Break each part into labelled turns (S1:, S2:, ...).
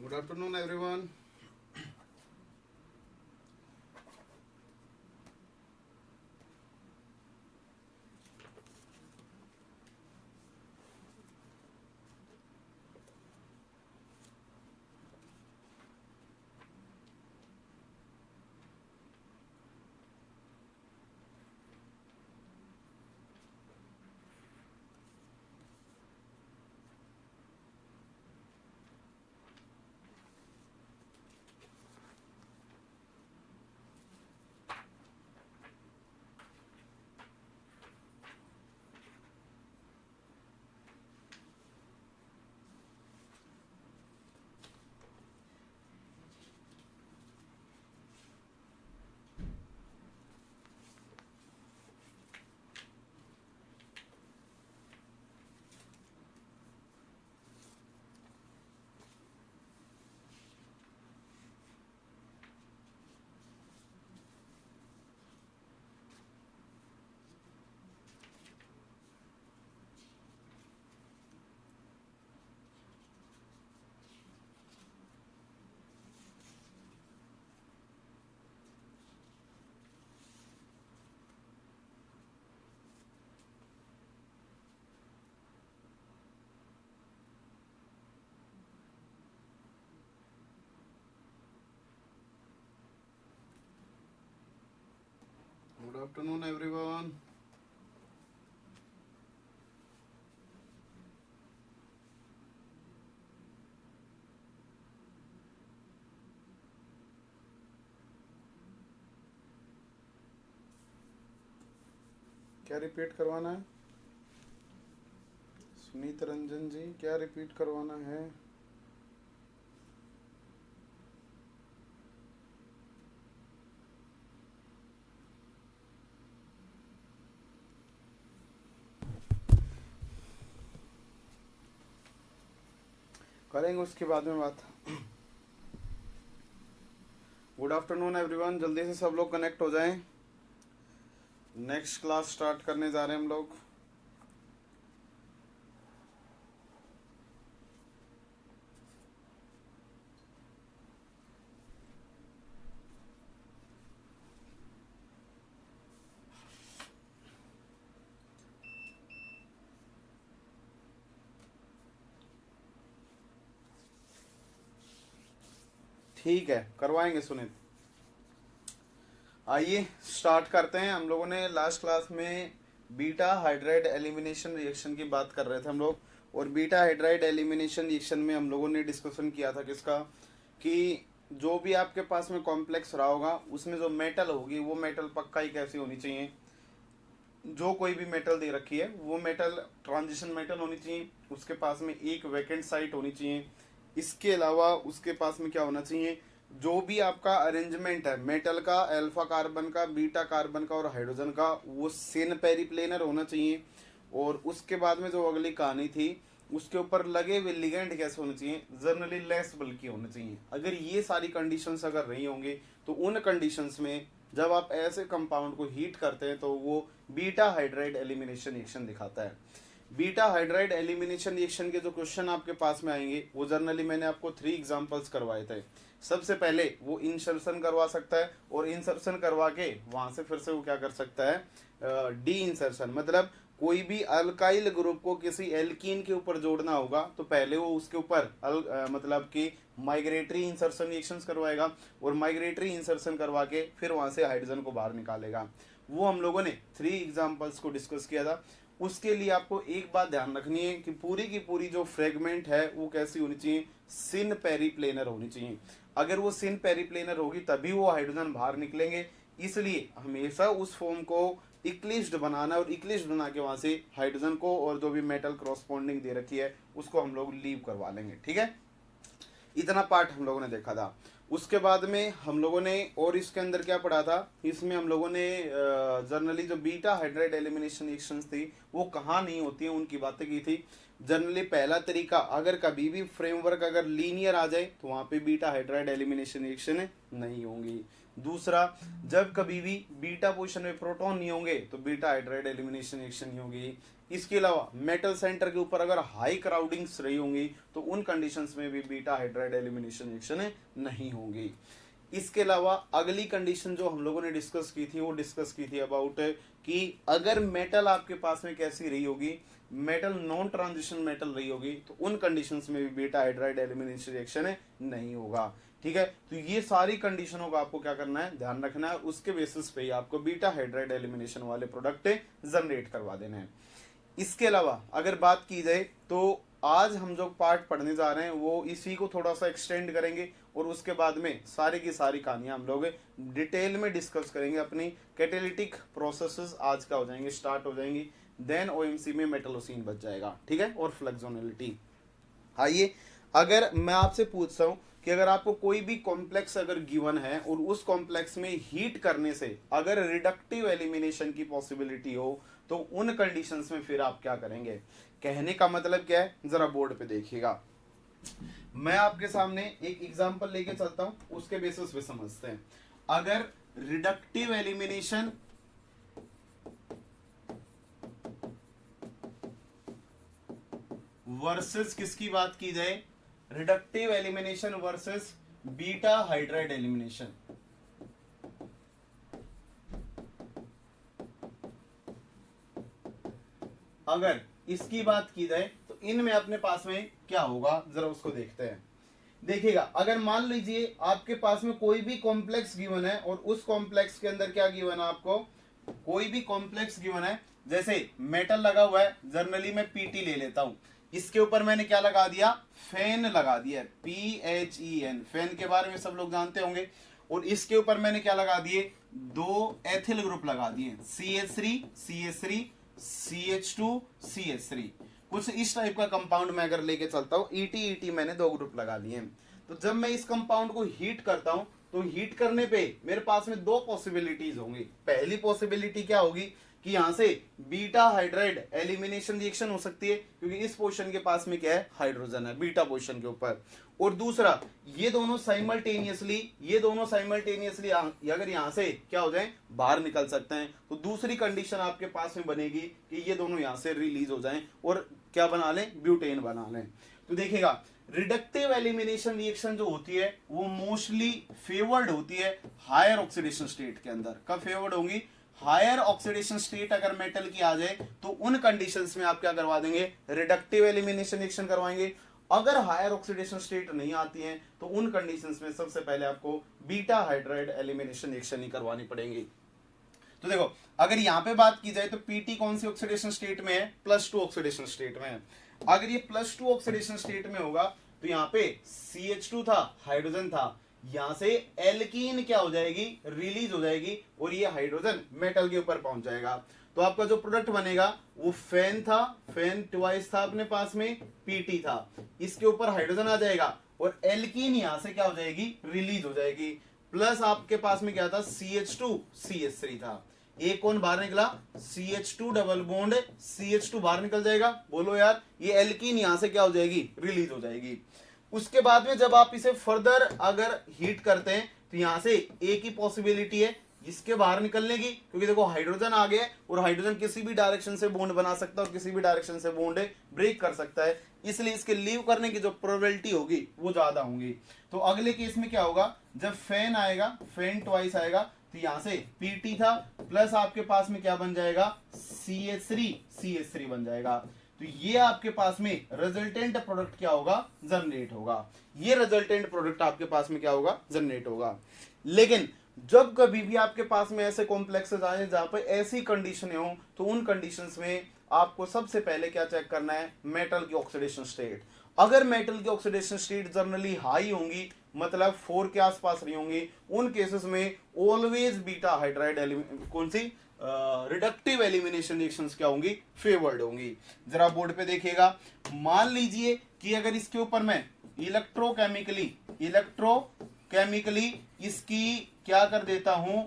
S1: Good afternoon, everyone. Good afternoon, everyone. क्या repeat करवाना है? सुनीत रंजन जी, क्या रिपीट करवाना है? करेंगे उसके बाद में बात। गुड आफ्टरनून एवरीवन, जल्दी से सब लोग कनेक्ट हो जाएं। नेक्स्ट क्लास स्टार्ट करने जा रहे हैं हम लोग। ठीक है, करवाएंगे सुनीत। आइए स्टार्ट करते हैं। हम लोगों ने लास्ट क्लास में बीटा हाइड्राइड एलिमिनेशन रिएक्शन की बात कर रहे थे हम लोग, और बीटा हाइड्राइड एलिमिनेशन रिएक्शन में हम लोगों ने डिस्कशन किया था किसका, कि जो भी आपके पास में कॉम्प्लेक्स रहा होगा उसमें जो मेटल होगी वो मेटल पक्का ही कैसी होनी चाहिए। जो कोई भी मेटल दे रखी है वो मेटल ट्रांजिशन मेटल होनी चाहिए, उसके पास में एक वैकेंट साइट होनी चाहिए। इसके अलावा उसके पास में क्या होना चाहिए, जो भी आपका अरेंजमेंट है मेटल का, अल्फा कार्बन का, बीटा कार्बन का और हाइड्रोजन का, वो सिन पेरिप्लेनर होना चाहिए। और उसके बाद में जो अगली कहानी थी, उसके ऊपर लगे हुए लिगेंड कैसे होने चाहिए, जनरली लेस बल्कि होने चाहिए। अगर ये सारी कंडीशंस अगर नहीं होंगे तो उन कंडीशंस में जब आप ऐसे कंपाउंड को हीट करते हैं तो वो बीटा हाइड्राइड एलिमिनेशन रिएक्शन दिखाता है। बीटा हाइड्राइड एलिमिनेशन रिएक्शन के जो क्वेश्चन आपके पास में आएंगे वो जनरली मैंने आपको 3 एग्जांपल्स करवाए थे। सबसे पहले वो इंसर्शन करवा सकता है, और इंसर्शन करवा के वहां से फिर से वो क्या कर सकता है, डी इंसर्शन। मतलब कोई भी अल्काइल ग्रुप को किसी एल्कीन के ऊपर जोड़ना होगा तो पहले वो उसके ऊपर मतलब कि माइग्रेटरी इंसर्शन रिएक्शंस करवाएगा, और माइग्रेटरी इंसर्शन करवा के फिर वहां से हाइड्रोजन को बाहर निकालेगा। वो हम लोगों ने 3 एग्जांपल्स को डिस्कस किया था। उसके लिए आपको एक बात ध्यान रखनी है कि पूरी की पूरी जो फ्रेगमेंट है वो कैसी होनी चाहिए, सिन पेरीप्लेनर होनी चाहिए। अगर वो सिन पेरीप्लेनर होगी तभी वो हाइड्रोजन बाहर निकलेंगे। इसलिए हमेशा उस फॉर्म को इक्लिस्ड बनाना, और इक्लिस्ड बना के वहां से हाइड्रोजन को और जो भी मेटल क्रॉसपॉन्डिंग दे रखी है उसको हम लोग लीव करवा लेंगे। ठीक है, इतना पार्ट हम लोगों ने देखा था। उसके बाद में हम लोगों ने और इसके अंदर क्या पढ़ा था, इसमें हम लोगों ने जनरली जो बीटा हाइड्राइड एलिमिनेशन रिएक्शंस थी वो कहाँ नहीं होती है उनकी बातें की थी। जनरली पहला तरीका, अगर कभी भी फ्रेमवर्क अगर लीनियर आ जाए तो वहां पे बीटा हाइड्राइड एलिमिनेशन रिएक्शन नहीं होंगी। दूसरा, जब कभी भी बीटा पोजीशन में प्रोटॉन नहीं होंगे तो बीटा हाइड्राइड एलिमिनेशन रिएक्शन नहीं होगी। इसके अलावा मेटल सेंटर के ऊपर अगर हाई क्राउडिंग्स रही होंगी तो उन कंडीशंस में भी बीटा हाइड्राइड एलिमिनेशन रिएक्शन नहीं होंगी। इसके अलावा अगली कंडीशन जो हम लोगों ने डिस्कस की थी वो डिस्कस की थी अबाउट कि अगर मेटल आपके पास में कैसी रही होगी, मेटल नॉन ट्रांजिशन मेटल रही होगी तो उन कंडीशंस में भी बीटा हाइड्राइड एलिमिनेशन रिएक्शन नहीं होगा। ठीक है, तो ये सारी कंडीशनों का आपको क्या करना है, ध्यान रखना है। उसके बेसिस पे ही आपको बीटा हाइड्राइड एलिमिनेशन वाले प्रोडक्ट जनरेट करवा देने हैं। इसके अलावा अगर बात की जाए तो आज हम जो पार्ट पढ़ने जा रहे हैं वो इसी को थोड़ा सा एक्सटेंड करेंगे और उसके बाद में सारी की सारी कहानियां हम लोग डिटेल में डिस्कस करेंगे। अपनी कैटेलिटिक प्रोसेसेस आज का हो जाएंगे, स्टार्ट हो जाएंगी, देन ओएमसी में मेटलोसिन बच जाएगा। ठीक है, और फ्लेक्सोनलिटी। आइए, अगर मैं आपसे पूछता हूं कि अगर आपको कोई भी कॉम्प्लेक्स अगर गिवन है और उस कॉम्प्लेक्स में हीट करने से अगर रिडक्टिव एलिमिनेशन की पॉसिबिलिटी हो तो उन कंडीशंस में फिर आप क्या करेंगे। कहने का मतलब क्या है, जरा बोर्ड पे देखिएगा। मैं आपके सामने एक एग्जांपल लेके चलता हूं, उसके बेसिस पे समझते हैं। अगर रिडक्टिव एलिमिनेशन वर्सेस किसकी बात की जाए, reductive elimination versus beta hydride elimination, अगर इसकी बात की जाए तो इनमें अपने पास में क्या होगा, जरा उसको देखते हैं। देखिएगा, अगर मान लीजिए आपके पास में कोई भी कॉम्प्लेक्स गिवन है और उस कॉम्प्लेक्स के अंदर क्या गिवन है, आपको कोई भी कॉम्प्लेक्स गिवन है, जैसे मेटल लगा हुआ है, जनरली मैं पीटी ले लेता हूं, इसके ऊपर मैंने क्या लगा दिया, फेन लगा दिया, PHEN, फेन के बारे में सब लोग जानते होंगे। और इसके ऊपर मैंने क्या लगा दिए, दो एथिल ग्रुप लगा दिए, CH3 CH3 CH2 CH3, कुछ इस टाइप का कंपाउंड मैं अगर लेके चलता हूं, ET मैंने दो ग्रुप लगा लिए। तो जब मैं इस कंपाउंड को हीट करता हूं तो हीट करने पे मेरे पास में दो पॉसिबिलिटीज होंगी। पहली पॉसिबिलिटी क्या होगी कि यहां से बीटा हाइड्राइड एलिमिनेशन रिएक्शन हो सकती है, क्योंकि इस पोजीशन के पास में क्या है, हाइड्रोजन है बीटा पोजीशन के ऊपर। और दूसरा, ये दोनों साइमल्टेनियसली अगर यहां से क्या हो जाए, बाहर निकल सकते हैं, तो दूसरी कंडीशन आपके पास में बनेगी कि ये दोनों यहां से रिलीज हो जाएं और क्या बना लें, ब्यूटेन बना लें। तो देखिएगा, रिडक्टिव एलिमिनेशन रिएक्शन जो होती है वो मोस्टली फेवर्ड होती है हायर ऑक्सीडेशन स्टेट के अंदर। कब फेवर्ड होंगी, हायर ऑक्सीडेशन स्टेट अगर मेटल की आ जाए तो उन कंडीशंस में आप क्या करवा देंगे, रिडक्टिव एलिमिनेशन रिएक्शन करवाएंगे। अगर हायर ऑक्सीडेशन स्टेट नहीं आती है तो उन कंडीशंस में सबसे पहले आपको बीटा हाइड्राइड एलिमिनेशन रिएक्शन ही करवानी पड़ेगी। तो देखो, अगर यहां पे बात की जाए तो पीटी कौन सी ऑक्सीडेशन स्टेट में है, +2 ऑक्सीडेशन स्टेट में है। अगर ये +2 ऑक्सीडेशन स्टेट में होगा तो यहाँ पे CH2 था, हाइड्रोजन था, यहां से एल्कीन क्या हो जाएगी, रिलीज हो जाएगी और ये हाइड्रोजन मेटल के ऊपर पहुंच जाएगा। तो आपका जो प्रोडक्ट बनेगा वो फेन था, फेन ट्वाइस था अपने पास में, पीटी था, इसके ऊपर हाइड्रोजन आ जाएगा और एल्कीन यहां से क्या हो जाएगी, रिलीज हो जाएगी। प्लस आपके पास में क्या था, CH2 CH3 था, एक कौन बाहर निकला, CH2 डबल बॉन्ड, CH2 बाहर निकल जाएगा। बोलो यार, ये एल्कीन यहां से क्या हो जाएगी, रिलीज हो जाएगी। उसके बाद में जब आप इसे फर्दर अगर हीट करते हैं तो यहां से एक ही पॉसिबिलिटी है इसके बाहर निकलने की, क्योंकि देखो हाइड्रोजन आ गया और हाइड्रोजन किसी भी डायरेक्शन से बॉन्ड बना सकता है और किसी भी डायरेक्शन से बॉन्ड ब्रेक कर सकता है, इसलिए इसके लीव करने की जो प्रोबेबिलिटी होगी वो ज्यादा होंगी। तो अगले केस में क्या होगा, जब फेन आएगा, फेन ट्वाइस आएगा, तो यहां से पीटी था प्लस आपके पास में क्या बन जाएगा, CH3 बन जाएगा। तो ये आपके पास में रिजल्टेंट प्रोडक्ट क्या होगा, जनरेट होगा। ये रिजल्टेंट प्रोडक्ट आपके पास में क्या होगा, जनरेट होगा। लेकिन जब कभी भी आपके पास में ऐसे कॉम्प्लेक्सेस आए जहां पर ऐसी कंडीशनें हो तो उन कंडीशंस में आपको सबसे पहले क्या चेक करना है, मेटल की ऑक्सीडेशन स्टेट। अगर मेटल की ऑक्सीडेशन स्टेट जनरली हाई होंगी, मतलब 4 के आसपास रही होंगी, उन केसेस में ऑलवेज बीटा हाइड्राइड कौन सी रिडक्टिव एलिमिनेशन रिएक्शंस क्या होंगी, फेवर्ड होंगी। जरा बोर्ड पे देखिएगा, मान लीजिए कि अगर इसके ऊपर मैं इलेक्ट्रोकेमिकली इसकी क्या कर देता हूं,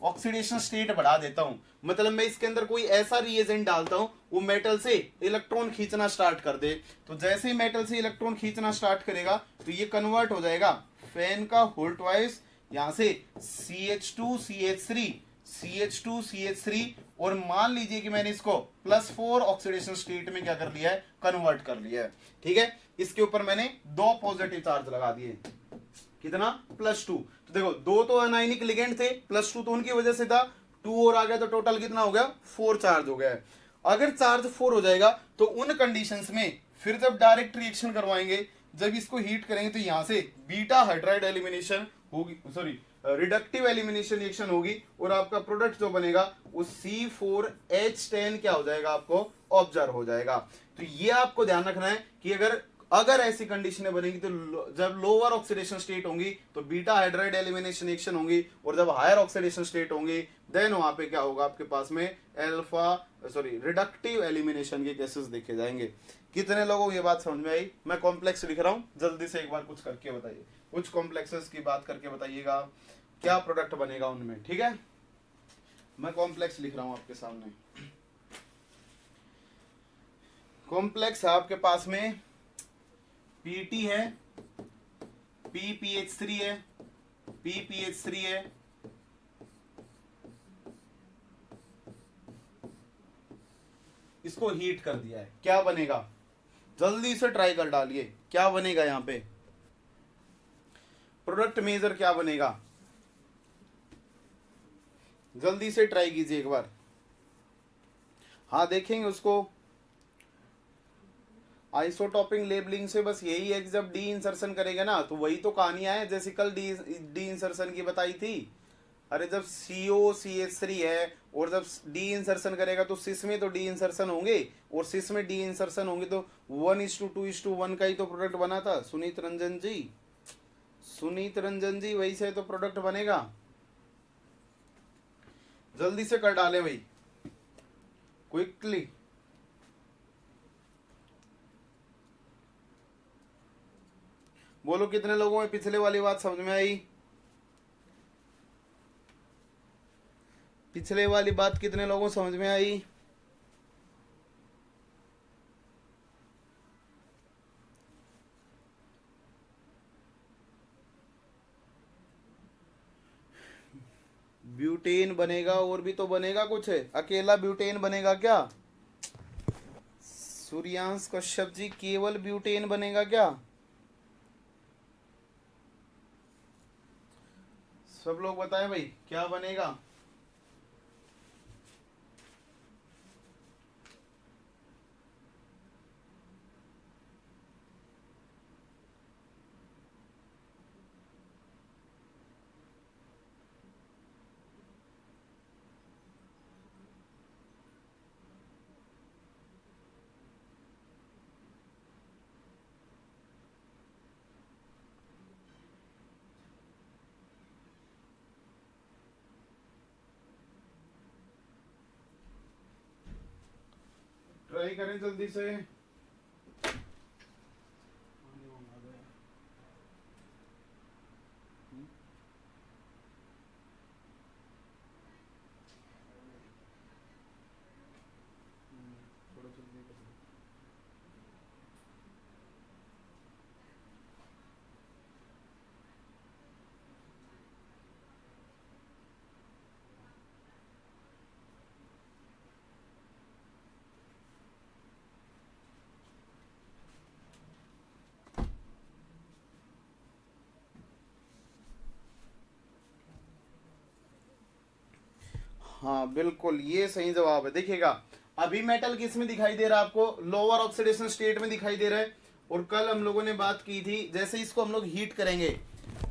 S1: ऑक्सीडेशन स्टेट बढ़ा देता हूं, मतलब मैं इसके अंदर कोई ऐसा रिएजेंट डालता हूं वो मेटल से इलेक्ट्रॉन खींचना स्टार्ट कर दे, तो जैसे ही मेटल से इलेक्ट्रॉन खींचना स्टार्ट करेगा तो ये कन्वर्ट हो जाएगा फैन का होल ट्वाइस, यहां से CH2CH3 CH2CH3, और मान लीजिए कि मैंने इसको +4 ऑक्सीडेशन स्टेट में क्या कर लिया है, कन्वर्ट कर लिया है। ठीक है, इसके ऊपर मैंने 2 पॉजिटिव चार्ज लगा दिए, कितना, +2। तो देखो 2 तो अनायनिक लिगेंड थे, +2 तो उनकी वजह से था, 2 और आ गया तो टोटल कितना हो गया, 4 चार्ज हो गया है। अगर चार्ज 4 हो जाएगा तो उन कंडीशंस में फिर जब डायरेक्ट रिएक्शन करवाएंगे, जब इसको हीट करेंगे तो यहां से बीटा हाइड्राइड एलिमिनेशन होगी, सॉरी रिडक्टिव एलिमिनेशन रिएक्शन होगी, और आपका प्रोडक्ट जो बनेगा वो C4H10 क्या हो जाएगा, आपको ऑब्जर्व हो जाएगा। तो ये आपको ध्यान रखना है कि अगर ऐसी कंडीशनें बनेगी तो जब लोअर ऑक्सीडेशन स्टेट होंगी तो बीटा हाइड्राइड एलिमिनेशन रिएक्शन होंगी, और जब हायर ऑक्सीडेशन स्टेट होंगी देन वहां पे क्या होगा, आपके पास में रिडक्टिव एलिमिनेशन के केसेस देखे जाएंगे। कितने लोगों को ये बात समझ में आई? मैं कॉम्प्लेक्स लिख रहा हूं, जल्दी से एक बार कुछ करके बताइए, कुछ कॉम्प्लेक्सेस की बात करके बताइएगा क्या प्रोडक्ट बनेगा उनमें। ठीक है, मैं कॉम्प्लेक्स लिख रहा हूं आपके सामने। कॉम्प्लेक्स है आपके पास में PT है, PPH3 है, PPH3 है, इसको हीट कर दिया है, क्या बनेगा, जल्दी से ट्राई कर डालिए, क्या बनेगा यहां पे, प्रोडक्ट मेजर क्या बनेगा, जल्दी से ट्राई कीजिए एक बार। हाँ देखेंगे उसको, आइसोटॉपिंग लेबलिंग से बस यही है कि जब डी इंसर्शन करेगा ना तो वही तो कहानियां है जैसे कल डी इंसर्शन की बताई थी। अरे जब COCH3 है और जब डी इंसर्शन करेगा तो सिस में तो डी इंसर्शन होंगे, और सिस में डी इंसर्शन होंगे तो 1:2:1 का ही तो प्रोडक्ट बना था। सुनीत रंजन जी वही से तो प्रोडक्ट बनेगा, जल्दी से कर डाले भाई, क्विकली। बोलो कितने लोगों में पिछले वाली बात समझ में आई? पिछले वाली बात कितने लोगों को समझ में आई? ब्यूटेन बनेगा, और भी तो बनेगा कुछ है, अकेला ब्यूटेन बनेगा क्या? सूर्यांश कश्यप जी, केवल ब्यूटेन बनेगा क्या? सब लोग बताएं भाई क्या बनेगा? ट्राई करें जल्दी से। हाँ बिल्कुल, ये सही जवाब है। देखिएगा अभी मेटल किस में दिखाई दे रहा है आपको, लोअर ऑक्सीडेशन स्टेट में दिखाई दे रहा है, और कल हम लोगों ने बात की थी जैसे इसको हम लोग हीट करेंगे,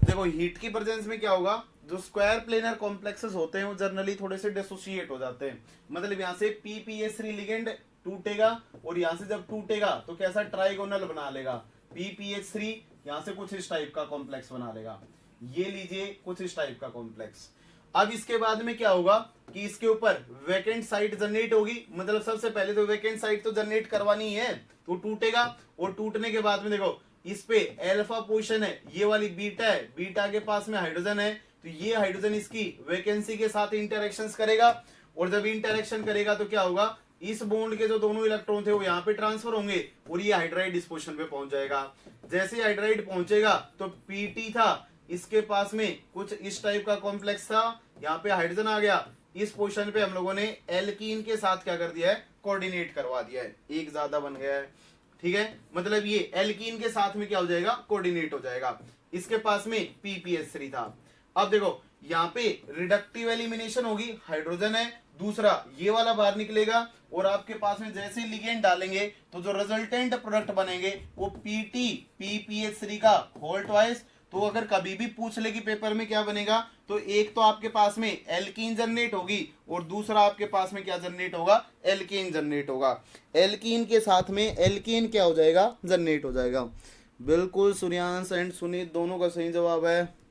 S1: देखो हीट की प्रेजेंस में क्या होगा, जो स्क्वायर प्लेनर कॉम्प्लेक्सेस होते हैं वो जनरली थोड़े से डिसोसिएट हो जाते हैं, मतलब यहाँ से PPH3 लिगेंड टूटेगा, और यहाँ से जब टूटेगा तो कैसा ट्राइगोनल बना लेगा, PPH3 यहाँ से कुछ इस टाइप का कॉम्प्लेक्स बना लेगा, ये लीजिए कुछ इस टाइप का कॉम्प्लेक्स। अब इसके बाद में क्या होगा कि इसके ऊपर वैकेंट साइट जनरेट होगी, मतलब सबसे पहले तो वैकेंट साइट तो जनरेट करवानी है, तो टूटेगा, और टूटने के बाद में देखो इस पे अल्फा पोजीशन है, ये वाली बीटा है, बीटा के पास में हाइड्रोजन है, तो ये हाइड्रोजन इसकी वैकेंसी के साथ इंटरेक्शंस करेगा, और जब इंटरेक्शन करेगा तो क्या होगा, इस बॉन्ड के जो दोनों इलेक्ट्रॉन थे वो यहाँ पे ट्रांसफर होंगे और ये हाइड्राइड इस पोजीशन पे पहुंच जाएगा। जैसे हाइड्राइड पहुंचेगा तो पीटी था, इसके पास में कुछ इस टाइप का कॉम्प्लेक्स था, यहाँ पे हाइड्रोजन आ गया, इस पोजीशन पे हम लोगों ने एल्कीन के साथ क्या कर दिया है, कोऑर्डिनेट करवा दिया है, एक ज्यादा बन गया है, ठीक है, मतलब ये एल्कीन के साथ में क्या हो जाएगा, कोऑर्डिनेट हो जाएगा। इसके पास में पीपीएच3 था। अब देखो यहाँ पे रिडक्टिव एलिमिनेशन होगी, हाइड्रोजन है, दूसरा ये वाला बाहर निकलेगा, और आपके पास में जैसे ही लिगेंड डालेंगे तो जो रिजल्टेंट प्रोडक्ट बनेंगे वो पीटी पीपीएच3 का होल ट्वाइस। तो अगर कभी भी पूछ लेगी पेपर में क्या बनेगा, तो एक तो आपके पास में एल्कीन जनरेट होगी और दूसरा आपके पास में क्या जनरेट होगा, एल्कीन जनरेट होगा। एल्कीन के साथ में एल्कीन क्या हो जाएगा, जनरेट हो जाएगा। बिल्कुल सूर्यांश एंड सुनीत दोनों का सही जवाब है,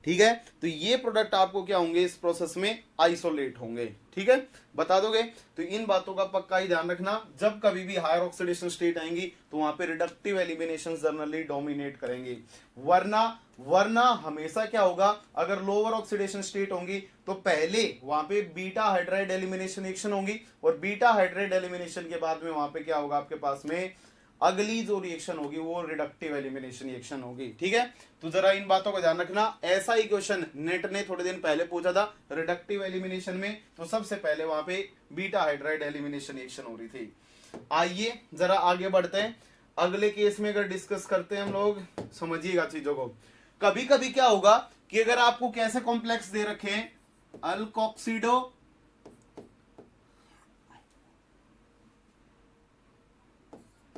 S1: ठीक है। तो ये प्रोडक्ट आपको क्या होंगे, इस प्रोसेस में आइसोलेट होंगे, ठीक है, बता दोगे। तो इन बातों का पक्का ही ध्यान रखना, जब कभी भी हायर ऑक्सीडेशन स्टेट आएंगी तो वहां पे रिडक्टिव एलिमिनेशन जनरली डोमिनेट करेंगी, वरना हमेशा क्या होगा, अगर लोअर ऑक्सीडेशन स्टेट होंगी तो पहले वहां पे बीटा हाइड्राइड एलिमिनेशन रिएक्शन होंगी, और बीटा हाइड्राइड एलिमिनेशन के बाद में वहां पे क्या होगा, आपके पास में अगली जो रिएक्शन होगी वो रिडक्टिव एलिमिनेशन रिएक्शन होगी, ठीक है। तो जरा इन बातों का ध्यान रखना। ऐसा ही क्वेश्चन नेट ने थोड़े दिन पहले पूछा था रिडक्टिव एलिमिनेशन में, तो सबसे पहले वहां पे बीटा हाइड्राइड एलिमिनेशन रिएक्शन हो रही थी। आइए जरा आगे बढ़ते हैं, अगले केस में अगर डिस्कस करते हैं हम लोग, समझिएगा चीजों को। कभी कभी क्या होगा कि अगर आपको कैसे कॉम्प्लेक्स दे रखे हैं,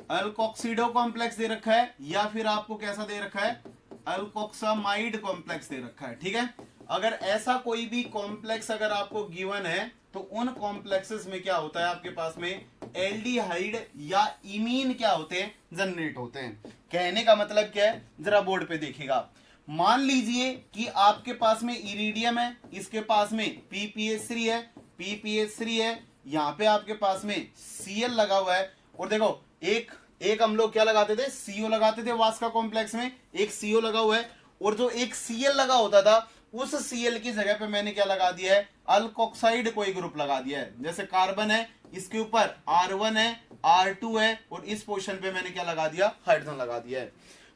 S1: अल्कोक्सिडो कॉम्प्लेक्स दे रखा है, या फिर आपको कैसा दे रखा है, अल्कोक्सामाइड कॉम्प्लेक्स दे रखा है, ठीक है। अगर ऐसा कोई भी कॉम्प्लेक्स अगर आपको गिवन है तो उन कॉम्प्लेक्सेस में क्या होता है, आपके पास में एल्डिहाइड या इमीन क्या होते हैं, जनरेट होते हैं। कहने का मतलब क्या है, जरा बोर्ड पे देखिएगा। मान लीजिए कि आपके पास में इरिडियम है, इसके पास में पीपीएच3 है, यहाँ पे आपके पास में Cl लगा हुआ है, और देखो एक हम लोग क्या लगाते थे, CO लगाते थे वास्का कॉम्प्लेक्स में, एक CO लगा हुआ है, और जो एक Cl लगा होता था उस Cl की जगह पे मैंने क्या लगा दिया है, अल्कोक्साइड कोई ग्रुप लगा दिया है। जैसे कार्बन है, इसके ऊपर R1 है, R2 है, और इस पोजीशन पे मैंने क्या लगा दिया, हाइड्रोजन लगा दिया है।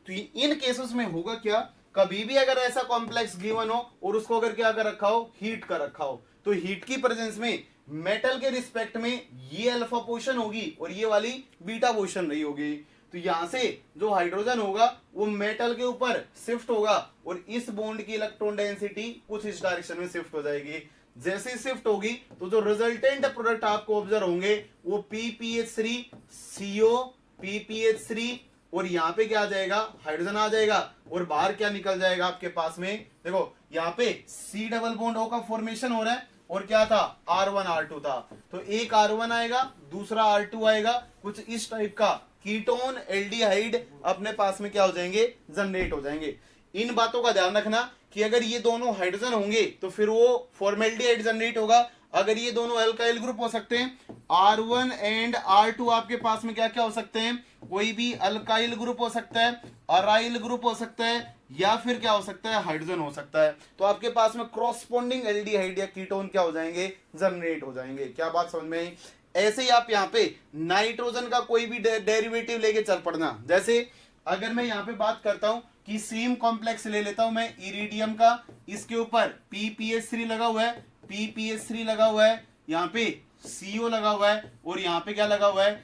S1: तो इन केसेस में होगा क्या, कभी भी अगर ऐसा कॉम्प्लेक्स गिवन हो और उसको अगर क्या कर रखा हो, हीट कर रखा हो, तो हीट की प्रेजेंस में मेटल के रिस्पेक्ट में ये अल्फा पोजीशन होगी और ये वाली बीटा पोजीशन रही होगी। तो यहां से जो हाइड्रोजन होगा वो मेटल के ऊपर शिफ्ट होगा, और इस बॉन्ड की इलेक्ट्रॉन डेंसिटी कुछ इस डायरेक्शन में शिफ्ट हो जाएगी। जैसे शिफ्ट होगी तो जो रिजल्टेंट प्रोडक्ट आपको ऑब्जर्व होंगे वो PPH3 CO PPH3, और यहाँ पे क्या आ जाएगा, हाइड्रोजन आ जाएगा, और बाहर क्या निकल जाएगा आपके पास में, देखो यहाँ पे C डबल बॉन्ड O का फॉर्मेशन हो रहा है, और क्या था, R1 R2 था, तो एक R1 आएगा, दूसरा R2 आएगा, कुछ इस टाइप का कीटोन एल्डिहाइड अपने पास में क्या हो जाएंगे, जनरेट हो जाएंगे। इन बातों का ध्यान रखना कि अगर ये दोनों हाइड्रोजन होंगे तो फिर वो फॉर्मेल्डिहाइड जनरेट होगा। अगर ये दोनों अल्काइल ग्रुप हो सकते हैं, R1 एंड R2 आपके पास में क्या क्या हो सकते हैं, कोई भी अल्काइल ग्रुप हो सकता है, अराइल ग्रुप हो सकता है, या फिर क्या हो सकता है, हाइड्रोजन हो सकता है। तो आपके पास में क्रॉसपोंडिंग एल्डिहाइड या कीटोन क्या हो जाएंगे, जनरेट हो जाएंगे। क्या बात समझ में आई। ऐसे ही आप यहाँ पे नाइट्रोजन का कोई भी डेरिवेटिव लेके चल पड़ना। जैसे अगर मैं यहाँ पे बात करता हूं कि सेम कॉम्प्लेक्स ले लेता हूं मैं इरिडियम का, इसके ऊपर PPH3 लगा हुआ है, PPH3 लगा हुआ है, यहाँ पे CO लगा हुआ है, और यहाँ पे क्या लगा हुआ है,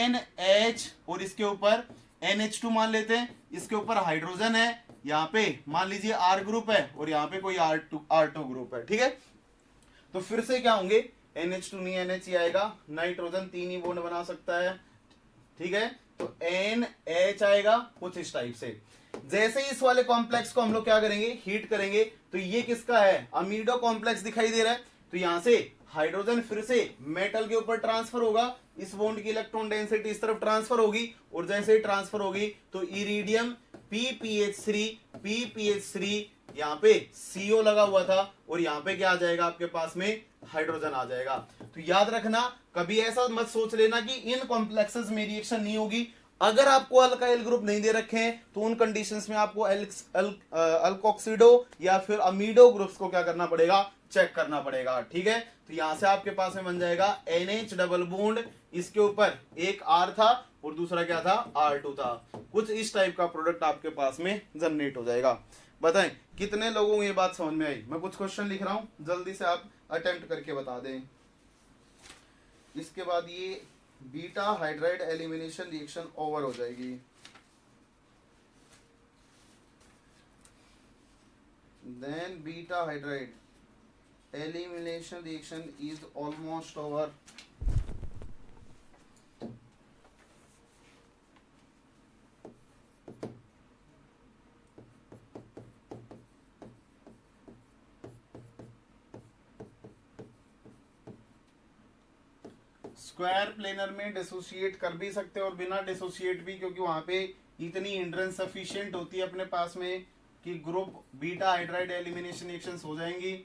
S1: NH, और इसके ऊपर NH2 मान लेते हैं, इसके ऊपर हाइड्रोजन है, यहाँ पे मान लीजिए R ग्रुप है, और यहाँ पे कोई R2 ग्रुप है, ठीक है। तो फिर से क्या होंगे, NH2 नहीं NH ही आएगा, नाइट्रोजन 3 ही बॉन्ड बना सकता है, ठीक है। तो NH आएगा कुछ इस टाइप से। जैसे ही इस वाले कॉम्प्लेक्स को हम लोग क्या करेंगे, हीट करेंगे, तो ये किसका है, अमीडो कॉम्प्लेक्स दिखाई दे रहा है। तो यहां से हाइड्रोजन फिर से मेटल के ऊपर ट्रांसफर होगा, इस बॉन्ड की इलेक्ट्रॉन डेंसिटी इस तरफ ट्रांसफर होगी, और जैसे ही ट्रांसफर होगी तो इरिडियम PPH3 यहाँ पे CO लगा हुआ था, और यहाँ पे क्या आ जाएगा, आपके पास में हाइड्रोजन आ जाएगा। तो याद रखना, कभी ऐसा मत सोच लेना कि इन कॉम्प्लेक्सेस में रिएक्शन नहीं होगी। अगर आपको अल्काइल ग्रुप नहीं दे रखे हैं तो उन कंडीशंस में आपको अल्कोक्सिडो या फिर अमीडो ग्रुप्स को क्या करना पड़ेगा, चेक करना पड़ेगा। ठीक है, तो यहां से आपके पास में बन जाएगा NH डबल बॉन्ड, इसके ऊपर एक R था और दूसरा क्या था, R2 था। कुछ इस टाइप का प्रोडक्ट आपके पास में जनरेट हो जाएगा। बताएं कितने लोगों को ये बात समझ में आई। मैं कुछ क्वेश्चन लिख रहा हूं, जल्दी से आप अटेम्प्ट करके बता दें। इसके बाद ये beta hydride elimination reaction over हो जाएगी। Then beta hydride elimination reaction is almost over. Square planar में डिसोसिएट कर भी सकते हैं और बिना डिसोसिएट भी, क्योंकि वहां पे इतनी हिंड्रेंस सफिशिएंट होती है अपने पास में कि group beta hydride elimination reactions हो जाएंगी।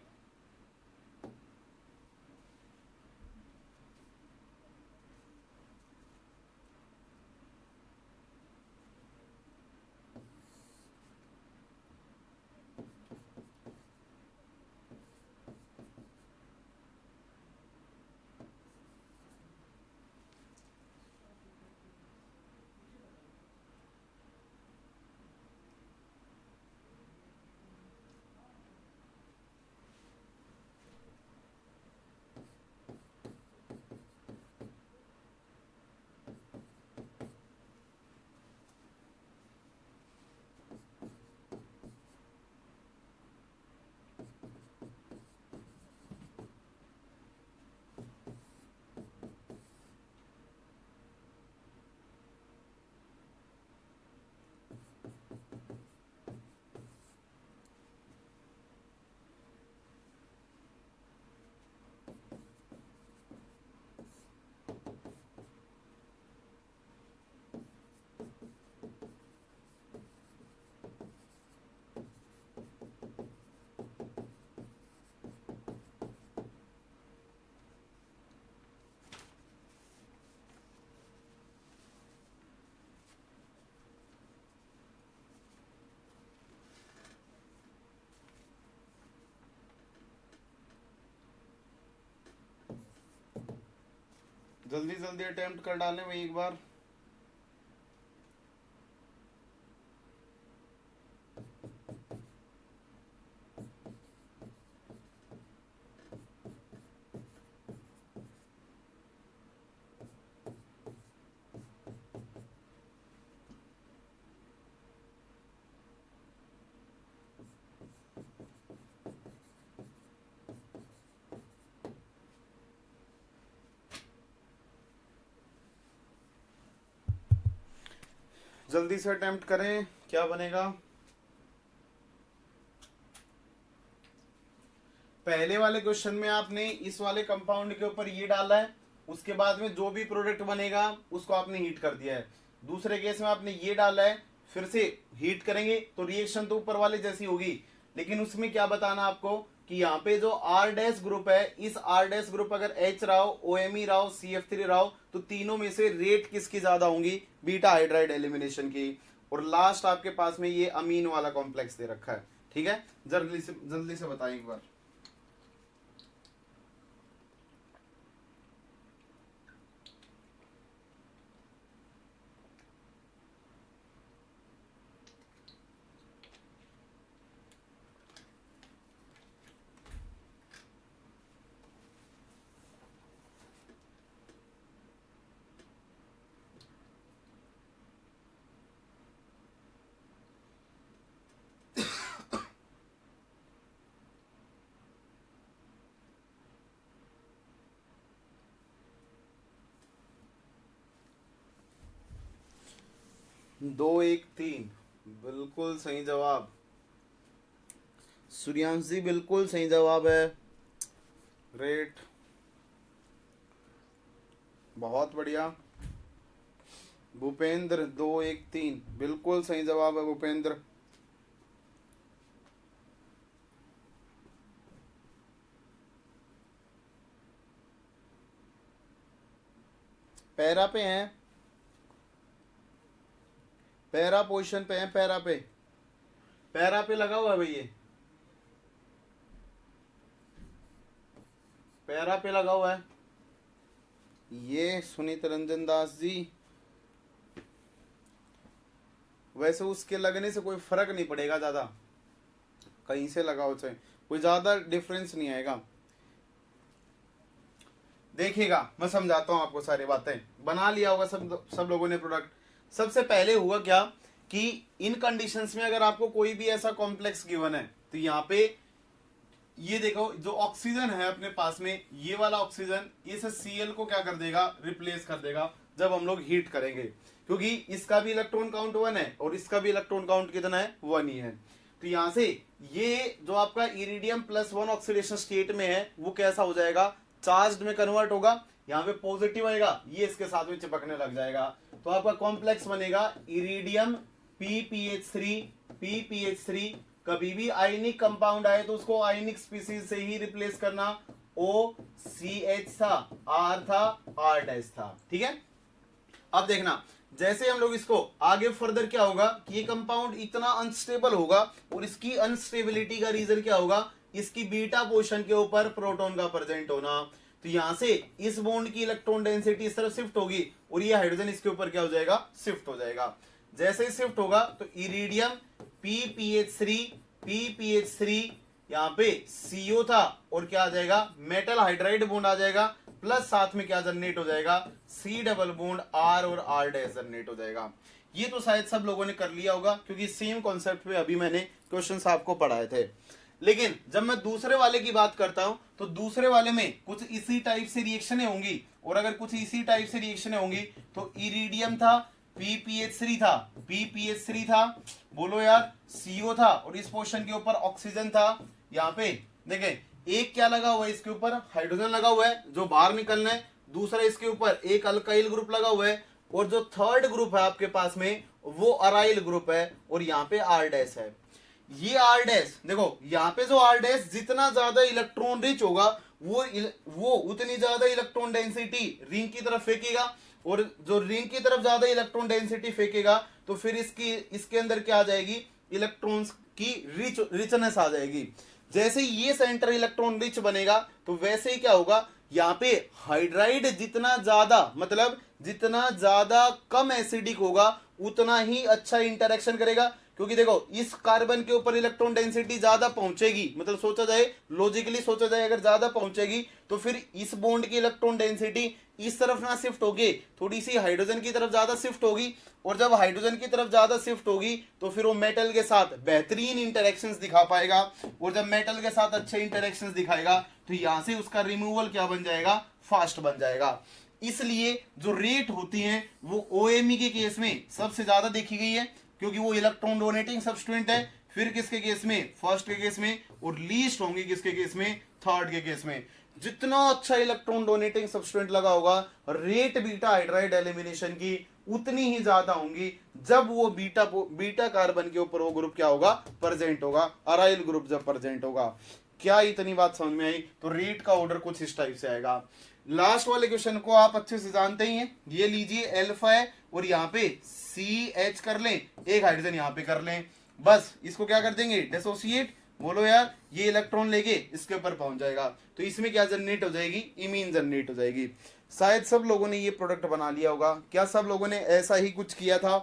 S1: जल्दी जल्दी अटेम्प्ट कर डालें वही एक बार। जल्दी से अटेम्प्ट करें, क्या बनेगा। पहले वाले क्वेश्चन में आपने इस वाले कंपाउंड के ऊपर ये डाला है, उसके बाद में जो भी प्रोडक्ट बनेगा उसको आपने हीट कर दिया है। दूसरे केस में आपने ये डाला है, फिर से हीट करेंगे तो रिएक्शन तो ऊपर वाले जैसी होगी, लेकिन उसमें क्या बताना आपको कि यहाँ पे जो R डैश ग्रुप है, इस R डैश ग्रुप अगर H रहा हो, OMe रहा हो, CF3 रहा हो, तो तीनों में से रेट किसकी ज्यादा होंगी, बीटा हाइड्राइड एलिमिनेशन की। और लास्ट आपके पास में ये अमीन वाला कॉम्प्लेक्स दे रखा है। ठीक है, जल्दी से बताएं एक बार। दो एक तीन, बिल्कुल सही जवाब। सूर्यांश जी बिल्कुल सही जवाब है। ग्रेट, बहुत बढ़िया। भूपेंद्र 213, बिल्कुल सही जवाब है भूपेंद्र। पैरा पे हैं। पैरा पोजीशन पे है, पैरा पे लगा हुआ है भाई, ये पैरा पे लगा हुआ है ये सुनीत रंजन दास जी। वैसे उसके लगने से कोई फर्क नहीं पड़ेगा ज्यादा, कहीं से लगाओ चाहे, कोई ज्यादा डिफरेंस नहीं आएगा। देखिएगा मैं समझाता हूं आपको, सारी बातें बना लिया होगा सब लोगों ने प्रोडक्ट। सबसे पहले हुआ क्या कि इन कंडीशंस में अगर आपको कोई भी ऐसा कॉम्प्लेक्स गिवन है तो यहाँ पे ये देखो, जो ऑक्सीजन है अपने पास में, ये वाला ऑक्सीजन इस Cl को क्या कर देगा, रिप्लेस कर देगा जब हम लोग हीट करेंगे, क्योंकि इसका भी इलेक्ट्रॉन काउंट 1 है और इसका भी इलेक्ट्रॉन काउंट कितना है, 1 ही है। तो यहां से ये जो आपका इरिडियम +1 ऑक्सीडेशन स्टेट में है वो कैसा हो जाएगा, चार्ज में कन्वर्ट होगा, यहाँ पे पॉजिटिव आएगा, ये इसके साथ में चिपकने लग जाएगा। तो आपका कॉम्प्लेक्स बनेगा इरिडियम PPH3। कभी भी आयनिक कंपाउंड आए तो उसको आयनिक स्पीसीज से ही रिप्लेस करना, OCH था, R था, R' था, ठीक है। अब देखना, जैसे हम लोग इसको आगे फर्दर क्या होगा कि ये कंपाउंड इतना अनस्टेबल होगा, और इसकी अनस्टेबिलिटी का रीजन क्या होगा, इसकी बीटा पोजीशन के ऊपर प्रोटॉन का प्रेजेंट होना। तो यहां से इस बॉन्ड की इलेक्ट्रॉन डेंसिटी इस तरफ शिफ्ट होगी और ये हाइड्रोजन इसके ऊपर क्या हो जाएगा, शिफ्ट हो जाएगा। जैसे ही शिफ्ट होगा तो इरिडियम PPH3 यहाँ पे CO था और क्या आ जाएगा, मेटल हाइड्राइड बॉन्ड आ जाएगा, प्लस साथ में क्या जनरेट हो जाएगा, C डबल बॉन्ड R और R' जनरेट हो जाएगा। ये तो शायद सब लोगों ने कर लिया होगा, क्योंकि सेम कॉन्सेप्ट पे अभी मैंने क्वेश्चंस आपको पढ़ाए थे। लेकिन जब मैं दूसरे वाले की बात करता हूं तो दूसरे वाले में कुछ इसी टाइप से रिएक्शनें होंगी, और अगर कुछ इसी टाइप से रिएक्शनें होंगी तो इरिडियम था, PPH3 था, बोलो यार, CO था, और इस पोर्शन के ऊपर ऑक्सीजन था। यहाँ पे देखें, एक क्या लगा हुआ है, इसके ऊपर हाइड्रोजन लगा हुआ है जो बाहर निकलना है, दूसरा इसके ऊपर एक अल्काइल ग्रुप लगा हुआ है, और जो थर्ड ग्रुप है आपके पास में वो अराइल ग्रुप है, और यहाँ पे R' है। ये R' देखो, यहाँ पे जो R' जितना ज्यादा इलेक्ट्रॉन रिच होगा वो उतनी ज्यादा इलेक्ट्रॉन डेंसिटी रिंग की तरफ फेंकेगा, और जो रिंग की तरफ ज्यादा इलेक्ट्रॉन डेंसिटी फेंकेगा तो फिर इसके अंदर क्या आ जाएगी, इलेक्ट्रॉन्स की रिचनेस आ जाएगी। जैसे ये सेंटर इलेक्ट्रॉन रिच बनेगा तो वैसे ही क्या होगा, यहाँ पे हाइड्राइड जितना ज्यादा, मतलब जितना ज्यादा कम एसिडिक होगा उतना ही अच्छा इंटरेक्शन करेगा, क्योंकि देखो इस कार्बन के ऊपर इलेक्ट्रॉन डेंसिटी ज्यादा पहुंचेगी, मतलब सोचा जाए, लॉजिकली सोचा जाए, अगर ज्यादा पहुंचेगी तो फिर इस बॉन्ड की इलेक्ट्रॉन डेंसिटी इस तरफ ना शिफ्ट होगी, थोड़ी सी हाइड्रोजन की तरफ ज्यादा शिफ्ट होगी, और जब हाइड्रोजन की तरफ ज्यादा शिफ्ट होगी तो फिर वो मेटल के साथ बेहतरीन इंटरेक्शंस दिखा पाएगा, और जब मेटल के साथ अच्छे इंटरेक्शंस दिखाएगा तो यहां से उसका रिमूवल क्या बन जाएगा, फास्ट बन जाएगा। इसलिए जो रेट होती है वो OMe के केस में सबसे ज्यादा देखी गई है, क्योंकि वो इलेक्ट्रॉन डोनेटिंग सब्सटेंट है। फिर किसके केस में, फर्स्ट के केस में, और लीस्ट होंगे किसके केस में, थर्ड के केस में। जितना अच्छा इलेक्ट्रॉन डोनेटिंग सब्सटेंट लगा होगा, रेट बीटा हाइड्राइड एलिमिनेशन की उतनी ही ज्यादा होंगी जब वो बीटा कार्बन के ऊपर वो ग्रुप क्या होगा, प्रेजेंट होगा, अराइल ग्रुप जब प्रेजेंट होगा। क्या इतनी बात समझ में आई? तो रेट का ऑर्डर कुछ इस टाइप से आएगा। लास्ट वाले क्वेश्चन को आप अच्छे से जानते ही हैं, ये लीजिए अल्फा है और यहाँ पे CH कर लें, एक हाइड्रोजन यहाँ पे कर लें, बस इसको क्या कर देंगे, डिसोसिएट, बोलो यार, ये इलेक्ट्रॉन लेके इसके ऊपर पहुंच जाएगा, तो इसमें क्या जनरेट हो जाएगी, इमीन जनरेट हो जाएगी। शायद सब लोगों ने ये प्रोडक्ट बना लिया होगा, क्या सब लोगों ने ऐसा ही कुछ किया था,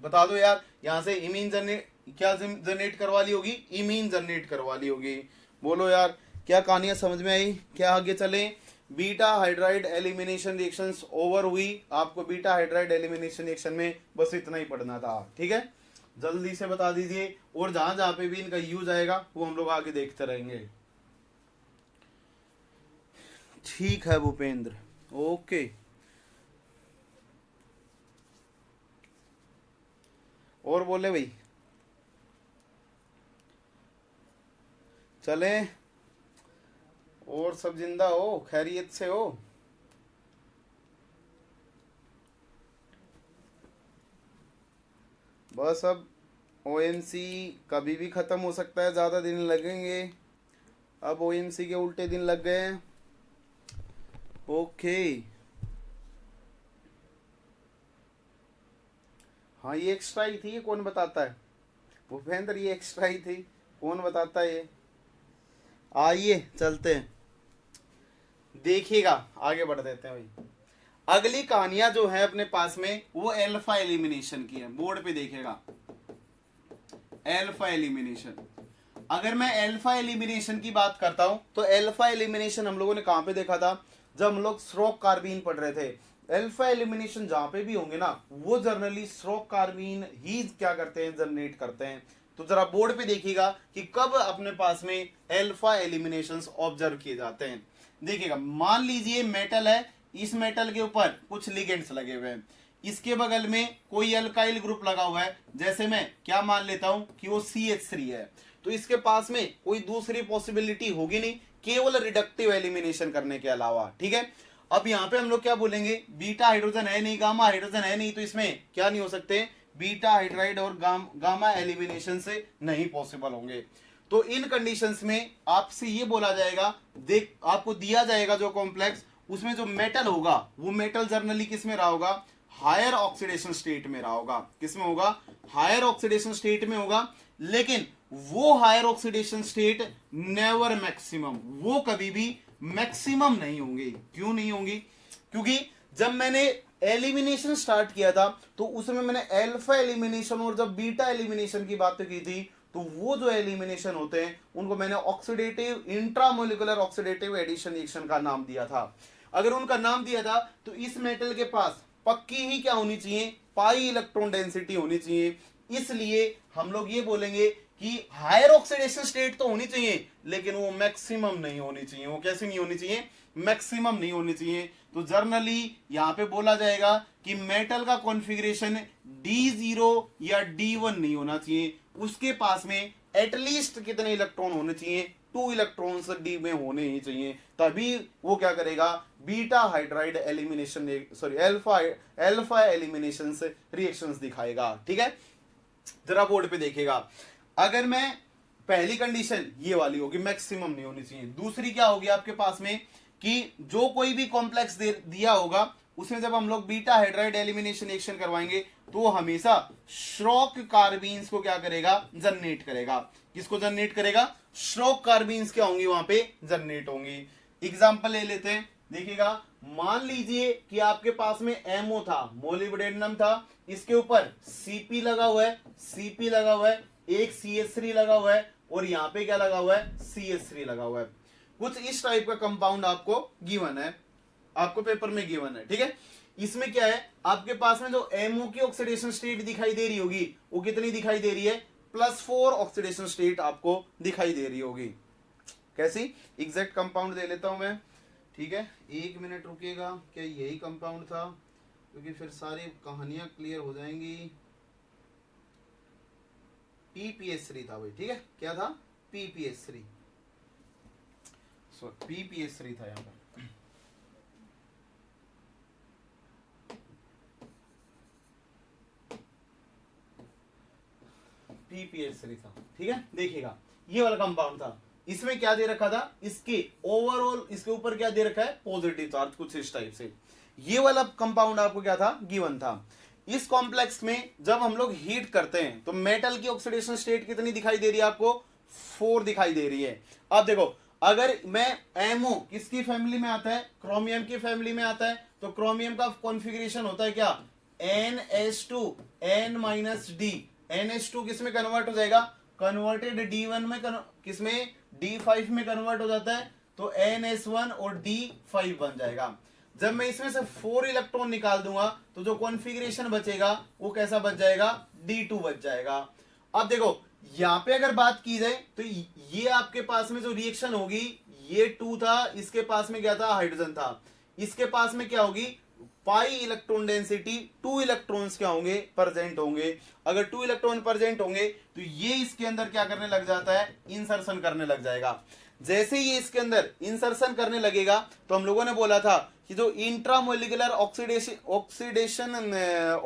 S1: बता दो यार। यहाँ से इमीन जनरेट करवा ली होगी, इमीन जनरेट करवा ली होगी, बोलो यार, क्या कहानियां समझ में आई? क्या आगे चले? Beta hydride elimination reactions over हुई। आपको बीटा हाइड्राइड एलिमिनेशन रिएक्शन में बस इतना ही पढ़ना था, ठीक है, जल्दी से बता दीजिए, और जहां जहां पे भी इनका यूज आएगा वो हम लोग आगे देखते रहेंगे। ठीक है भूपेंद्र, ओके। और बोले भाई, चले, और सब जिंदा हो, खैरियत से हो? बस अब OMC कभी भी खत्म हो सकता है, ज्यादा दिन लगेंगे। अब OMC के उल्टे दिन लग गए हैं, ओके। हाँ ये एक्स्ट्रा ही थी, ये कौन बताता है भूपेंद्र, ये एक्स्ट्रा ही थी, कौन बताता है ये। आइए चलते हैं, देखिएगा आगे बढ़ देते हैं भाई। अगली कहानियां जो है अपने पास में वो एल्फा एलिमिनेशन की है, बोर्ड पे देखिएगा एल्फा एलिमिनेशन। अगर मैं एल्फा एलिमिनेशन की बात करता हूं तो एल्फा एलिमिनेशन हम लोगों ने कहां पे देखा था, जब हम लोग स्ट्रोक कार्बीन पढ़ रहे थे। एल्फा एलिमिनेशन जहां पे भी होंगे ना वो जनरली स्ट्रोक कार्बीन ही क्या करते हैं, जनरेट करते हैं। तो जरा बोर्ड पे देखिएगा कि कब अपने पास में एल्फा एलिमिनेशंस ऑब्जर्व किए जाते हैं। देखिएगा, मान लीजिए मेटल है, इस मेटल के ऊपर कुछ लिगेंड्स लगे हुए हैं, इसके बगल में कोई अल्काइल ग्रुप लगा हुआ है, जैसे मैं क्या मान लेता हूं कि वो CH3 है, तो इसके पास में कोई दूसरी पॉसिबिलिटी होगी नहीं केवल रिडक्टिव एलिमिनेशन करने के अलावा। ठीक है, अब यहां पे हम लोग क्या बोलेंगे, बीटा हाइड्रोजन है नहीं, गामा हाइड्रोजन है नहीं, तो इसमें क्या नहीं हो सकते, बीटा हाइड्राइड और गामा एलिमिनेशन से नहीं पॉसिबल होंगे। तो इन कंडीशंस में आपसे ये बोला जाएगा, देख आपको दिया जाएगा जो कॉम्प्लेक्स, उसमें जो मेटल होगा वो मेटल जनरली किस में रहा होगा, हायर ऑक्सीडेशन स्टेट में रहा होगा। किस में होगा, हायर ऑक्सीडेशन स्टेट में होगा। लेकिन वो higher oxidation state never maximum, वो कभी भी मैक्सिमम नहीं होंगे। क्यों नहीं होंगी, क्योंकि जब मैंने एलिमिनेशन स्टार्ट किया था तो उसमें मैंने एल्फा एलिमिनेशन और जब बीटा एलिमिनेशन की बात की थी, तो वो जो एलिमिनेशन होते हैं उनको मैंने oxidative intramolecular oxidative addition reaction का नाम दिया था। अगर उनका नाम दिया था तो इस मेटल के पास पक्की ही क्या होनी चाहिए, पाई इलेक्ट्रॉन डेंसिटी होनी चाहिए। इसलिए हम लोग ये बोलेंगे कि हायर ऑक्सीडेशन स्टेट तो होनी चाहिए लेकिन वो मैक्सिमम नहीं होनी चाहिए। वो कैसे नहीं होनी चाहिए, मैक्सिमम नहीं होनी चाहिए। तो जर्नली यहां पे बोला जाएगा कि मेटल का कॉन्फ़िगरेशन D0 या D1 नहीं होना चाहिए, उसके पास में एटलीस्ट कितने इलेक्ट्रॉन होने चाहिए, 2 इलेक्ट्रॉन्स D में होने ही चाहिए, तभी वो क्या करेगा, beta hydride elimination sorry alpha elimination से रिएक्शंस दिखाएगा। ठीक है, जरा बोर्ड पे देखिएगा। अगर मैं पहली कंडीशन ये वाली होगी, मैक्सिमम नहीं होनी चाहिए। दूसरी क्या होगी आपके पास में कि जो कोई भी कॉम्प्लेक्स दिया होगा उसमें जब हम लोग बीटा हाइड्राइड एलिमिनेशन रिएक्शन करवाएंगे तो वो हमेशा श्रोक कार्बीन्स को क्या करेगा, जनरेट करेगा। किसको जनरेट करेगा, श्रोक कार्बीन्स क्या होंगी वहां पे जनरेट होंगी। एग्जांपल ले लेते हैं, देखिएगा, मान लीजिए कि आपके पास में MO था, मोलिब्डेनम था, इसके ऊपर Cp लगा हुआ है, Cp लगा हुआ है, एक CH3 लगा हुआ है और यहाँ पे क्या लगा हुआ है, CH3 लगा हुआ है। कुछ इस टाइप का कंपाउंड आपको गिवन है, आपको पेपर में गिवन है। ठीक है, इसमें क्या है, आपके पास में जो MO की ऑक्सीडेशन स्टेट दिखाई दे रही होगी वो कितनी दिखाई दे रही है, +4 ऑक्सीडेशन स्टेट आपको दिखाई दे रही होगी। कैसी, एग्जैक्ट कंपाउंड दे लेता हूं मैं। ठीक है, 1 मिनट रुकिएगा, क्या यही कंपाउंड था, क्योंकि फिर सारी कहानियां क्लियर हो जाएंगी। PPS3 था भाई। ठीक है, क्या था, PPS3 था यहाँ पर। PPS3 था। ठीक है, देखिएगा ये वाला कंपाउंड था, इसमें क्या दे रखा था, इसके ओवरऑल इसके ऊपर क्या दे रखा है, पॉजिटिव चार्ज, कुछ इस टाइप से। ये वाला कंपाउंड आपको क्या था, गिवन था। इस कॉम्प्लेक्स में जब हम लोग हीट करते हैं तो मेटल की ऑक्सीडेशन स्टेट कितनी दिखाई दे रही है आपको, 4 दिखाई दे रही है। अब देखो, अगर मैं MO किसकी फैमिली में आता है, क्रोमियम की फैमिली में आता है, तो क्रोमियम का कॉन्फ़िगरेशन होता है क्या, NH2 N-D। NH2 किस में कन्वर्ट हो जाएगा, कन्वर्टेड D1 में, किस में, D5 में कन्वर्ट हो जाता है, तो NS1 और D5 बन जाएगा। जब मैं इसमें से 4 इलेक्ट्रॉन निकाल दूंगा तो जो कॉन्फ़िगरेशन बचेगा वो कैसा बच जाएगा, D2 बच जाएगा। अब देखो यहां पे अगर बात की जाए तो ये आपके पास में जो रिएक्शन होगी, ये 2 था, इसके पास में क्या था, हाइड्रोजन था, इसके पास में क्या होगी, पाई इलेक्ट्रॉन डेंसिटी, 2 इलेक्ट्रॉन्स क्या होंगे, प्रेजेंट होंगे। अगर 2 इलेक्ट्रॉन प्रेजेंट होंगे तो ये इसके अंदर क्या करने लग जाता है, इंसर्शन करने लग जाएगा। जैसे ये इसके अंदर इंसर्शन करने लगेगा तो हम लोगों ने बोला था कि जो इंट्रामोलिकुलर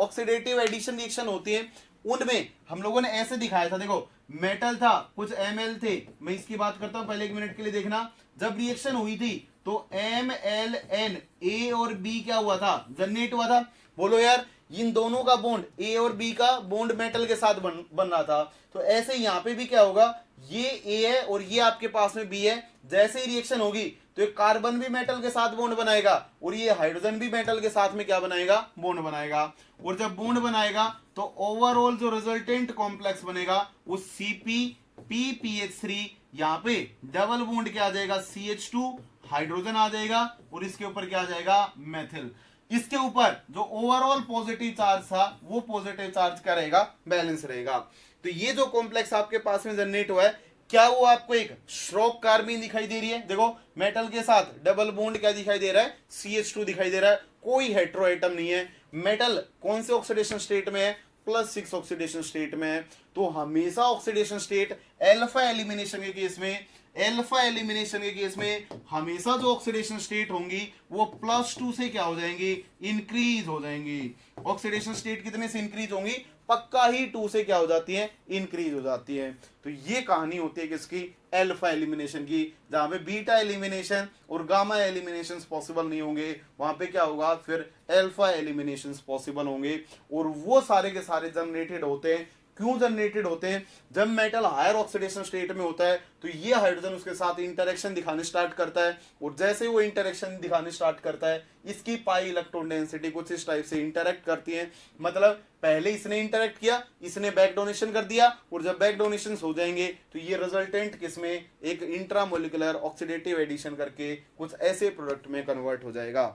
S1: ऑक्सीडेटिव एडिशन रिएक्शन होती है उनमें हम लोगों ने ऐसे दिखाया था। देखो मेटल था, कुछ Ml थे, मैं इसकी बात करता हूं, पहले 1 मिनट के लिए देखना। जब रिएक्शन हुई थी तो MLN A और B क्या हुआ था, जनरेट हुआ था। बोलो यार, इन दोनों का बॉन्ड, ए और बी का बॉन्ड मेटल के साथ बन रहा था। तो ऐसे यहाँ पे भी क्या होगा, ये ए है और ये आपके पास में बी है, जैसे ही रिएक्शन होगी तो एक कार्बन भी मेटल के साथ बॉन्ड बनाएगा और ये हाइड्रोजन भी मेटल के साथ में क्या बनाएगा, बॉन्ड बनाएगा। और जब बॉन्ड बनाएगा तो ओवरऑल जो रिजल्टेंट कॉम्प्लेक्स बनेगा वो CpPPH3, यहाँ पे डबल बॉन्ड क्या आ जाएगा, CH2 हाइड्रोजन आ जाएगा और इसके ऊपर क्या आ जाएगा, मेथिल। इसके ऊपर जो ओवरऑल पॉजिटिव चार्ज था वो पॉजिटिव चार्ज का रहेगा, बैलेंस रहेगा। तो ये जो कॉम्प्लेक्स आपके पास में जनरेट हुआ है, क्या वो आपको एक स्ट्रोक कार्बीन दिखाई दे रही है, देखो मेटल के साथ डबल बॉन्ड क्या दिखाई दे रहा है, CH2 दिखाई दे रहा है, कोई हेटेरो एटम नहीं है। मेटल कौन से ऑक्सीडेशन स्टेट में है, +6 ऑक्सीडेशन स्टेट में है। तो हमेशा ऑक्सीडेशन स्टेट अल्फा एलिमिनेशन के केस में, अल्फा एलिमिनेशन के केस में हमेशा जो ऑक्सीडेशन स्टेट होंगी वो +2 से क्या हो जाएंगी, इंक्रीज हो जाएंगी। ऑक्सीडेशन स्टेट कितने से इंक्रीज होंगी, पक्का ही 2 से क्या हो जाती है, इंक्रीज हो जाती है। तो ये कहानी होती है किसकी, अल्फा एलिमिनेशन की। जहां पे बीटा एलिमिनेशन और गामा एलिमिनेशन पॉसिबल नहीं होंगे, वहां पे क्या होगा, फिर अल्फा एलिमिनेशन पॉसिबल होंगे। और वो सारे के सारे जनरेटेड होते हैं, क्यों जनरेटेड होते हैं, जब मेटल हायर ऑक्सीडेशन स्टेट में होता है तो ये हाइड्रोजन उसके साथ इंटरेक्शन दिखाने स्टार्ट करता है और जैसे ही वो इंटरेक्शन दिखाने स्टार्ट करता है इसकी पाई इलेक्ट्रॉन डेंसिटी कुछ इस टाइप से इंटरेक्ट करती है। मतलब पहले इसने इंटरेक्ट किया, इसने बैक डोनेशन कर दिया और जब बैक डोनेशन हो जाएंगे तो ये रिजल्टेंट किसमें, एक इंट्रामोलिकुलर ऑक्सीडेटिव एडिशन करके कुछ ऐसे प्रोडक्ट में कन्वर्ट हो जाएगा।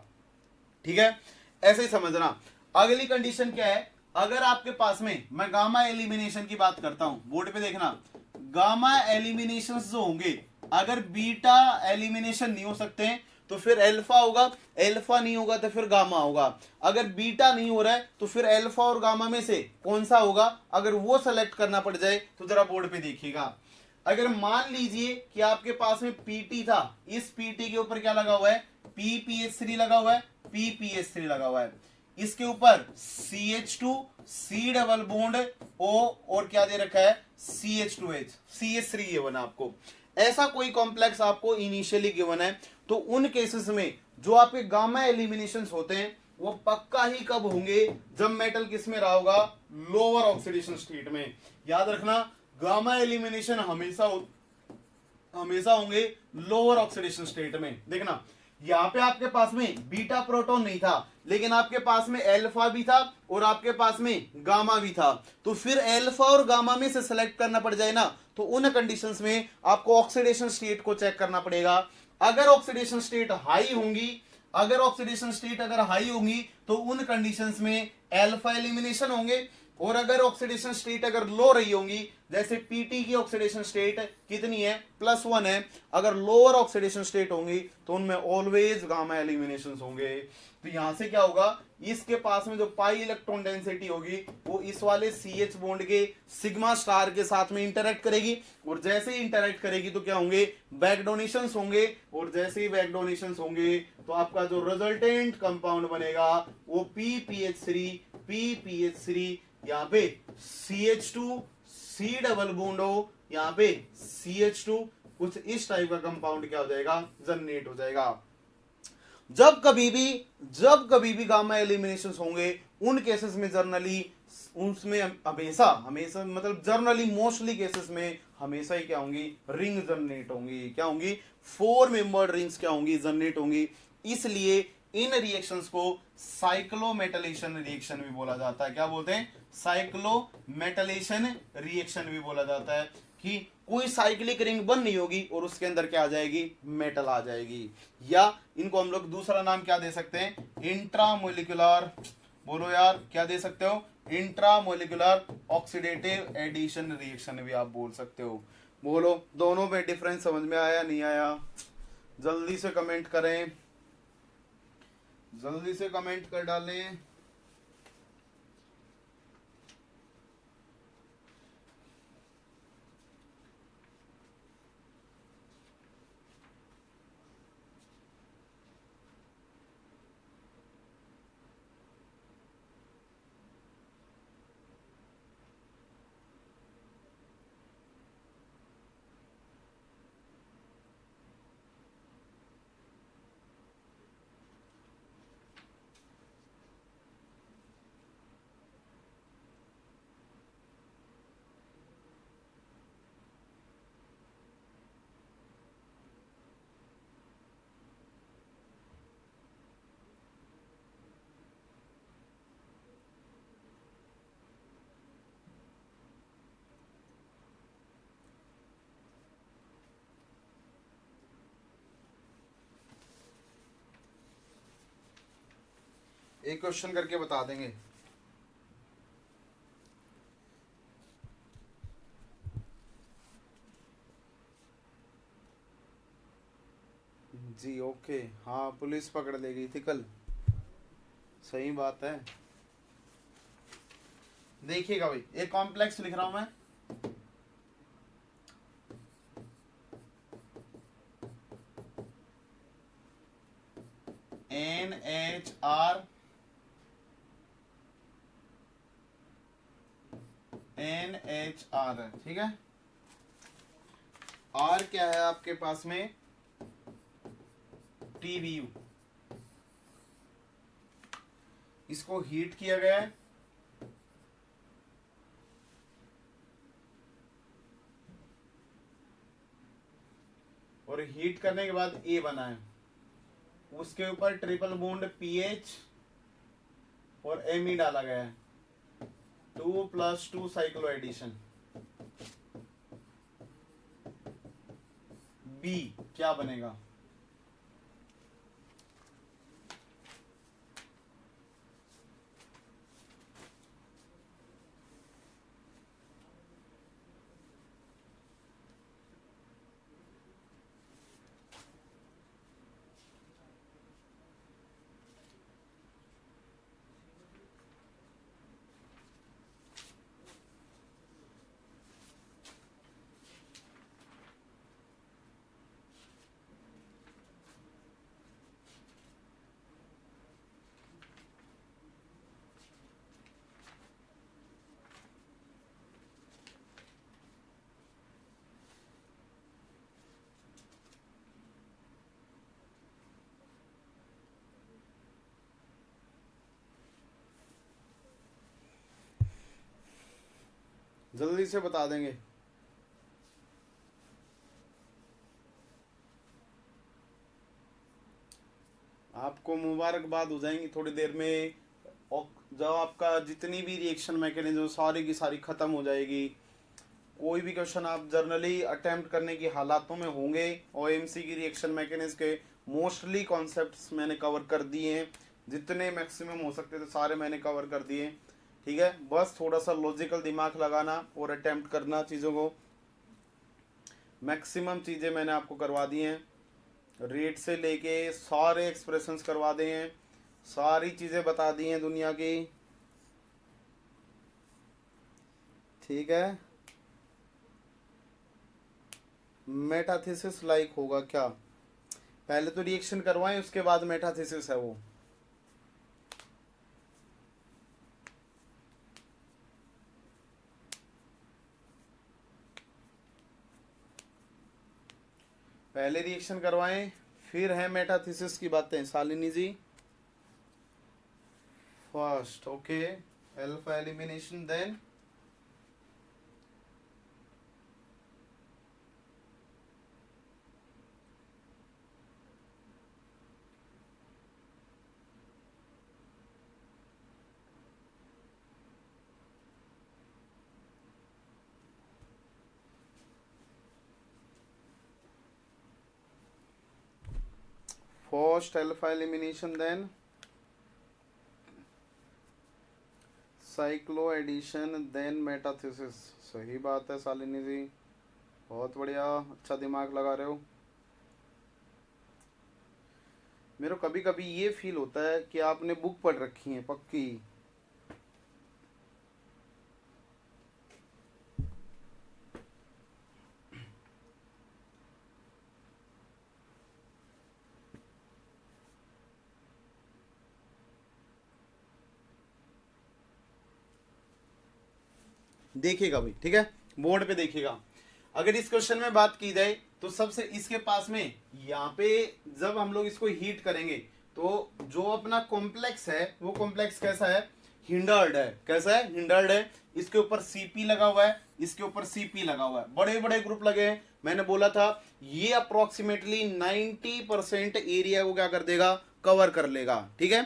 S1: ठीक है, ऐसे ही समझना। अगली कंडीशन क्या है, अगर आपके पास में, मैं गामा एलिमिनेशन की बात करता हूं, बोर्ड पे देखना, गामा एलिमिनेशन जो होंगे, अगर बीटा एलिमिनेशन नहीं हो सकते हैं तो फिर अल्फा होगा, अल्फा नहीं होगा तो फिर गामा होगा। अगर बीटा नहीं हो रहा है तो फिर अल्फा और गामा में से कौन सा होगा, अगर वो सेलेक्ट करना पड़ जाए तो जरा बोर्ड पे देखिएगा। अगर मान लीजिए कि आपके पास में पीटी था, इस पीटी के ऊपर क्या लगा हुआ है, PPH3 लगा हुआ है, PPH3 लगा हुआ है, इसके ऊपर CH2 C double bond O और क्या दे रखा है, CH2H, CH3 गिवन आपको। ऐसा कोई कॉम्प्लेक्स आपको इनिशियली गिवन है तो उन केसेस में जो आपके गामा एलिमिनेशंस होते हैं वो पक्का ही कब होंगे, जब मेटल किस में रहा होगा, लोअर ऑक्सीडेशन स्टेट में। याद रखना, गामा एलिमिनेशन हमेशा होंगे लोअर ऑक्सीडेशन स्टेट में। देखना यहां पे आपके पास में बीटा प्रोटॉन नहीं था लेकिन आपके पास में अल्फा भी था और आपके पास में गामा भी था, तो फिर अल्फा और गामा में से सिलेक्ट करना पड़ जाए ना, तो उन कंडीशंस में आपको ऑक्सीडेशन स्टेट को चेक करना पड़ेगा। अगर ऑक्सीडेशन स्टेट हाई होंगी, अगर ऑक्सीडेशन स्टेट अगर हाई होंगी तो उन कंडीशंस में अल्फा एलिमिनेशन होंगे, और अगर ऑक्सीडेशन स्टेट अगर लो रही होंगी, जैसे पीटी की ऑक्सीडेशन स्टेट कितनी है, +1 है, अगर लोअर ऑक्सीडेशन स्टेट होंगी तो उनमें ऑलवेज गामा एलिमिनेशन होंगे। तो यहां से क्या होगा, इसके पास में जो पाई इलेक्ट्रॉन डेंसिटी होगी वो इस वाले CH बॉन्ड के सिग्मा स्टार के साथ में इंटरेक्ट करेगी और जैसे ही इंटरेक्ट करेगी तो क्या होंगे, बैक डोनेशंस होंगे, और जैसे ही बैक डोनेशंस होंगे तो आपका जो रिजल्टेंट कंपाउंड बनेगा वो PPH3 यहाँ पे CH2 C डबल बॉन्ड हो, यहाँ पे CH2, कुछ इस टाइप का कंपाउंड क्या हो जाएगा, जनरेट हो जाएगा। जब कभी भी गामा एलिमिनेशन होंगे उन केसेस में जर्नली उसमें हमेशा मतलब जर्नली मोस्टली केसेस में हमेशा ही क्या होंगी, रिंग जनरेट होंगी। क्या होंगी, 4 मेंबर्ड रिंग्स क्या होंगी, जनरेट होंगी। इसलिए इन रिएक्शंस को साइक्लोमेटलेशन रिएक्शन भी बोला जाता है। क्या बोलते हैं, साइक्लोमेटलेशन रिएक्शन भी बोला जाता है कि कोई साइक्लिक रिंग बन नहीं होगी और उसके अंदर क्या आ जाएगी, मेटल आ जाएगी। या इनको हम लोग दूसरा नाम क्या दे सकते हैं, इंट्रामोलिकुलर, बोलो यार क्या दे सकते हो, इंट्रामोलिकुलर ऑक्सीडेटिव एडिशन रिएक्शन भी आप बोल सकते हो। बोलो दोनों में डिफरेंस समझ में आया नहीं आया, जल्दी से कमेंट करें, जल्दी से कमेंट कर डालें। एक क्वेश्चन करके बता देंगे। जी ओके, हाँ पुलिस पकड़ लेगी थी कल, सही बात है। देखिएगा भाई, एक कॉम्प्लेक्स लिख रहा हूं मैं, NHR है, ठीक है। R क्या है आपके पास में, TBU। इसको हीट किया गया है, और हीट करने के बाद A बना है, उसके ऊपर ट्रिपल बॉन्ड PH और Me डाला गया है, 2+2 साइक्लो एडिशन। B क्या बनेगा, जल्दी से बता देंगे। आपको मुबारकबाद हो जाएंगी थोड़ी देर में, और जब आपका जितनी भी रिएक्शन मैकेनिज्म सारी की सारी खत्म हो जाएगी। कोई भी क्वेश्चन आप जर्नली अटेम्प्ट करने की हालातों में होंगे। ओएमसी की रिएक्शन मैकेनिज्म के मोस्टली कॉन्सेप्ट्स मैंने कवर कर दिए हैं, जितने मैक्सिमम हो सकते थे सारे मैंने कवर कर दिए, ठीक है। बस थोड़ा सा लॉजिकल दिमाग लगाना और अटेम्प्ट करना चीज़ों को। मैक्सिमम चीज़ें मैंने आपको करवा दी हैं, रेट से लेके सारे एक्सप्रेशंस करवा दिए हैं, सारी चीज़ें बता दी हैं दुनिया की, ठीक है। मेटाथेसिस लाइक होगा क्या, पहले तो रिएक्शन करवाएं उसके बाद मेटाथेसिस है वो। पहले रिएक्शन करवाएं फिर है मेटाथेसिस की बातें Shalini ji. First okay, alpha elimination, then first alpha elimination, then cycloaddition, then metathesis. सही बात है शालिनी जी, बहुत बढ़िया, अच्छा दिमाग लगा रहे हो। मेरे कभी कभी ये फील होता है कि आपने बुक पढ़ रखी है पक्की। देखिएगा भाई, ठीक है, बोर्ड पे देखिएगा। अगर इस क्वेश्चन में बात की जाए तो सबसे इसके पास में यहाँ पे जब हम लोग इसको हीट करेंगे तो जो अपना कॉम्प्लेक्स है वो कॉम्प्लेक्स कैसा है, हिंडर्ड है। कैसा है, हिंडर्ड है। इसके ऊपर सीपी लगा हुआ है, इसके ऊपर सीपी लगा हुआ है, बड़े बड़े ग्रुप लगे हैं। मैंने बोला था ये अप्रोक्सीमेटली 90% एरिया को क्या कर देगा, कवर कर लेगा, ठीक है,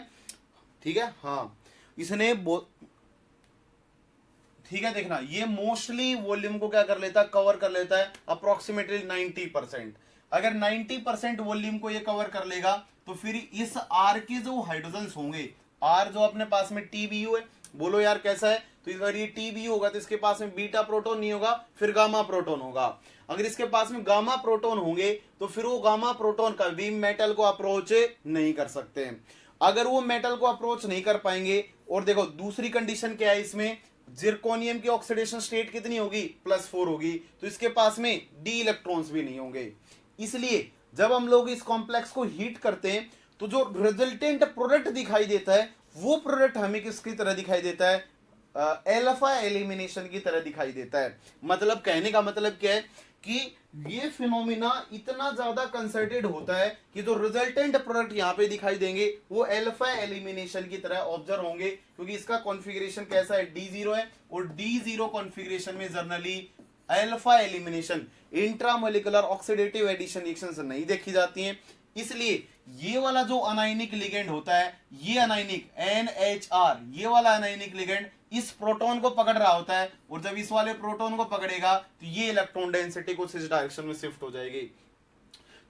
S1: ठीक है। हाँ इसने ठीक है, देखना ये मोस्टली वॉल्यूम को क्या कर लेता है, कवर कर लेता है अप्रोक्सीमेटली 90%। अगर 90% वॉल्यूम को ये कवर कर लेगा तो फिर इस आर के जो हाइड्रोजन्स होंगे आर जो अपने पास में TBU है, बोलो यार कैसा है, तो अगर ये TBU होगा तो इसके पास में बीटा प्रोटॉन नहीं होगा, फिर गामा प्रोटॉन होगा। अगर इसके पास में गामा प्रोटॉन होंगे तो फिर वो गामा प्रोटॉन का भी मेटल को अप्रोच नहीं कर सकते। अगर वो मेटल को अप्रोच नहीं कर पाएंगे, और देखो दूसरी कंडीशन क्या है इसमें, जिरकोनियम की ऑक्सीडेशन स्टेट कितनी होगी, +4 होगी, तो इसके पास में डी इलेक्ट्रॉन्स भी नहीं होंगे। इसलिए जब हम लोग इस कॉम्प्लेक्स को हीट करते हैं तो जो रिजल्टेंट प्रोडक्ट दिखाई देता है वो प्रोडक्ट हमें किसकी तरह दिखाई देता है, एल्फा एलिमिनेशन की तरह दिखाई देता है। मतलब कहने का मतलब क्या है कि ये फिनोमिना इतना ज्यादा कंसर्टेड होता है कि जो रिजल्टेंट प्रोडक्ट यहाँ पे दिखाई देंगे वो एल्फा एलिमिनेशन की तरह ऑब्जर्व होंगे, क्योंकि इसका कॉन्फ़िगरेशन कैसा है, D0 है, और D0 कॉन्फ़िगरेशन में generally alpha elimination, intramolecular oxidative addition reactions नहीं देखी जाती हैं। इसलिए ये वाला जो अनायनिक लिगेंड होता है, ये अनायनिक NHR, ये वाला अनायनिक लिगेंड इस प्रोटॉन को पकड़ रहा होता है, और जब इस वाले प्रोटॉन को पकड़ेगा तो ये इलेक्ट्रॉन डेंसिटी कुछ इस डायरेक्शन में शिफ्ट हो जाएगी।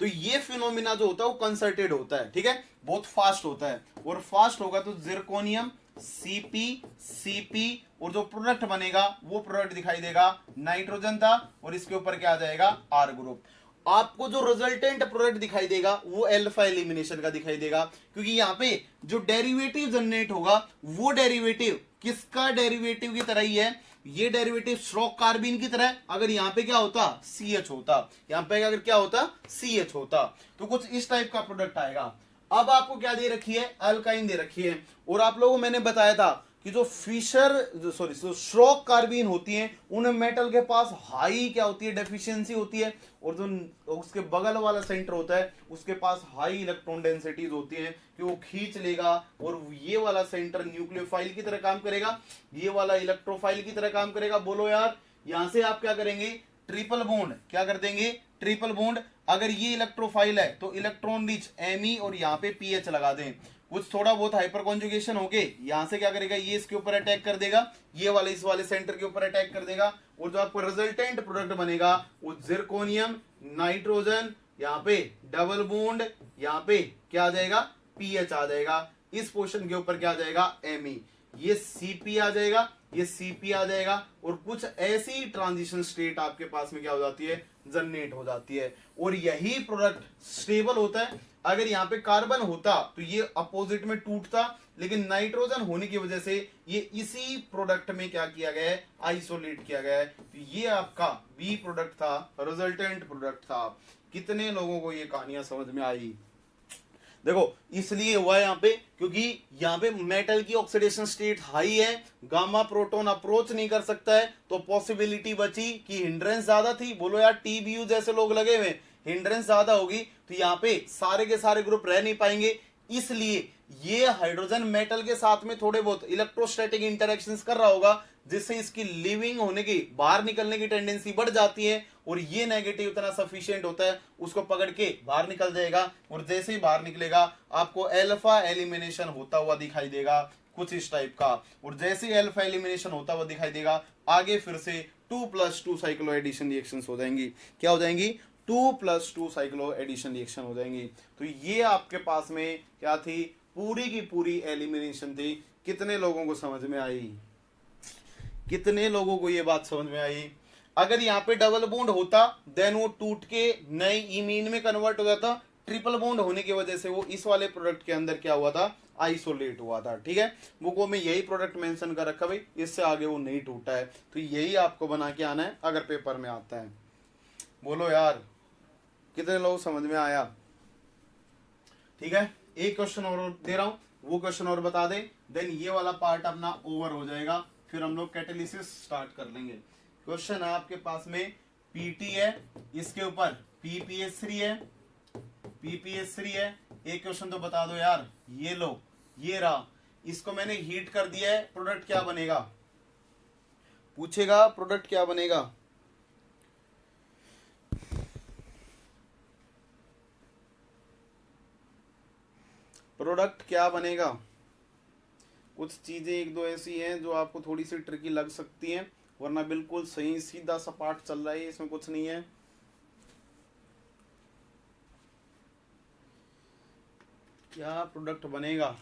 S1: तो ये फिनोमिना जो होता है वो कंसर्टेड होता है, ठीक है, बहुत फास्ट होता है, और फास्ट होगा तो जिरकोनियम CP और जो प्रोडक्ट बनेगा वो प्रोडक्ट दिखाई देगा नाइट्रोजन था, और इसके ऊपर क्या आ जाएगा, R ग्रुप। आपको जो रिजल्टेंट प्रोडक्ट दिखाई देगा वो एल्फा एलिमिनेशन का दिखाई देगा, क्योंकि यहाँ पे जो डेरिवेटिव जनरेट होगा वो डेरिवेटिव किसका डेरिवेटिव की तरह ही है, ये डेरिवेटिव स्ट्रोक कार्बिन की तरह। अगर यहाँ पे क्या होता, CH होता, यहाँ पे अगर क्या होता, CH होता, तो कुछ इस टाइप का प्रोडक्ट आएगा। अब आपको क्या दे रखी है, अल्काइन दे रखी है, और आप लोगों को मैंने बताया था कि जो जो स्ट्रोक कार्बिन होती है उन मेटल के पास हाई क्या होती है, डेफिशिएंसी होती है, और जो उसके बगल वाला सेंटर होता है उसके पास हाई इलेक्ट्रॉन डेंसिटीज होती हैं कि वो खींच लेगा, और ये वाला सेंटर न्यूक्लियोफाइल की तरह काम करेगा, ये वाला इलेक्ट्रोफाइल की तरह काम करेगा। बोलो यार, यहां से आप क्या करेंगे, ट्रिपल बॉन्ड क्या कर देंगे, ट्रिपल बॉन्ड। अगर ये इलेक्ट्रोफाइल है तो इलेक्ट्रॉन रिच Me और यहाँ पे PH लगा दें, कुछ थोड़ा बहुत हाइपर कॉन्जुगेशन होके यहां से क्या करेगा, ये इसके ऊपर अटैक कर देगा, ये वाले इस वाले सेंटर के ऊपर अटैक कर देगा, और जो आपको रिजल्टेंट प्रोडक्ट बनेगा वो जिरकोनियम, नाइट्रोजन, यहाँ पे डबल बॉन्ड, यहाँ पे क्या आ जाएगा, PH आ जाएगा, इस पोर्शन के ऊपर क्या आ जाएगा, Me, ये CP आ जाएगा, ये CP आ जाएगा, और कुछ ऐसी ट्रांजिशन स्टेट आपके पास में क्या हो जाती है, जनरेट हो जाती है, और यही प्रोडक्ट स्टेबल होता है। अगर यहाँ पे कार्बन होता तो ये अपोजिट में टूटता, लेकिन नाइट्रोजन होने की वजह से ये इसी प्रोडक्ट में क्या किया गया है, आइसोलेट किया गया है। तो ये आपका बी प्रोडक्ट था, रिजल्टेंट प्रोडक्ट था। कितने लोगों को ये कहानियां समझ में आई? देखो इसलिए हुआ यहाँ पे क्योंकि यहाँ पे मेटल की ऑक्सीडेशन स्टेट हाई है, गामा प्रोटॉन अप्रोच नहीं कर सकता है, तो पॉसिबिलिटी बची कि हिंड्रेंस ज्यादा थी। बोलो यार, TBU जैसे लोग लगे हुए, हिंड्रेंस ज्यादा होगी तो यहाँ पे सारे के सारे ग्रुप रह नहीं पाएंगे। इसलिए ये हाइड्रोजन मेटल के साथ में थोड़े बहुत इलेक्ट्रोस्टैटिक इंटरेक्शंस कर रहा होगा, जिससे इसकी लिविंग होने की, बाहर निकलने की टेंडेंसी बढ़ जाती है, और ये नेगेटिव इतना सफिशिएंट होता है उसको पकड़ के बाहर निकल जाएगा, और जैसे ही बाहर निकलेगा आपको एल्फा एलिमिनेशन होता हुआ दिखाई देगा, कुछ इस टाइप का। और जैसे ही एल्फा एलिमिनेशन होता हुआ दिखाई देगा, आगे फिर से 2+2 साइक्लो एडिशन रिएक्शंस हो जाएंगी। क्या हो जाएंगी? 2+2 साइक्लो एडिशन रिएक्शन हो जाएंगी। तो ये आपके पास में क्या थी, पूरी की पूरी एलिमिनेशन थी। कितने लोगों को समझ में आई? कितने लोगों को ये बात समझ में आई? अगर यहाँ पे डबल बॉन्ड होता देन वो टूट के नई इमीन में कन्वर्ट हो जाता। ट्रिपल बॉन्ड होने की वजह से वो इस वाले प्रोडक्ट के अंदर क्या हुआ था, आइसोलेट हुआ था। ठीक है, बुकों में यही प्रोडक्ट मेंशन कर रखा भाई, इससे आगे वो नहीं टूटा है। तो यही आपको बना के आना है अगर पेपर में आता है। बोलो यार, कितने लोग समझ में आया? ठीक है, एक क्वेश्चन और दे रहा हूं, वो क्वेश्चन और बता दे, देन ये वाला पार्ट अपना ओवर हो जाएगा, फिर हम लोग कैटालिसिस स्टार्ट कर लेंगे। क्वेश्चन है आपके पास में, पीटी है, इसके ऊपर पीपीएच3 है, पीपीएच3 है। एक क्वेश्चन तो बता दो यार, ये लो, ये रहा, इसको मैंने हीट कर दिया है, प्रोडक्ट क्या बनेगा? पूछेगा प्रोडक्ट क्या बनेगा? प्रोडक्ट क्या बनेगा? कुछ चीजें एक दो ऐसी हैं जो आपको थोड़ी सी ट्रिकी लग सकती हैं, वरना बिल्कुल सही सीधा सपाट चल रहा है, इसमें कुछ नहीं है। क्या प्रोडक्ट बनेगा?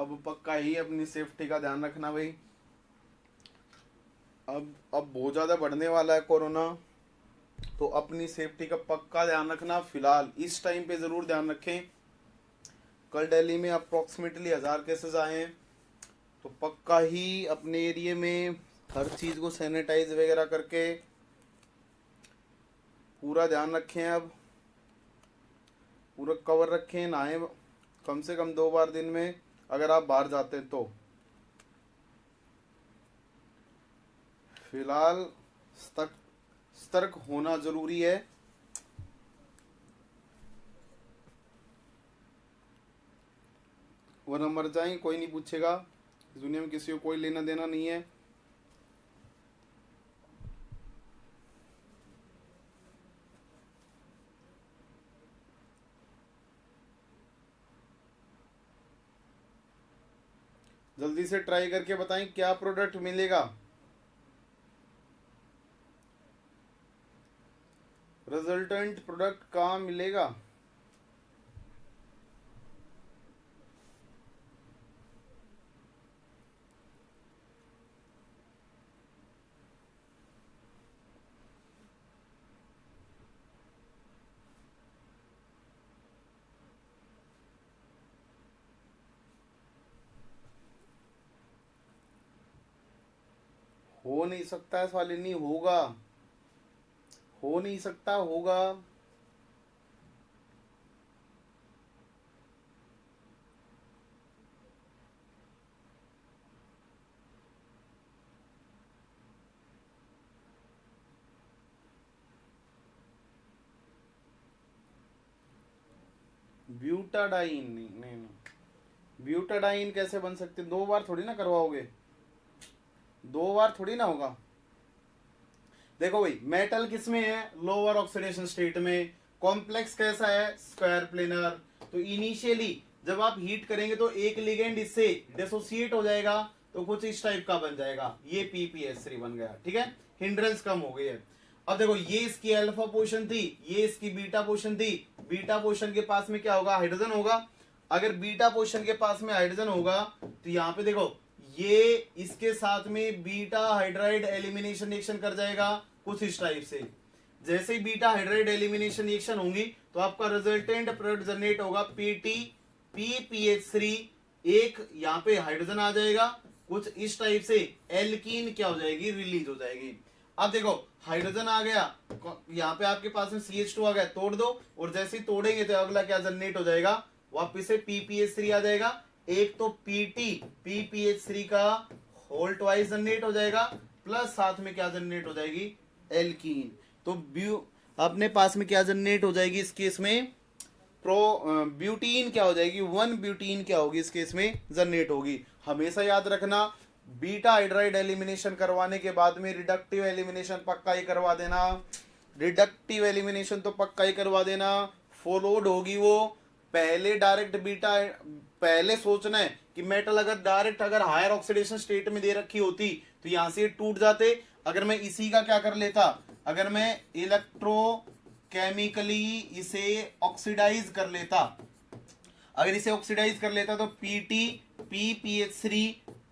S1: अब पक्का ही अपनी सेफ्टी का ध्यान रखना भाई। अब बहुत ज्यादा बढ़ने वाला है कोरोना, तो अपनी सेफ्टी का पक्का ध्यान रखना। फिलहाल इस टाइम पे जरूर ध्यान रखें। कल दिल्ली में अप्रोक्सीमेटली 1000 केसेस आए हैं, तो पक्का ही अपने एरिया में हर चीज को सैनिटाइज वगैरह करके पूरा ध्यान रखें। अब पूरा कवर रखें, नहाएं कम से कम 2 बार दिन में अगर आप बाहर जाते हैं तो। फिलहाल सतर्क होना जरूरी है। वरना मर जाएं, कोई नहीं पूछेगा। इस दुनिया में किसी को कोई लेना देना नहीं है। जल्दी से ट्राई करके बताएं क्या प्रोडक्ट मिलेगा। रिजल्टेंट प्रोडक्ट कहाँ मिलेगा। हो नहीं सकता है शालिनी, होगा। हो नहीं सकता, होगा। ब्यूटाडाइन नहीं, नहीं, नहीं। ब्यूटाडाइन कैसे बन सकते? 2 बार थोड़ी ना करवाओगे, 2 बार थोड़ी ना होगा। देखो भाई, मेटल किस में है? लोअर ऑक्सीडेशन स्टेट में। कॉम्प्लेक्स कैसा है? Square planar. तो इनिशियली जब आप हीट करेंगे तो एक लिगेंड इससे डिसोसिएट हो जाएगा, तो कुछ इस टाइप का बन जाएगा। ये PPS3 बन गया, ठीक है। हिंड्रेंस कम हो गई है। अब देखो, ये इसकी अल्फा पोर्शन थी, ये इसकी बीटा पोर्शन थी। बीटा पोर्शन के पास में क्या होगा? हाइड्रोजन होगा। अगर बीटा पोर्शन के पास में हाइड्रोजन होगा तो यहाँ पे देखो, ये इसके साथ में बीटा हाइड्राइड एलिमिनेशन रिएक्शन कर जाएगा कुछ इस टाइप से। जैसे ही बीटा हाइड्राइड एलिमिनेशन रिएक्शन होंगी तो आपका रिजल्टेंट प्रोडक्ट जनरेट होगा PT PPH3। एक यहाँ पे हाइड्रोजन आ जाएगा, कुछ इस टाइप से एल्कीन क्या हो जाएगी? रिलीज हो जाएगी। अब देखो, हाइड्रोजन आ गया, यहाँ पे आपके पास में CH2 आ गया, तोड़ दो, और जैसे ही तोड़ेंगे तो अगला क्या जनरेट हो जाएगा? वापिस से PPH3 आ जाएगा। एक तो PT PPH3 का होल ट्वाइस जनरेट हो जाएगा, प्लस साथ में क्या जनरेट हो जाएगी? एल्कीन। तो अपने पास में क्या जनरेट हो जाएगी इस केस में? ब्यूटीन क्या हो जाएगी? 1 ब्यूटीन क्या होगी इस केस में? जनरेट होगी। हमेशा याद रखना, बीटा हाइड्राइड एलिमिनेशन करवाने के बाद में रिडक्टिव एलिमिनेशन पक्का ही करवा देना। रिडक्टिव एलिमिनेशन तो पक्का ही करवा देना। फॉलोड होगी वो पहले डायरेक्ट बीटा। पहले सोचना है कि मेटल अगर डायरेक्ट अगर हायर ऑक्सीडेशन स्टेट में दे रखी होती तो यहां से टूट जाते। अगर मैं इसी का क्या कर लेता, अगर मैं इलेक्ट्रोकेमिकली इसे ऑक्सीडाइज कर लेता, अगर इसे ऑक्सीडाइज कर लेता तो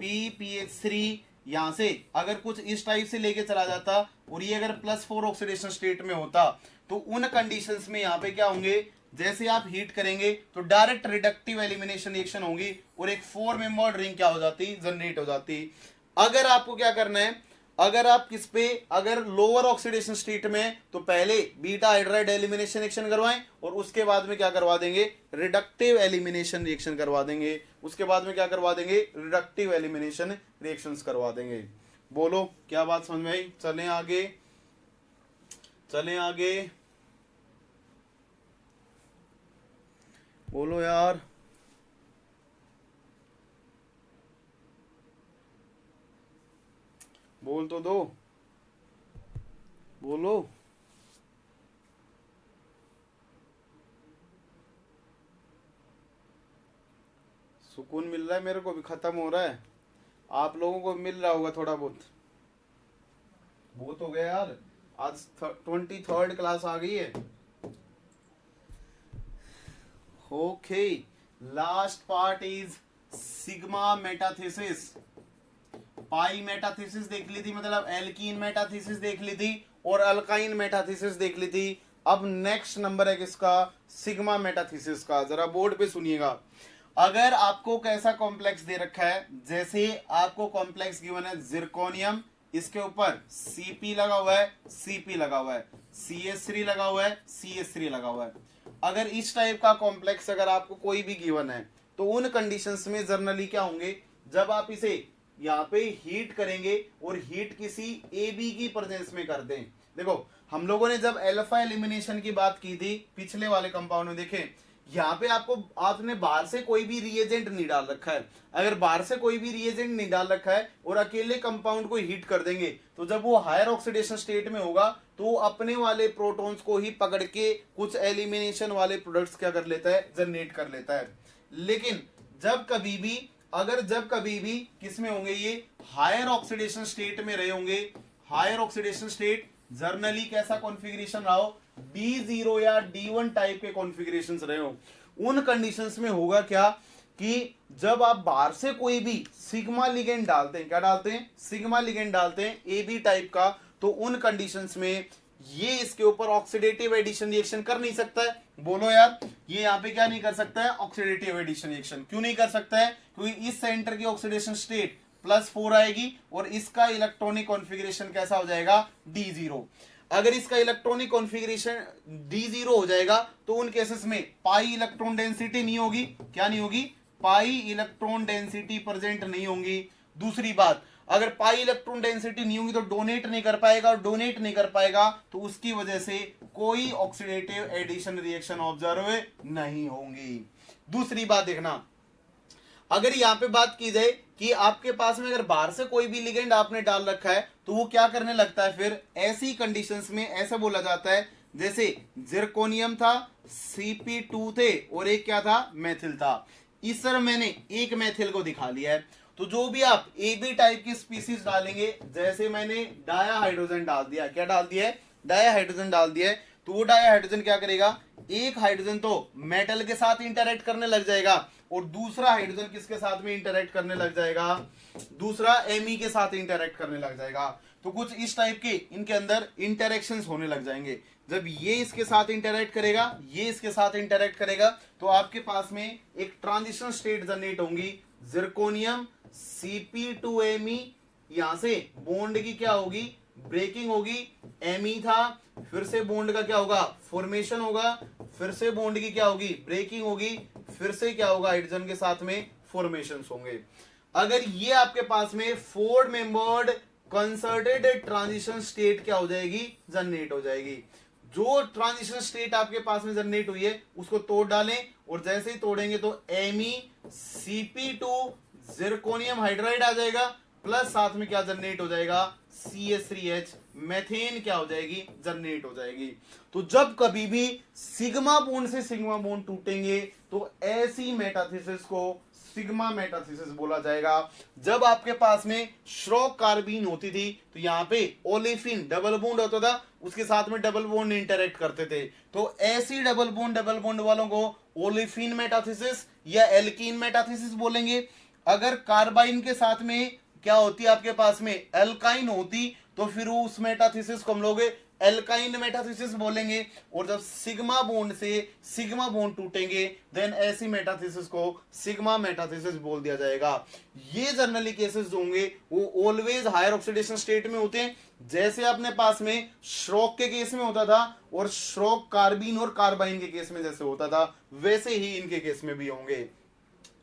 S1: PPH3 यहां से अगर कुछ इस टाइप से लेके चला जाता, और ये अगर +4 ऑक्सीडेशन स्टेट में होता, तो उन कंडीशंस में यहां पे क्या होंगे? जैसे आप हीट करेंगे तो डायरेक्ट रिडक्टिव एलिमिनेशन रिएक्शन होंगी और एक 4 मेंबर्ड रिंग क्या हो जाती? जनरेट हो जाती। अगर आपको क्या करना है, अगर आप किस पे, अगर लोअर ऑक्सीडेशन स्टेट में, तो पहले बीटा हाइड्राइड एलिमिनेशन रिएक्शन करवाएं और उसके बाद में क्या करवा देंगे? रिडक्टिव एलिमिनेशन रिएक्शन करवा देंगे। उसके बाद में क्या करवा देंगे? रिडक्टिव एलिमिनेशन रिएक्शंस करवा देंगे। बोलो, क्या बात समझ में आई? चलें आगे, चलें आगे, बोलो यार। बोल तो दो, बोलो। सुकून मिल रहा है, मेरे को भी खत्म हो रहा है। आप लोगों को मिल रहा होगा थोड़ा बहुत। बहुत हो गया यार, आज 23rd क्लास आ गई है। Okay, last part is sigma metathesis, pi metathesis देख ली थी, मतलब एल्कीन मेटाथेसिस देख ली थी और अल्काइन मेटाथेसिस देख ली थी। अब नेक्स्ट नंबर है किसका, सिग्मा मेटाथेसिस का। जरा बोर्ड पे सुनिएगा, अगर आपको कैसा कॉम्प्लेक्स दे रखा है, जैसे आपको कॉम्प्लेक्स गिवन है जिरकोनियम, इसके ऊपर Cp लगा हुआ है, Cp लगा हुआ है, CH3 लगा हुआ है, CH3 लगा हुआ है। अगर इस टाइप का कॉम्प्लेक्स अगर आपको कोई भी गिवन है तो उन कंडीशंस में जर्नली क्या होंगे, जब आप इसे यहाँ पे हीट करेंगे और हीट किसी AB की प्रेजेंस में कर दें। देखो हम लोगों ने जब अल्फा एलिमिनेशन की बात की थी पिछले वाले कंपाउंड में, देखें यहाँ पे आपने बाहर से कोई भी रिएजेंट नहीं डाल रखा है। अगर बाहर से कोई भी रिएजेंट नहीं डाल रखा है और अकेले कंपाउंड को हीट कर देंगे तो जब वो हायर ऑक्सीडेशन स्टेट में होगा तो वो अपने वाले प्रोटॉन्स को ही पकड़ के कुछ एलिमिनेशन वाले प्रोडक्ट्स क्या कर लेता है, जनरेट कर लेता है। लेकिन जब कभी भी किस में होंगे, ये हायर ऑक्सीडेशन स्टेट में रहे होंगे, हायर ऑक्सीडेशन स्टेट जर्नली कैसा कॉन्फ़िगरेशन रहा हो, D0 या D1 टाइप के कॉन्फ़िगरेशन रहे हो, उन कंडीशंस में होगा क्या कि जब आप बाहर से कोई भी सिग्मा लिगेंड डालते हैं, क्या डालते हैं, सिग्मा लिगेंड डालते हैं AB टाइप का, तो उन कंडीशंस में ये इसके ऊपर ऑक्सीडेटिव एडिशन रिएक्शन कर नहीं सकता है। बोलो यार, ये यहाँ पे क्या नहीं कर सकता है, ऑक्सीडेटिव एडिशन रिएक्शन। क्यों नहीं कर सकता है, क्योंकि इस सेंटर की ऑक्सीडेशन स्टेट +4 आएगी और इसका इलेक्ट्रॉनिक कॉन्फ़िगरेशन कैसा हो जाएगा, D0। अगर इसका इलेक्ट्रॉनिक कॉन्फ़िगरेशन D0 हो जाएगा तो उन केसेस में पाई इलेक्ट्रॉन डेंसिटी नहीं होगी, क्या नहीं होगी, पाई इलेक्ट्रॉन डेंसिटी प्रेजेंट नहीं होंगी। दूसरी बात, अगर पाई इलेक्ट्रॉन डेंसिटी नहीं होगी तो डोनेट नहीं कर पाएगा, और डोनेट नहीं कर पाएगा तो उसकी वजह से कोई ऑक्सीडेटिव एडिशन रिएक्शन ऑब्जर्व नहीं होंगी। दूसरी बात देखना, अगर यहाँ पे बात की जाए कि आपके पास में अगर बाहर से कोई भी लिगेंड आपने डाल रखा है तो वो क्या करने लगता है, फिर ऐसी कंडीशंस में ऐसा बोला जाता है जैसे जिरकोनियम था, Cp2 थे और एक क्या था, मेथिल था। इस तरह मैंने एक मेथिल को दिखा लिया है। तो जो भी आप AB टाइप की स्पीसीज डालेंगे, जैसे मैंने डाया हाइड्रोजन डाल दिया, क्या डाल दिया है, डाया हाइड्रोजन डाल दिया है, तो वो डाया हाइड्रोजन क्या करेगा, एक हाइड्रोजन तो मेटल के साथ इंटरेक्ट करने लग जाएगा और दूसरा हाइड्रोजन किसके साथ में इंटरेक्ट करने लग जाएगा, दूसरा Me के साथ इंटरेक्ट करने लग जाएगा। तो कुछ इस टाइप के इनके अंदर इंटरेक्शंस होने लग जाएंगे। जब ये इसके साथ इंटरेक्ट करेगा, ये इसके साथ इंटरेक्ट करेगा, तो आपके पास में एक ट्रांजिशन स्टेट जनरेट होंगी, जिरकोनियम Cp2Me, यहां से बॉन्ड की क्या होगी, ब्रेकिंग होगी, Me था, फिर से बॉन्ड का क्या होगा, फॉर्मेशन होगा, फिर से बॉन्ड की क्या होगी, ब्रेकिंग होगी, फिर से क्या होगा, हाइड्रोजन के साथ में फॉर्मेशंस होंगे। अगर ये आपके पास में 4 मेंबर्ड कंसर्टेड ट्रांजिशन स्टेट क्या हो जाएगी, जनरेट हो जाएगी। जो ट्रांजिशन स्टेट आपके पास में जनरेट हुई है उसको तोड़ डालें और जैसे ही तोड़ेंगे तो Me Cp2 जिरकोनियम हाइड्राइड आ जाएगा, प्लस साथ में क्या जनरेट हो जाएगा, CH3H मेथेन क्या हो जाएगी, जनरेट हो जाएगी। तो जब कभी भी सिग्मा बॉन्ड से सिग्मा बॉन्ड टूटेंगे तो ऐसी मेटाथेसिस को सिग्मा मेटाथेसिस बोला जाएगा। जब आपके पास में श्रोक कार्बीन होती थी तो यहाँ पे ओलेफिन डबल बॉन्ड होता था, उसके साथ में डबल बॉन्ड इंटरेक्ट करते थे, तो ऐसी डबल बॉन्ड वालों को ओलेफिन मेटाथेसिस या एल्कीन मेटाथेसिस बोलेंगे। अगर कार्बाइन के साथ में क्या होती है, आपके पास में एल्काइन होती, तो फिर वो उस मेटाथेसिस को हम लोग एल्काइन मेटाथेसिस बोलेंगे। और जब सिग्मा बॉन्ड से सिग्मा बॉन्ड टूटेंगे देन ऐसी मेटाथेसिस को सिग्मा मेटाथेसिस बोल दिया जाएगा। ये जनरली केसेस जो होंगे वो ऑलवेज हायर ऑक्सीडेशन स्टेट में होते हैं, जैसे अपने पास में श्रोक के केस में होता था और श्रोक कार्बीन और कार्बाइन के केस में जैसे होता था वैसे ही इनके केस में भी होंगे।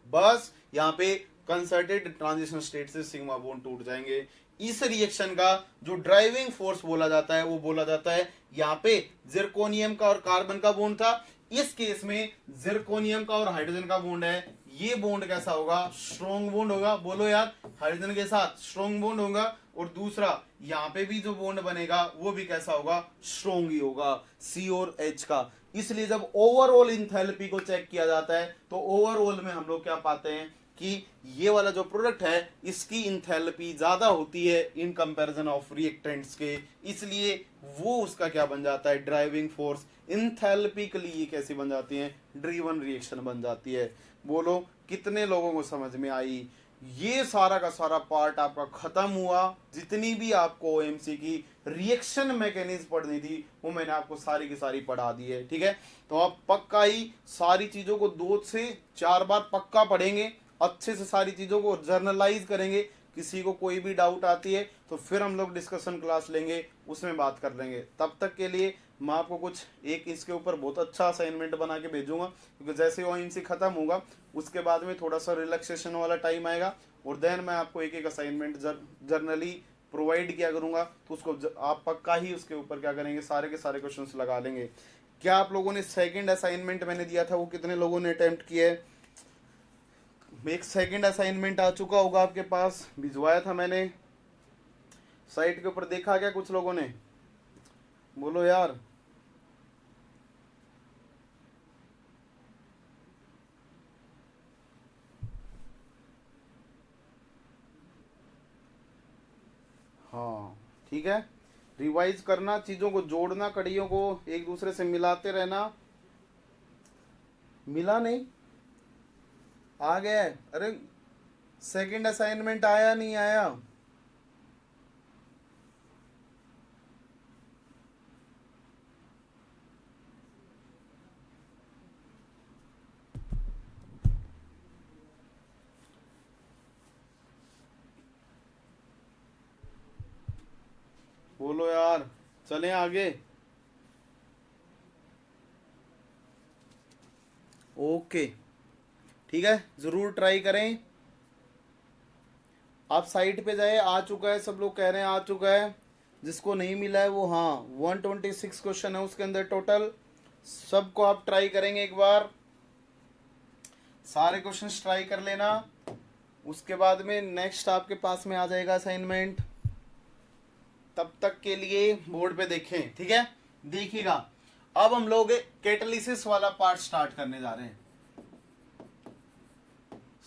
S1: बस यहाँ पे कंसर्टेड ट्रांजिशन स्टेट से सिग्मा बॉन्ड टूट जाएंगे। इस रिएक्शन का जो ड्राइविंग फोर्स बोला जाता है वो बोला जाता है, यहाँ पे जिरकोनियम का और कार्बन का बॉन्ड था, इस केस में जिरकोनियम का और हाइड्रोजन का बॉन्ड है। ये बॉन्ड कैसा होगा, स्ट्रॉन्ग बॉन्ड होगा। बोलो यार, हाइड्रोजन के साथ स्ट्रॉन्ग बॉन्ड होगा और दूसरा यहाँ पे भी जो बॉन्ड बनेगा वो भी कैसा होगा, स्ट्रॉन्ग ही होगा, C और H का। इसलिए जब ओवरऑल इंथैल्पी को चेक किया जाता है तो ओवरऑल में हम लोग क्या पाते हैं कि ये वाला जो प्रोडक्ट है इसकी इंथैल्पी ज्यादा होती है इन कंपैरिजन ऑफ रिएक्टेंट्स के, इसलिए वो उसका क्या बन जाता है, ड्राइविंग फोर्स। इंथैल्पिकली ये कैसी बन जाती है, ड्रीवन रिएक्शन बन जाती है। बोलो कितने लोगों को समझ में आई। ये सारा का सारा पार्ट आपका खत्म हुआ। जितनी भी आपको ओएमसी की रिएक्शन मैकेनिज्म पढ़नी थी वो मैंने आपको सारी की सारी पढ़ा दी है, ठीक है। तो आप पक्का ही सारी चीजों को 2 से 4 बार पक्का पढ़ेंगे, अच्छे से सारी चीजों को जर्नलाइज करेंगे। किसी को कोई भी डाउट आती है तो फिर हम लोग डिस्कशन क्लास लेंगे, उसमें बात कर लेंगे। तब तक के लिए मैं आपको कुछ एक इसके ऊपर बहुत अच्छा असाइनमेंट बना के भेजूंगा, क्योंकि जैसे ओएमसी खत्म होगा उसके बाद में थोड़ा सा रिलैक्सेशन वाला टाइम आएगा, और देन मैं आपको एक एक असाइनमेंट जर्नली प्रोवाइड किया करूंगा। तो उसको आप पक्का ही उसके ऊपर क्या करेंगे, सारे के सारे क्वेश्चंस लगा लेंगे। क्या आप लोगों ने सेकंड असाइनमेंट मैंने दिया था वो कितने लोगों ने अटेम्प्ट किया है? एक सेकंड असाइनमेंट आ चुका होगा आपके पास, भिजवाया था मैंने, साइट के ऊपर देखा क्या कुछ लोगों ने? बोलो यार। हाँ ठीक है, रिवाइज करना, चीजों को जोड़ना, कड़ियों को एक दूसरे से मिलाते रहना। मिला नहीं? आ गया है? अरे सेकंड असाइनमेंट आया नहीं आया? बोलो यार, चलें आगे। ओके ठीक है, जरूर ट्राई करें। आप साइट पे जाए, आ चुका है, सब लोग कह रहे हैं आ चुका है। जिसको नहीं मिला है वो, हाँ 126 क्वेश्चन है उसके अंदर टोटल। सबको आप ट्राई करेंगे एक बार, सारे क्वेश्चंस ट्राई कर लेना। उसके बाद में नेक्स्ट आपके पास में आ जाएगा असाइनमेंट। तब तक के लिए बोर्ड पे देखें, ठीक है। देखिएगा, अब हम लोग कैटालिसिस वाला पार्ट स्टार्ट करने जा रहे हैं।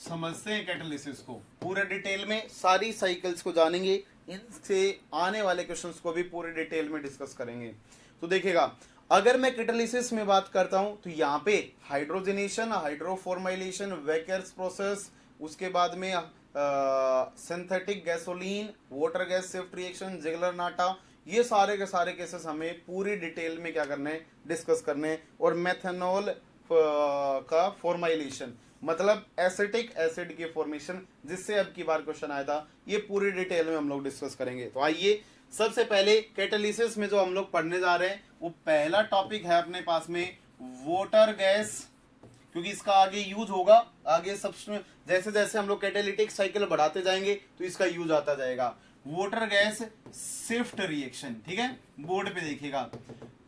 S1: समझते हैं कैटालिसिस को पूरे डिटेल में, सारी साइकिल्स को जानेंगे, इनसे आने वाले क्वेश्चंस को भी पूरे डिटेल में डिस्कस करेंगे। तो देखिएगा, अगर मैं कैटालिसिस में बात करता हूं तो यहाँ पे हाइड्रोजनेशन, हाइड्रोफॉर्माइलेशन, वेकर्स प्रोसेस, उसके बाद में synthetic gasoline, water gas shift reaction, Ziegler Natta, ये सारे के सारे केसेस हमें पूरी डिटेल में क्या करना है, डिस्कस करने हैं। और मेथनॉल का फॉर्माइलेशन, मतलब एसिटिक एसिड की फॉर्मेशन, जिससे अब की बार क्वेश्चन आया था, ये पूरी डिटेल में हम लोग डिस्कस करेंगे। तो आइए, सबसे पहले कैटालिसिस में जो हम लोग पढ़ने जा रहे हैं वो पहला टॉपिक है अपने पास में वाटर गैस, क्योंकि इसका आगे यूज होगा। आगे सबसे जैसे जैसे हम लोग कैटालिटिक साइकिल बढ़ाते जाएंगे तो इसका यूज आता जाएगा। वाटर गैस शिफ्ट रिएक्शन, ठीक है, बोर्ड पे देखिएगा।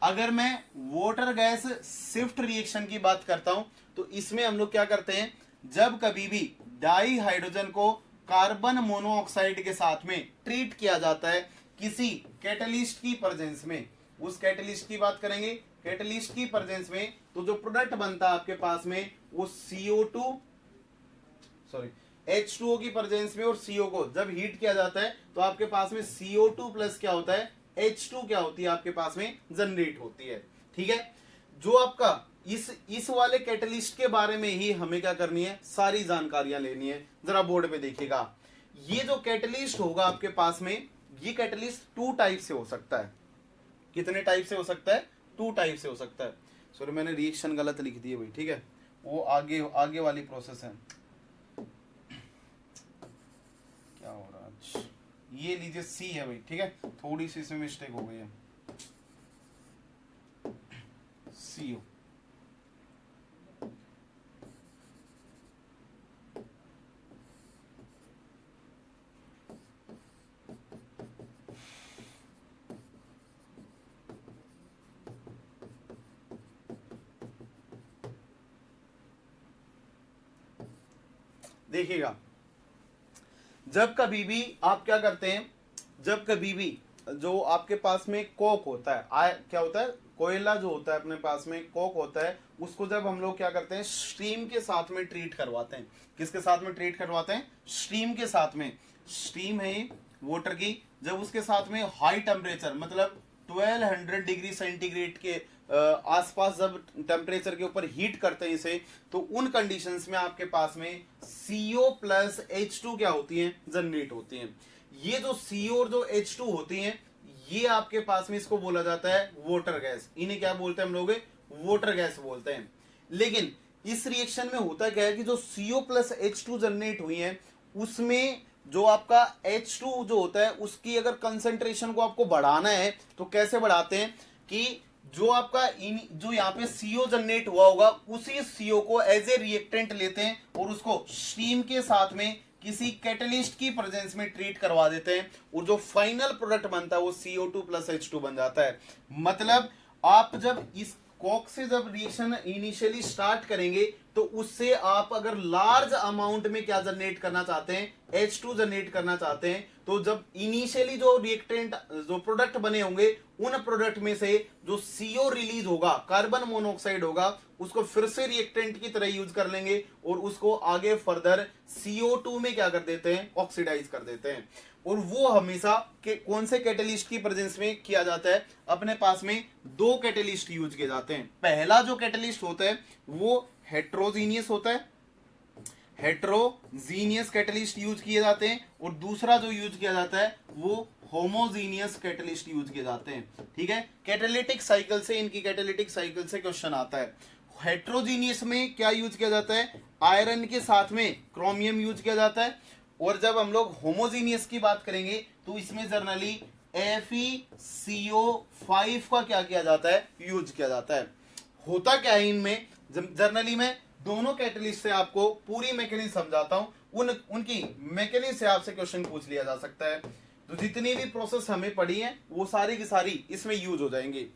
S1: अगर मैं वाटर गैस शिफ्ट रिएक्शन की बात करता हूं तो इसमें हम लोग क्या करते हैं, जब कभी भी डाई हाइड्रोजन को कार्बन मोनोऑक्साइड के साथ में ट्रीट किया जाता है किसी कैटलिस्ट की प्रेजेंस में, उस कैटलिस्ट की बात करेंगे, कैटलिस्ट की प्रेजेंस में, तो जो प्रोडक्ट बनता है आपके पास में वो H2O की प्रेजेंस में, और CO को जब हीट किया जाता है तो आपके पास में CO2 प्लस क्या होता है, H2 क्या होती है आपके पास में जनरेट होती है, ठीक है। जो आपका इस वाले कैटलिस्ट के बारे में ही हमें क्या करनी है, सारी जानकारियां लेनी है। जरा बोर्ड पे देखिएगा, ये जो कैटलिस्ट होगा आपके पास में, ये कैटलिस्ट 2 टाइप से हो सकता है। कितने टाइप से हो सकता है? 2 टाइप से हो सकता है। सॉरी, मैंने रिएक्शन गलत लिख दी है भाई, ठीक है, वो आगे वाली प्रोसेस है। क्या हो रहा है, ये लीजिए सी है भाई, ठीक है, थोड़ी सी इसमें मिस्टेक हो गई है, CO। देखिएगा, जब कभी भी आप क्या करते हैं, जब कभी भी जो आपके पास में कोक होता है, क्या होता है, कोयला जो होता है अपने पास में, कोक होता है, उसको जब हम लोग क्या करते हैं, स्टीम के साथ में ट्रीट करवाते हैं। किसके साथ में ट्रीट करवाते हैं? स्टीम के साथ में। स्टीम है वाटर की, जब उसके साथ में हाई टेम्परेचर मतलब 1200 डिग्री सेंटीग्रेड के आसपास जब टेम्परेचर के ऊपर हीट करते हैं इसे, तो उन कंडीशंस में आपके पास में CO प्लस H2 क्या होती है, जनरेट होती है। ये जो CO और जो H2 होती हैं, ये आपके पास में इसको बोला जाता है वाटर गैस। इन्हें क्या बोलते हैं हम लोग? वाटर गैस बोलते हैं। लेकिन इस रिएक्शन में होता क्या है कि जो CO प्लस H2 जनरेट हुई है, उसमें जो आपका H2 जो होता है, उसकी अगर कंसंट्रेशन को आपको बढ़ाना है तो कैसे बढ़ाते हैं कि जो आपका जो यहाँ पे CO जनरेट हुआ होगा, उसी CO को एज ए रिएक्टेंट लेते हैं और उसको स्टीम के साथ में किसी कैटलिस्ट की प्रेजेंस में ट्रीट करवा देते हैं, और जो फाइनल प्रोडक्ट बनता है वो CO2 प्लस H2 बन जाता है। मतलब आप जब इस कोक से जब रिएक्शन इनिशियली स्टार्ट करेंगे, तो उससे आप अगर लार्ज अमाउंट में क्या जनरेट करना चाहते हैं, H2 जनरेट करना चाहते हैं, तो जब इनिशियली जो रिएक्टेंट जो प्रोडक्ट बने होंगे, उन प्रोडक्ट में से जो CO रिलीज होगा, कार्बन मोनोऑक्साइड होगा, उसको फिर से रिएक्टेंट की तरह यूज कर लेंगे और उसको आगे फर्दर CO2 में क्या कर देते हैं, ऑक्सीडाइज कर देते हैं। और वो हमेशा कौन से कैटलिस्ट की प्रेजेंस में किया जाता है? अपने पास में दो कैटलिस्ट यूज किए जाते हैं। पहला जो कैटलिस्ट होता है वो हेट्रोजीनियस होता है, हेट्रोजीनियस कैटलिस्ट यूज किए जाते हैं, और दूसरा जो यूज किया जाता है वो होमोजीनियस कैटलिस्ट यूज किए जाते हैं। ठीक है, कैटालिटिक साइकिल से, इनकी कैटालिटिक साइकिल से क्वेश्चन आता है। हेट्रोजीनियस में क्या यूज किया जाता है? आयरन के साथ में क्रोमियम यूज किया जाता है। और जब हम लोग होमोजीनियस की बात करेंगे तो इसमें जनरली FeCO5 का क्या किया जाता है, यूज किया जाता है। होता क्या है इनमें, जनरली मैं दोनों कैटलिस्ट से आपको पूरी मैकेनिज्म समझाता हूं, उनकी मैकेनिज्म से आपसे क्वेश्चन पूछ लिया जा सकता है। तो जितनी भी प्रोसेस हमें पढ़ी है वो सारी की सारी इसमें यूज हो जाएंगे।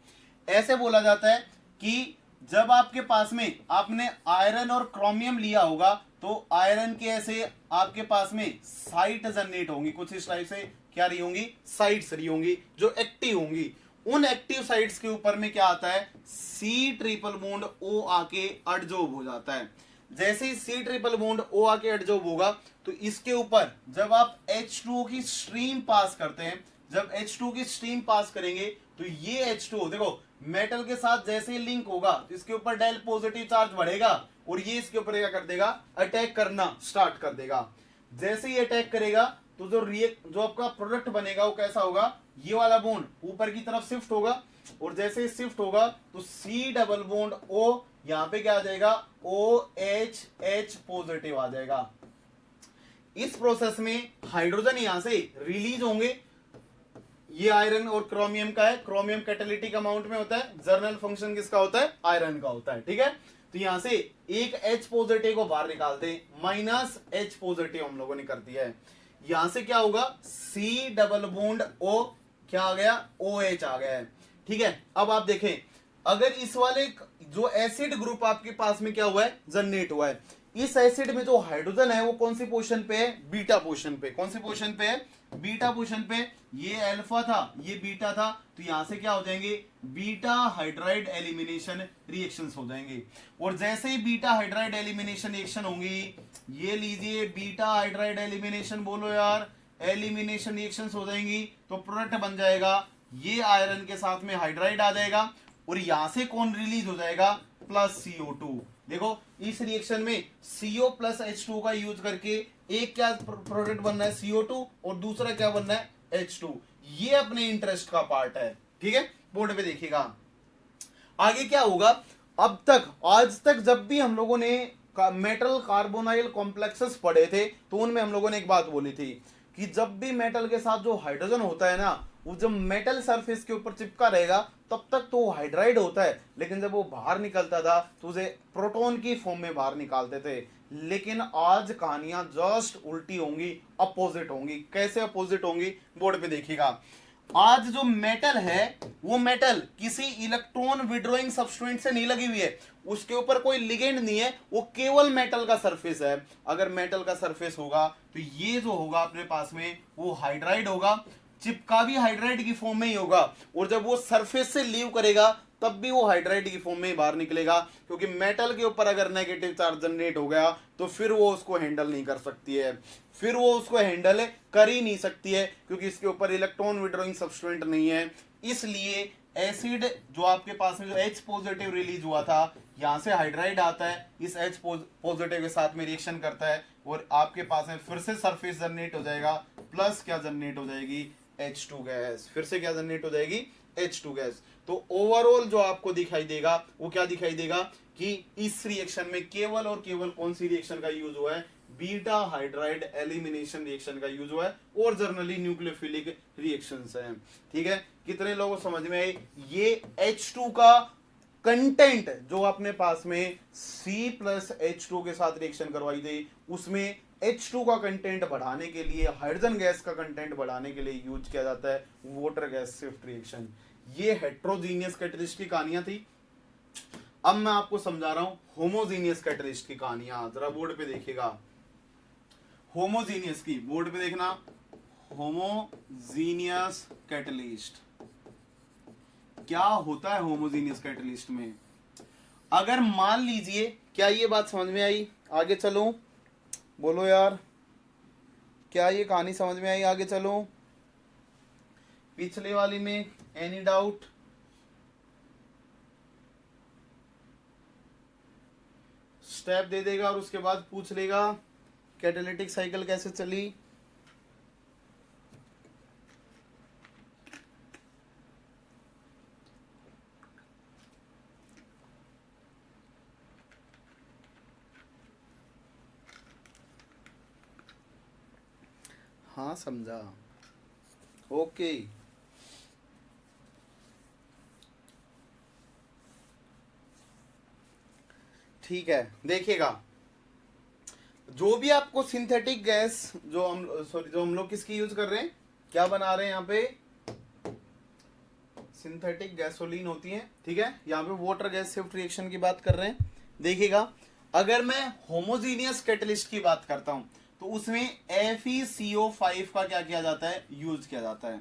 S1: ऐसे बोला जाता है कि जब आपके पास में आपने आयरन और क्रोमियम लिया होगा, तो आयरन के ऐसे आपके पास में साइट जनरेट होंगी, कुछ इस टाइप से क्या रही होंगी, साइट्स रही होंगी जो एक्टिव होंगी। उन एक्टिव साइट्स के ऊपर में क्या आता है, C ट्रिपल बॉन्ड O आके एडजॉर्ब हो जाता है। जैसे ही C ट्रिपल बॉन्ड O आके एडजॉर्ब होगा, तो इसके ऊपर जब आप H2O की स्ट्रीम पास करते हैं, जब H2 की स्ट्रीम पास करेंगे, तो ये H2O देखो मेटल के साथ जैसे ही लिंक होगा तो इसके ऊपर डेल पॉजिटिव चार्ज बढ़ेगा, और ये इसके ऊपर क्या कर देगा, अटैक करना स्टार्ट कर देगा। जैसे ही अटैक करेगा तो जो आपका प्रोडक्ट बनेगा वो कैसा होगा, ये वाला बॉन्ड ऊपर की तरफ शिफ्ट होगा, और जैसे ही शिफ्ट होगा तो C डबल बॉन्ड O यहाँ पे क्या आ जाएगा, OH पॉजिटिव आ जाएगा। इस प्रोसेस में हाइड्रोजन यहां से रिलीज होंगे। ये आयरन और क्रोमियम का है, क्रोमियम कैटालिटिक अमाउंट में होता है, जर्नल फंक्शन किसका होता है, आयरन का होता है। ठीक है, तो यहां से एक H पॉजिटिव को बाहर निकालते हैं, माइनस H पॉजिटिव हम लोगों ने कर दिया है। यहां से क्या होगा, C डबल बॉन्ड O क्या आ गया, OH आ गया है। ठीक है, अब आप देखें, अगर इस वाले जो एसिड ग्रुप आपके पास में क्या हुआ है, जनरेट हुआ है, इस एसिड में जो हाइड्रोजन है वो कौन सी पोजीशन पे है, बीटा पोजीशन पे। कौन सी पोजीशन पे है, बीटा पोजीशन पे। ये अल्फा था, ये बीटा था, तो यहां से क्या हो जाएंगे, बीटा हाइड्राइड एलिमिनेशन रिएक्शंस हो जाएंगे। और जैसे ही बीटा हाइड्राइड एलिमिनेशन रिएक्शन होंगी, ये लीजिए बीटा हाइड्राइड एलिमिनेशन, बोलो यार, एलिमिनेशन रिएक्शंस हो जाएंगी, तो प्रोडक्ट बन जाएगा, ये आयरन के साथ में हाइड्राइड आ जाएगा, और यहां से कौन रिलीज हो जाएगा, प्लस CO2। देखो इस रिएक्शन में CO प्लस H2 का यूज करके एक क्या प्रोडक्ट बनना है, CO2, और दूसरा क्या बनना है, H2। ये अपने इंटरेस्ट का पार्ट है। ठीक है, बोर्ड पे देखिएगा आगे क्या होगा। अब तक आज तक जब भी हम लोगों ने मेटल कार्बोनाइल कॉम्प्लेक्सेस पढ़े थे, तो उनमें हम लोगों ने एक बात बोली थी कि जब भी मेटल के साथ जो हाइड्रोजन होता है ना, वो जब मेटल सरफेस के ऊपर चिपका रहेगा तब तक तो हाइड्राइड होता है, लेकिन जब वो बाहर निकलता था तो उसे प्रोटॉन की फॉर्म में बाहर निकालते थे। लेकिन आज कहानियां जस्ट उल्टी होंगी, अपोजिट होंगी। कैसे अपोजिट होंगी, बोर्ड पे देखिएगा। आज जो मेटल है वो मेटल किसी इलेक्ट्रॉन विड्रॉइंग सब्सटेंस से नहीं लगी हुई है, उसके ऊपर कोई लिगेंड नहीं है, वो केवल मेटल का सरफेस है। अगर मेटल का सरफेस होगा तो ये जो होगा अपने पास में वो हाइड्राइड होगा। चिपका भी हाइड्राइड की फॉर्म में ही होगा, और जब वो सरफेस से लीव करेगा तब भी वो हाइड्राइड की फॉर्म में ही बाहर निकलेगा, क्योंकि मेटल के ऊपर अगर नेगेटिव चार्ज जनरेट हो गया तो फिर वो उसको हैंडल नहीं कर सकती है, फिर वो उसको हैंडल कर ही नहीं सकती है, क्योंकि इसके ऊपर इलेक्ट्रॉन विड्रॉइंग सब्सटेंट नहीं है। इसलिए एसिड जो आपके पास में जो H पॉजिटिव रिलीज हुआ था, यहां से हाइड्राइड आता है, इस H पॉजिटिव के साथ में रिएक्शन करता है, और आपके पास में फिर से सरफेस जनरेट हो जाएगा, प्लस क्या जनरेट हो जाएगी, H2 गैस। फिर से क्या जनरेट हो जाएगी, H2 गैस। तो ओवरऑल जो आपको दिखाई देगा वो क्या दिखाई देगा कि इस रिएक्शन में केवल और केवल कौन सी रिएक्शन का यूज हुआ है, बीटा हाइड्राइड एलिमिनेशन रिएक्शन का यूज हुआ है, और जनरली न्यूक्लियोफिलिक रिएक्शंस हैं। ठीक है, कितने लोगों समझ में आए? ये H2 का कंटेंट जो अपने पास में C+H2 के साथ रिएक्शन करवाई थी, उसमें H2 का कंटेंट बढ़ाने के लिए, हाइड्रोजन गैस का कंटेंट बढ़ाने के लिए यूज किया जाता है वाटर गैस शिफ्ट रिएक्शन। ये हेट्रोजीनियस कैटलिस्ट की कहानियां थी। अब मैं आपको समझा रहा हूं होमोजीनियस कैटलिस्ट की कहानियां। जरा बोर्ड पे देखिएगा, होमोजीनियस की, बोर्ड पे देखना, होमोजीनियस कैटलिस्ट क्या होता है। होमोजीनियस कैटलिस्ट में अगर मान लीजिए, क्या ये बात समझ में आई? आगे चलो, बोलो यार, क्या ये कहानी समझ में आई? आगे चलो, पिछले वाली में एनी डाउट? स्टेप दे देगा और उसके बाद पूछ लेगा कैटालिटिक साइकिल कैसे चली। हाँ समझा, ओके। ठीक है, देखिएगा, जो भी आपको सिंथेटिक गैस, जो हम लोग किसकी यूज कर रहे हैं, क्या बना रहे हैं यहाँ पे, सिंथेटिक गैसोलीन होती है। ठीक है, यहाँ पे वाटर गैस शिफ्ट रिएक्शन की बात कर रहे हैं। देखिएगा, अगर मैं होमोजीनियस कैटलिस्ट की बात करता हूं तो उसमें FeCO5 का क्या किया जाता है, यूज किया जाता है।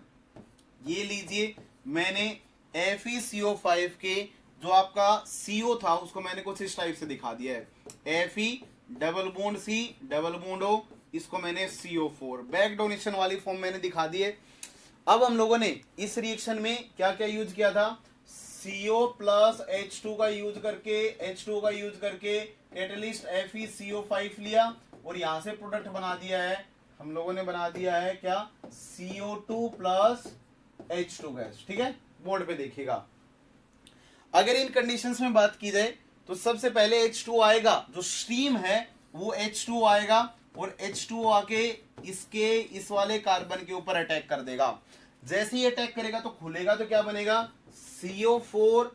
S1: ये लीजिए, मैंने FeCO5 के जो आपका CO था उसको मैंने कुछ इस टाइप से दिखा दिया है, Fe double bond C double bond O, इसको मैंने CO4 बैक डोनेशन वाली फॉर्म मैंने दिखा दी है। अब हम लोगों ने इस रिएक्शन में क्या क्या यूज किया था, CO प्लस H2 का यूज करके कैटलिस्ट FeCO5 लिया, और यहां से प्रोडक्ट बना दिया है, हम लोगों ने बना दिया है क्या, CO2 प्लस H2 गैस। ठीक है, बोर्ड पे देखिएगा। अगर इन कंडीशंस में बात की जाए तो सबसे पहले H2 आएगा, जो स्ट्रीम है वो H2 आएगा, और H2 आके इसके इस वाले कार्बन के ऊपर अटैक कर देगा। जैसे ही अटैक करेगा तो खुलेगा तो क्या बनेगा, CO4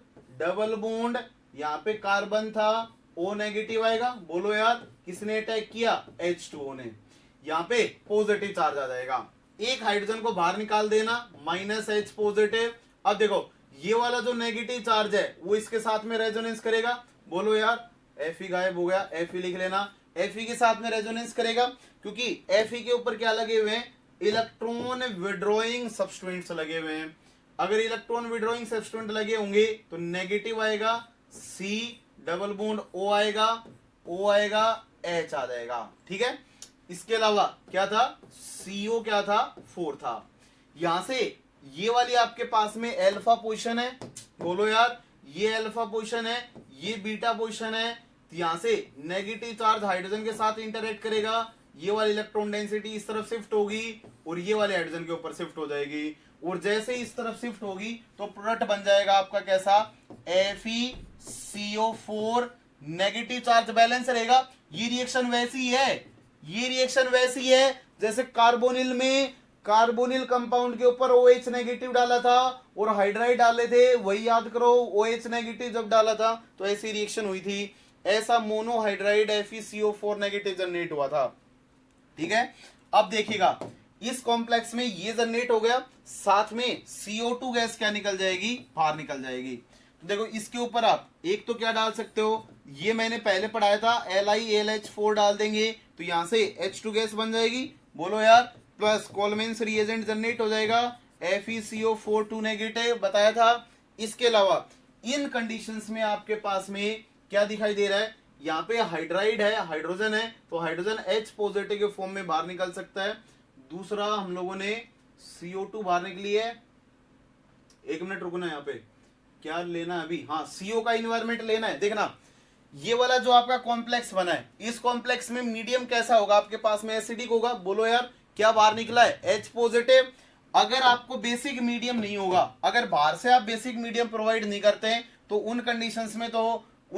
S1: डबल बॉन्ड, यहाँ पे कार्बन था, O नेगेटिव आएगा। बोलो यार, किसने अटैक किया, H2O ने। यहाँ पे पॉजिटिव चार्ज आ जाएगा, एक हाइड्रोजन को बाहर निकाल देना, -H पॉजिटिव। अब देखो, ये वाला जो नेगेटिव चार्ज है वो इसके साथ में रेजोनेंस करेगा। बोलो यार, Fe गायब हो गया, Fe लिख लेना, Fe के साथ में रेजोनेंस करेगा, क्योंकि Fe के ऊपर क्या लगे हुए हैं, इलेक्ट्रॉन विड्रॉइंग सब्सटेंट्स लगे हुए हैं। अगर इलेक्ट्रॉन विड्रॉइंग सब्सटेंट लगे होंगे तो नेगेटिव आएगा, C डबल बॉन्ड O आएगा, H आ जाएगा। ठीक है, इसके अलावा क्या था, CO क्या था, 4 था। यहां से ये वाली आपके पास में अल्फा पोजीशन है, बोलो यार, ये अल्फा पोजीशन है, ये बीटा पोजीशन है। यहां से नेगेटिव चार्ज हाइड्रोजन के साथ इंटरेक्ट करेगा, ये वाली इलेक्ट्रॉन डेंसिटी इस तरफ शिफ्ट होगी और ये वाले हाइड्रोजन के ऊपर शिफ्ट हो जाएगी, और जैसे इस तरफ शिफ्ट होगी तो प्रोडक्ट बन जाएगा आपका कैसा, FeCO4, नेगेटिव चार्ज बैलेंस रहेगा। ये रिएक्शन वैसी है जैसे कार्बोनिल में, कार्बोनिल कंपाउंड के ऊपर OH नेगेटिव डाला था और हाइड्राइड डाले थे, वही याद करो, OH नेगेटिव जब डाला था तो ऐसी रिएक्शन हुई थी, ऐसा मोनोहाइड्राइड FeCO4 नेगेटिव जनरेट हुआ था। ठीक है, अब देखिएगा, इस कॉम्प्लेक्स में ये जनरेट हो गया, साथ में CO2 गैस क्या निकल जाएगी, बाहर निकल जाएगी। तो देखो, इसके ऊपर आप एक तो क्या डाल सकते हो, ये मैंने पहले पढ़ाया था, LiAlH4 डाल देंगे तो यहां से H2 गैस बन जाएगी। बोलो यार, प्लस कोलमेंस रिएजेंट जनरेट हो जाएगा FeCO4 2 नेगेटिव बताया था। इसके अलावा इन कंडीशंस में आपके पास में क्या दिखाई दे रहा है, यहाँ पे हाइड्राइड है, हाइड्रोजन है, तो हाइड्रोजन H पॉजिटिव के फॉर्म में बाहर निकल सकता है। दूसरा हम लोगों ने CO2 बाहर निकली है, एक मिनट रुकना, यहाँ पे क्या लेना है अभी, हाँ CO का इन्वायरमेंट लेना है। देखना ये वाला जो आपका कॉम्प्लेक्स बना है, इस कॉम्प्लेक्स में मीडियम कैसा होगा आपके पास में, एसिडिक होगा। बोलो यार क्या बाहर निकला है, H पॉजिटिव। अगर आपको बेसिक मीडियम नहीं होगा, अगर बाहर से आप बेसिक मीडियम प्रोवाइड नहीं करते हैं, तो उन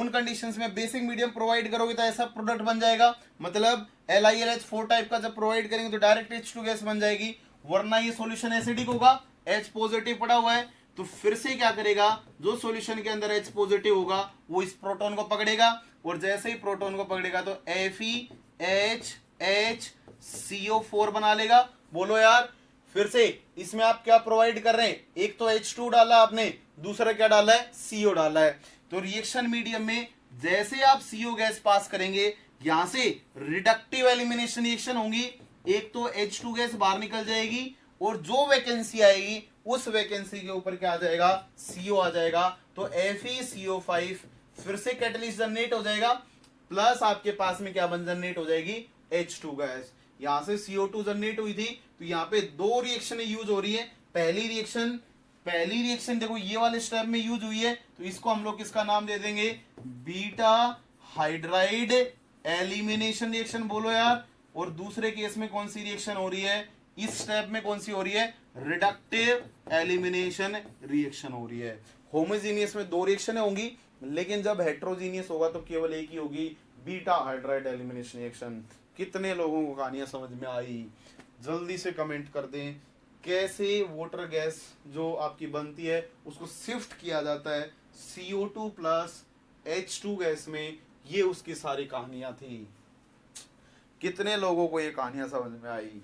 S1: कंडीशंस में बेसिक मीडियम प्रोवाइड करोगे तो ऐसा प्रोडक्ट बन जाएगा, मतलब LiLH4 टाइप का जब प्रोवाइड करेंगे तो डायरेक्ट H2 गैस बन जाएगी, वरना ये सॉल्यूशन एसिडिक होगा, H पॉजिटिव पड़ा हुआ है। तो फिर से क्या करेगा, जो सॉल्यूशन के अंदर H पॉजिटिव होगा वो इस प्रोटॉन को पकड़ेगा, और जैसे ही प्रोटॉन को पकड़ेगा तो FeHCO4 बना लेगा। बोलो यार फिर से इसमें आप क्या प्रोवाइड कर रहे हैं, एक तो H2 डाला आपने, दूसरा क्या डाला है, CO डाला है। तो रिएक्शन मीडियम में जैसे आप CO गैस पास करेंगे, यहां से रिडक्टिव एलिमिनेशन रिएक्शन होंगी, एक तो H2 गैस बाहर निकल जाएगी, और जो वैकेंसी आएगी उस वैकेंसी के ऊपर क्या आ जाएगा, CO आ जाएगा। तो FeCO5 फिर से कैटलिस्ट जनरेट हो जाएगा, प्लस आपके पास में क्या बन जनरेट हो जाएगी, H2 गैस। यहां से CO2 जनरेट हुई थी, तो यहाँ पे दो रिएक्शन यूज हो रही है। पहली रिएक्शन देखो ये वाले स्टेप में यूज हुई है, तो इसको हम लोग किसका नाम दे देंगे, बीटा हाइड्राइड एलिमिनेशन रिएक्शन। बोलो यार, और दूसरे केस में कौन सी रिएक्शन हो रही है, इस स्टेप में कौन सी हो रही है, रिडक्टिव एलिमिनेशन रिएक्शन हो रही है। होमोजीनियस में दो रिएक्शन होंगी, लेकिन जब हेट्रोजीनियस होगा तो केवल एक ही होगी, बीटा हाइड्राइड एलिमिनेशन रिएक्शन। कितने लोगों को कहानियां समझ में आई, जल्दी से कमेंट कर दें। कैसे वाटर गैस जो आपकी बनती है उसको शिफ्ट किया जाता है CO2 प्लस H2 गैस में, ये उसकी सारी कहानियां थी। कितने लोगों को ये कहानियां समझ में आई।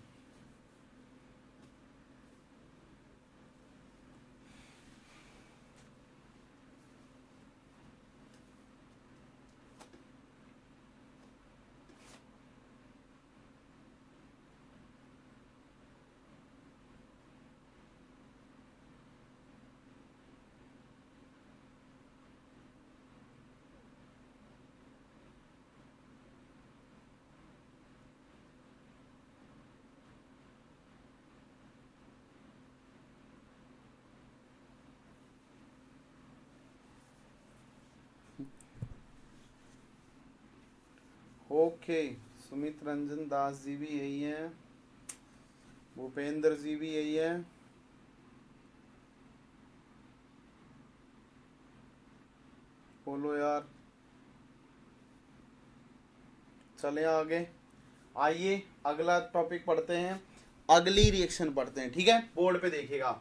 S1: ओके, सुमित रंजन दास जी भी यही है, भूपेंद्र जी भी यही है। बोलो यार, चले आगे। आइए अगला टॉपिक पढ़ते हैं, अगली रिएक्शन पढ़ते हैं, ठीक है। बोर्ड पे देखिएगा,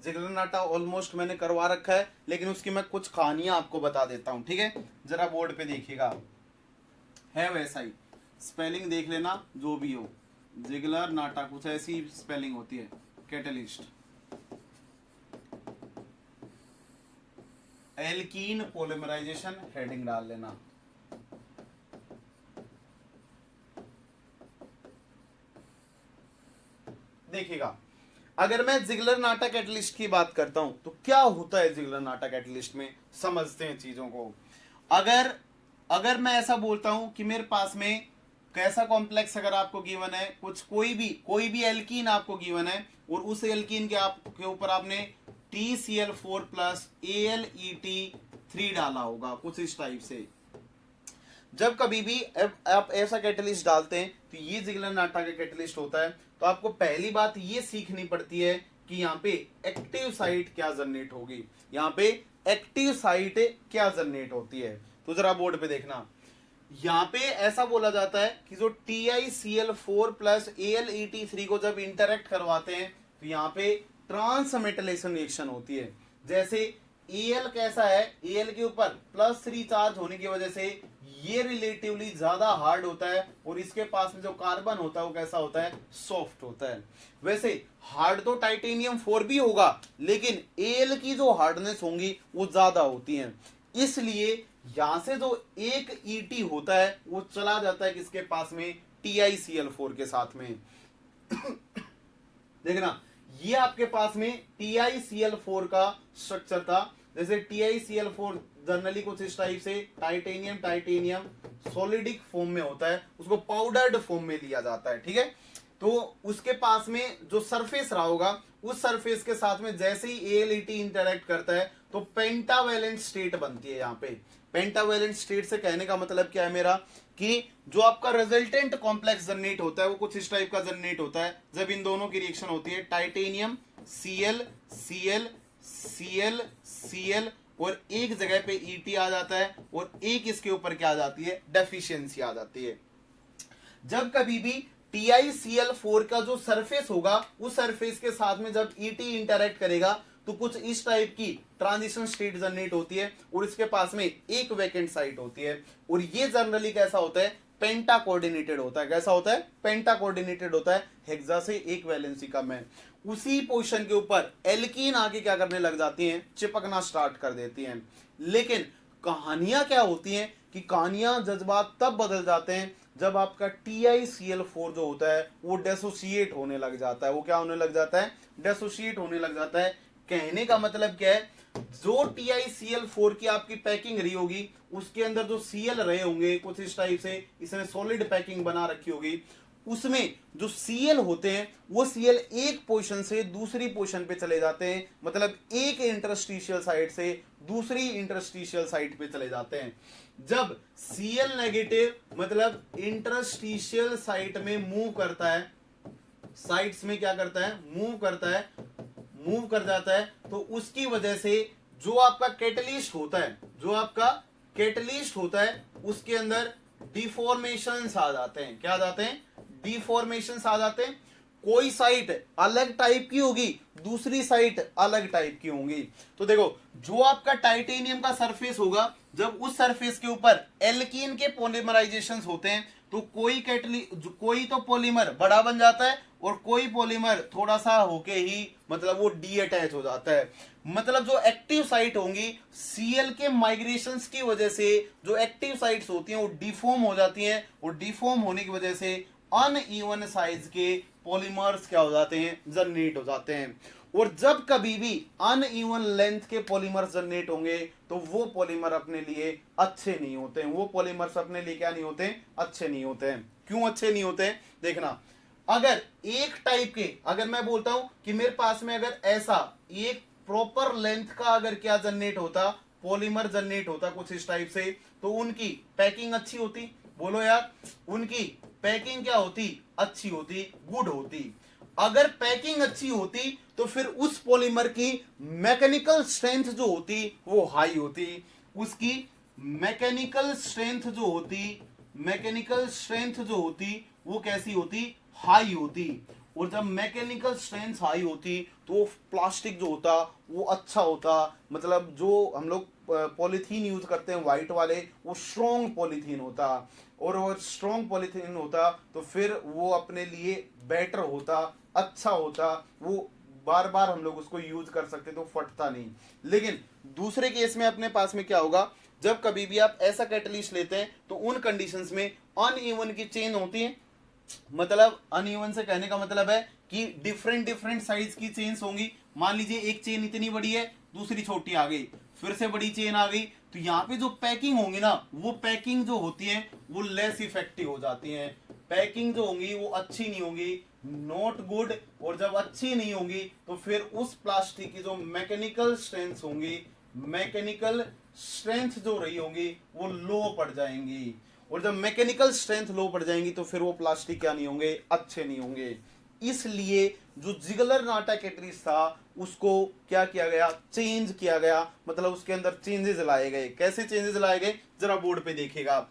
S1: जिगरनाटा ऑलमोस्ट मैंने करवा रखा है, लेकिन उसकी मैं कुछ कहानियां आपको बता देता हूं, ठीक है। जरा बोर्ड पे देखिएगा, है वैसा ही स्पेलिंग देख लेना, जो भी हो, जिगलर नाटा कुछ ऐसी स्पेलिंग होती है। कैटलिस्ट, एल्कीन पॉलीमराइजेशन, हेडिंग डाल लेना। देखिएगा, अगर मैं जिगलर नाटा कैटलिस्ट की बात करता हूं तो क्या होता है जिगलर नाटा कैटलिस्ट में, समझते हैं चीजों को। अगर मैं ऐसा बोलता हूं कि मेरे पास में कैसा कॉम्प्लेक्स अगर आपको गिवन है, कुछ कोई भी एल्कीन आपको गिवन है, और उस एल्कीन के ऊपर आपने TCl4 प्लस AlEt3 डाला होगा, कुछ इस टाइप से। जब कभी भी आप ऐसा कैटलिस्ट डालते हैं तो ये जिगलर नाटा का कैटलिस्ट होता है। तो आपको पहली बात ये सीखनी पड़ती है कि यहाँ पे एक्टिव साइट क्या जनरेट होगी, यहाँ पे एक्टिव साइट क्या जनरेट होती है। तो जरा बोर्ड पे देखना, यहाँ पे ऐसा बोला जाता है कि जो TiCl4 प्लस AlEt3 को जब इंटरेक्ट करवाते हैं तो यहाँ पे ट्रांसमेटलेशन रिएक्शन होती है। जैसे Al कैसा है, Al के ऊपर +3 चार्ज होने की वजह से ये रिलेटिवली ज्यादा हार्ड होता है, और इसके पास में जो कार्बन होता है वो कैसा होता है, सॉफ्ट होता है। वैसे हार्ड तो टाइटेनियम 4 भी होगा, लेकिन Al की जो हार्डनेस होंगी वो ज्यादा होती है, इसलिए यहां से जो एक Et होता है वो चला जाता है किसके पास में, TiCl4 के साथ में। देखना ये आपके पास में TiCl4 का स्ट्रक्चर था। जैसे TiCl4 जनरली कुछ इस टाइप से टाइटेनियम सॉलिडिक फॉर्म में होता है, उसको पाउडर्ड फॉर्म में लिया जाता है, ठीक है। तो उसके पास में जो सरफेस रहा होगा, उस सरफेस के साथ में जैसे ही AlEt इंटरेक्ट करता है तो पेंटावेलेंट स्टेट बनती है। यहाँ पे पेंटावेलेंट स्टेट से कहने का मतलब क्या है मेरा, कि जो आपका रिजल्टेंट कॉम्प्लेक्स जनरेट होता है वो कुछ इस टाइप का जनरेट होता है जब इन दोनों की रिएक्शन होती है। Titanium Cl Cl Cl Cl और एक जगह पे Et आ जाता है और एक इसके ऊपर क्या आ जाती है, डेफिशिएंसी आ जाती है। जब कभी भी TiCl4 का जो सरफेस होगा, उस सरफेस के साथ में जब Et इंटरेक्ट करेगा तो कुछ इस टाइप की ट्रांजिशन स्टेट जनरेट होती है और इसके पास में एक वैकेंट साइट होती है। और ये जनरली कैसा होता है, पेंटा कोऑर्डिनेटेड होता है। कैसा होता है, पेंटा कोऑर्डिनेटेड होता है, हेक्सा से एक वैलेंसी कम है। उसी पोजीशन के ऊपर एल्कीन आके क्या करने लग जाती हैं, चिपकना स्टार्ट कर देती हैं। लेकिन कहानियां क्या होती हैं कि कहानियां, जज्बात तब बदल जाते हैं जब आपका TiCl4 जो होता है वो डेसोसिएट होने लग जाता है। वो क्या होने लग जाता है, डेसोसिएट होने लग जाता है। कहने का मतलब क्या है, जो TiCl4 की आपकी पैकिंग रही होगी उसके अंदर जो Cl रहे होंगे कुछ इस टाइप से, इसने सॉलिड पैकिंग बना रखी होगी, उसमें जो Cl होते हैं वो Cl एक पोजीशन से दूसरी पोजीशन पे चले जाते हैं। मतलब एक इंटरस्टिशियल साइट से दूसरी इंटरस्टिशियल साइट पे चले जाते हैं। जब Cl नेगेटिव मतलब इंटरस्टिशियल साइट में मूव करता है, साइट्स में क्या करता है, मूव करता है, मूव कर जाता है, तो उसकी वजह से जो आपका कैटलिस्ट होता है, जो आपका कैटलिस्ट होता है उसके अंदर डिफॉर्मेशंस आ जाते हैं। क्या आ जाते हैं, डिफॉर्मेशंस आ जाते हैं। कोई साइट अलग टाइप की होगी, दूसरी साइट अलग टाइप की होंगी। तो देखो जो आपका टाइटेनियम का सरफेस होगा, जब उस सरफेस के ऊपर एल्कीन के पॉलीमराइजेशंस होते हैं तो कोई तो पॉलीमर बड़ा बन जाता है और कोई पॉलीमर थोड़ा सा होके ही मतलब वो डी अटैच हो जाता है। मतलब जो एक्टिव साइट होंगी Cl के माइग्रेशंस की वजह से जो एक्टिव साइट्स होती हैं वो डिफॉर्म हो जाती हैं और डिफॉर्म होने की वजह से अनइवन साइज के पॉलीमर्स क्या हो जाते हैं, जनरेट हो जाते हैं। और जब कभी भी अनइवन लेंथ के पॉलीमर्स जनरेट होंगे तो वो पॉलीमर अपने लिए अच्छे नहीं होते हैं। वो पॉलीमर्स अपने लिए क्या नहीं होते, अच्छे नहीं होते हैं। क्यों अच्छे नहीं होते हैं, देखना, अगर एक टाइप के, अगर मैं बोलता हूं कि मेरे पास में अगर ऐसा एक प्रॉपर लेंथ का अगर क्या जनरेट होता, पॉलीमर जनरेट होता कुछ इस टाइप से, तो उनकी पैकिंग अच्छी होती। बोलो यार, उनकी पैकिंग क्या होती, अच्छी होती, गुड होती। अगर पैकिंग अच्छी होती तो फिर उस पॉलीमर की मैकेनिकल स्ट्रेंथ जो होती वो हाई होती। उसकी मैकेनिकल स्ट्रेंथ जो होती, मैकेनिकल स्ट्रेंथ जो होती वो कैसी होती, हाई होती। और जब मैकेनिकल स्ट्रेंथ हाई होती तो प्लास्टिक जो होता वो अच्छा होता। मतलब जो हम लोग पॉलीथीन यूज करते हैं व्हाइट वाले, वो स्ट्रॉन्ग पॉलीथीन होता। और वो स्ट्रॉन्ग पॉलीथीन होता तो फिर वो अपने लिए बेटर होता, अच्छा होता, वो बार बार हम लोग उसको यूज कर सकते तो फटता नहीं। लेकिन दूसरे केस में अपने पास में क्या होगा, जब कभी भी आप ऐसा कैटलिस्ट लेते हैं तो उन कंडीशंस में अनइवन की चेन होती है। मतलब अनइवन से कहने का मतलब है कि डिफरेंट डिफरेंट साइज की चेन्स होंगी। मान लीजिए एक चेन इतनी बड़ी है, दूसरी छोटी आ गई, फिर से बड़ी चेन आ गई, तो यहाँ पे जो पैकिंग होंगी ना, वो पैकिंग जो होती है वो लेस इफेक्टिव हो जाती है। पैकिंग जो होंगी वो अच्छी नहीं होंगी, नॉट गुड। और जब अच्छी नहीं होंगी तो फिर उस प्लास्टिक की जो मैकेनिकल स्ट्रेंथ होंगी, मैकेनिकल स्ट्रेंथ जो रही होंगी वो लो पड़ जाएंगी। और जब मैकेनिकल स्ट्रेंथ लो पड़ जाएंगी तो फिर वो प्लास्टिक क्या नहीं होंगे, अच्छे नहीं होंगे। इसलिए जो जिगलर नाटा कैटलिस्ट था उसको क्या किया गया, चेंज किया गया। मतलब उसके अंदर चेंजेस लाए गए। कैसे चेंजेस लाए गए, जरा बोर्ड पे देखिएगा।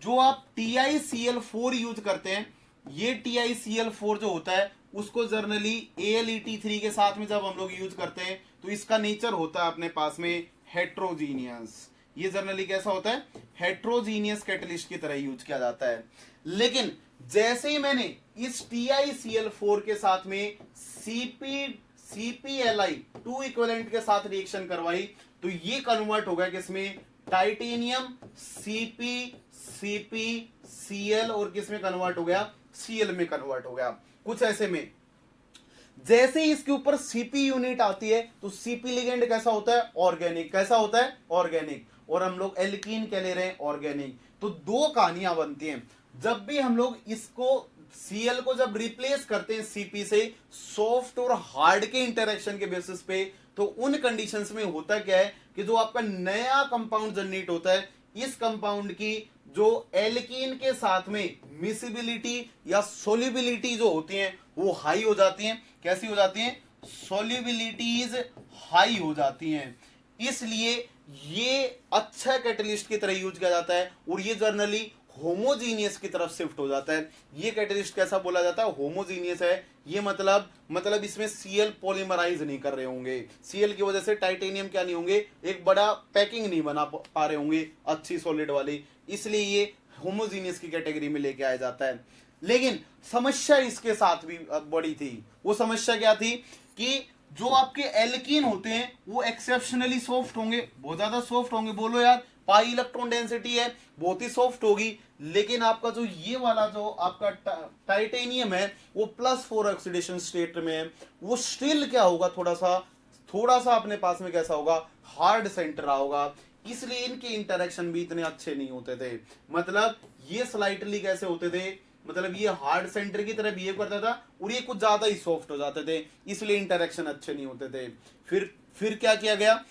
S1: जो आप TiCl4 यूज करते हैं, ये TiCl4 जो होता है उसको जर्नली AlEt3 के साथ में जब हम लोग यूज करते हैं तो इसका नेचर होता है अपने पास में हेट्रोजीनियस। ये जर्नली कैसा होता है, हेट्रोजीनियस कैटलिस्ट की तरह यूज किया जाता है। लेकिन जैसे ही मैंने इस TiCl4 के साथ में CpCpLi2 इक्विवेलेंट के साथ रिएक्शन करवाई तो ये कन्वर्ट हो गया किसमें, टाइटेनियम CpCpCl और किसमें कन्वर्ट हो गया, Cl में कन्वर्ट हो गया। कुछ ऐसे में। जैसे ही इसके ऊपर सीपी यूनिट आती है तो सीपी लिगेंड कैसा होता है, ऑर्गेनिक। कैसा होता है, ऑर्गेनिक। और हम लोग एल्कीन क्या ले रहे हैं, ऑर्गेनिक। तो दो कहानियां बनती हैं। जब भी हम लोग इसको सीएल को जब रिप्लेस करते हैं सीपी से सॉफ्ट और हार्ड के इंटरेक्शन के बेसिस पे, तो उन कंडीशंस में होता क्या है कि जो आपका नया कंपाउंड जनरेट होता है, इस कंपाउंड की जो एल्कीन के साथ में मिसिबिलिटी या सोल्यूबिलिटी जो होती है वो हाई हो जाती हैं। कैसी हो जाती हैं, सोल्यूबिलिटीज हाई हो जाती हैं। इसलिए ये अच्छा कैटलिस्ट की तरह यूज किया जाता है और ये जनरली होमोजीनियस की तरफ शिफ्ट हो जाता है। ये कैटलिस्ट कैसा बोला जाता है, होमोजीनियस है। ये मतलब इसमें सीएल पॉलीमराइज नहीं कर रहे होंगे, सीएल की वजह से टाइटेनियम क्या नहीं होंगे, एक बड़ा पैकिंग नहीं बना पा रहे होंगे अच्छी सॉलिड वाली, इसलिए ये होमोजीनियस की कैटेगरी में लेके आया जाता है। लेकिन समस्या इसके साथ भी बड़ी थी। वो समस्या क्या थी कि जो आपके एल्कीन होते हैं वो एक्सेप्शनली सॉफ्ट होंगे, बहुत ज्यादा सॉफ्ट होंगे। बोलो यार, पाई इलेक्ट्रॉन डेंसिटी है, बहुत ही सॉफ्ट होगी। लेकिन आपका जो ये वाला जो आपका टाइटेनियम है वो +4 ऑक्सीडेशन स्टेट में है, वो स्टिल क्या होगा, थोड़ा सा अपने पास में कैसा होगा, हार्ड सेंटर होगा। इसलिए इनके इंटरेक्शन भी इतने अच्छे नहीं होते थे। मतलब ये स्लाइटली कैसे होते थे, मतलब ये हार्ड सेंटर की तरह बिहेव करता था और ये कुछ ज्यादा ही सॉफ्ट हो जाते थे, इसलिए इंटरेक्शन अच्छे नहीं होते थे। फिर क्या किया गया,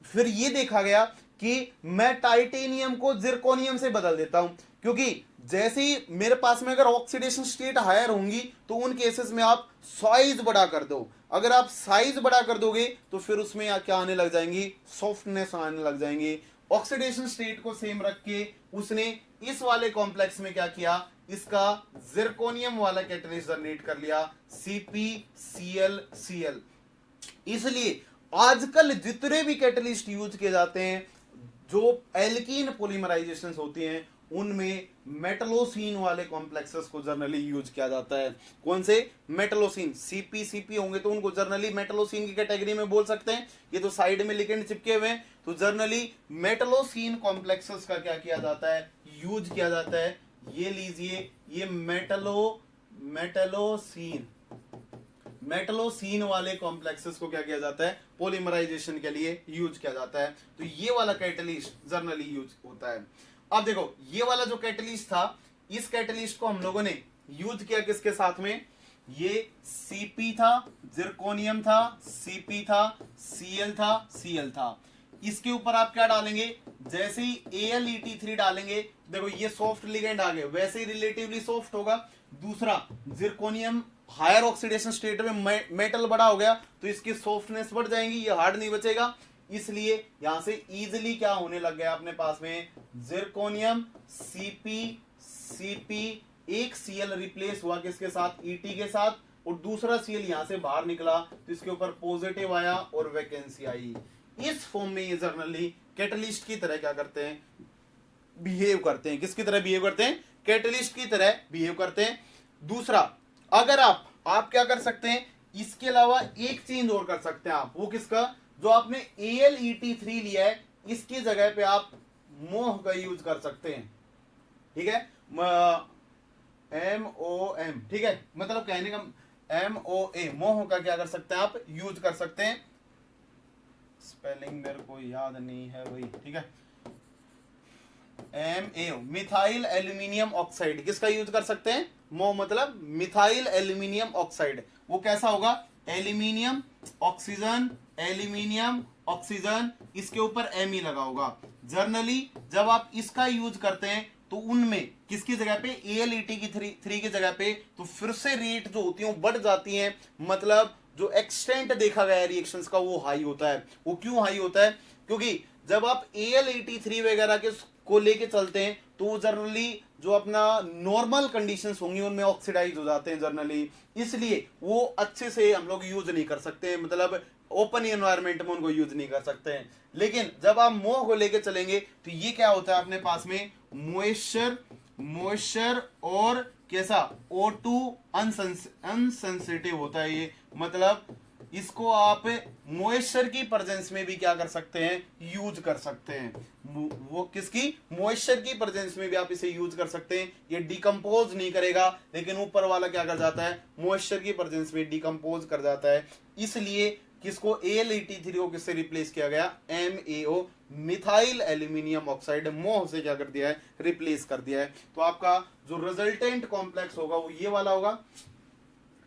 S1: फिर ये देखा गया कि मैं टाइटेनियम को जिरकोनियम से बदल देता हूं, क्योंकि जैसे ही मेरे पास में अगर ऑक्सीडेशन स्टेट हायर होंगी तो उन केसेस में आप साइज बड़ा कर दो। अगर आप साइज बड़ा कर दोगे तो फिर उसमें क्या आने लग जाएंगी, सॉफ्टनेस आने लग जाएंगी। ऑक्सीडेशन स्टेट को सेम रख के उसने इस वाले कॉम्प्लेक्स में क्या किया, इसका जिरकोनियम वाला कैटलिस्ट जनरेट कर लिया, CpClCl। इसलिए आजकल जितने भी कैटलिस्ट यूज किए जाते हैं जो एल्कीन पॉलीमराइजेशन होती हैं उनमें मेटलोसिन वाले कॉम्प्लेक्सेस को जर्नली यूज किया जाता है। कौन से, मेटलोसिन। CpCp होंगे तो उनको जर्नली मेटलोसिन की कैटेगरी में बोल सकते हैं। ये तो साइड में लिगेंड चिपके हुए हैं, तो जर्नली मेटलोसिन कॉम्प्लेक्सेस का क्या किया जाता है, यूज किया जाता है। ये लीजिए, ये मेटलोसिन वाले कॉम्प्लेक्सेस को क्या किया जाता है, पॉलीमराइजेशन के लिए यूज किया जाता है। तो ये वाला कैटलिस्ट जर्नली यूज होता है। अब देखो, ये वाला जो कैटलिस्ट था, इस कैटलिस्ट को हम लोगों ने यूज किया किसके साथ में, ये Cp था, जिरकोनियम था, Cp था, Cl था, Cl था। इसके ऊपर आप क्या डालेंगे, जैसे ही AlEt3 डालेंगे, देखो ये सॉफ्ट लिगेंड आ गए, वैसे ही रिलेटिवली सॉफ्ट होगा। दूसरा, जिरकोनियम हायर ऑक्सीडेशन स्टेट में मेटल बड़ा हो गया तो इसकी सॉफ्टनेस बढ़ जाएगी, ये हार्ड नहीं बचेगा। इसलिए यहां से इजीली क्या होने लग गया अपने पास में, जिरकोनियम Cp, एक Cl रिप्लेस हुआ किसके साथ, Et के साथ, और दूसरा Cl यहां से बाहर निकला तो इसके ऊपर पॉजिटिव आया और वैकेंसी आई। इस फॉर्म में ये जर्नली कैटलिस्ट की तरह क्या करते हैं, बिहेव करते हैं। किसकी तरह बिहेव करते हैं, कैटलिस्ट की तरह बिहेव करते हैं। दूसरा, अगर आप क्या कर सकते हैं, इसके अलावा एक चीज और कर सकते हैं आप, वो किसका, जो आपने AlEt3 लिया है इसकी जगह पे आप मोह का यूज कर सकते हैं। ठीक है, MOM, ठीक है, मतलब कहने का MOA, मोह का क्या कर सकते हैं आप, यूज कर सकते हैं। स्पेलिंग मेरे को याद नहीं है वही, ठीक है। MAO, मिथाइल एल्यूमिनियम ऑक्साइड, किसका यूज कर सकते हैं, मो मतलब मिथाइल एल्यूमिनियम ऑक्साइड। वो कैसा होगा, एल्यूमिनियम ऑक्सीजन, एल्यूमिनियम ऑक्सीजन, इसके ऊपर Me लगा होगा। जर्नली जब आप इसका यूज करते हैं तो उनमें किसकी जगह पे, AlEt3 की जगह पे, तो फिर से रेट जो होती है वो बढ़ जाती है। मतलब जो एक्सटेंट देखा गया है रिएक्शंस का वो हाई होता है। वो क्यों हाई होता है, क्योंकि जब आप AlEt3 वगैरह के को लेके चलते हैं तो जनरली जो अपना नॉर्मल कंडीशंस होंगी उनमें ऑक्सीडाइज हो जाते हैं जनरली, इसलिए वो अच्छे से हम लोग यूज नहीं कर सकते, मतलब ओपन एनवायरनमेंट में उनको यूज नहीं कर सकते हैं। लेकिन जब आप मोह को लेके चलेंगे तो ये क्या होता है अपने पास में, मॉइस्चर और कैसा, O2 अनसेंसिटिव होता है ये, मतलब इसको आप मॉइस्चर की प्रेजेंस में भी क्या कर सकते हैं, यूज कर सकते हैं। वो किसकी, मॉइस्चर की प्रेजेंस में भी आप इसे यूज कर सकते हैं। ये डिकम्पोज नहीं करेगा, लेकिन ऊपर वाला क्या कर जाता है, मॉइस्चर की प्रेजेंस में डिकम्पोज कर जाता है। इसलिए किसको, AlET3 को किससे रिप्लेस किया गया, MaO मिथाइल एल्यूमिनियम ऑक्साइड, मोह से क्या कर दिया है, रिप्लेस कर दिया है। तो आपका जो रिजल्टेंट कॉम्प्लेक्स होगा वो ये वाला होगा,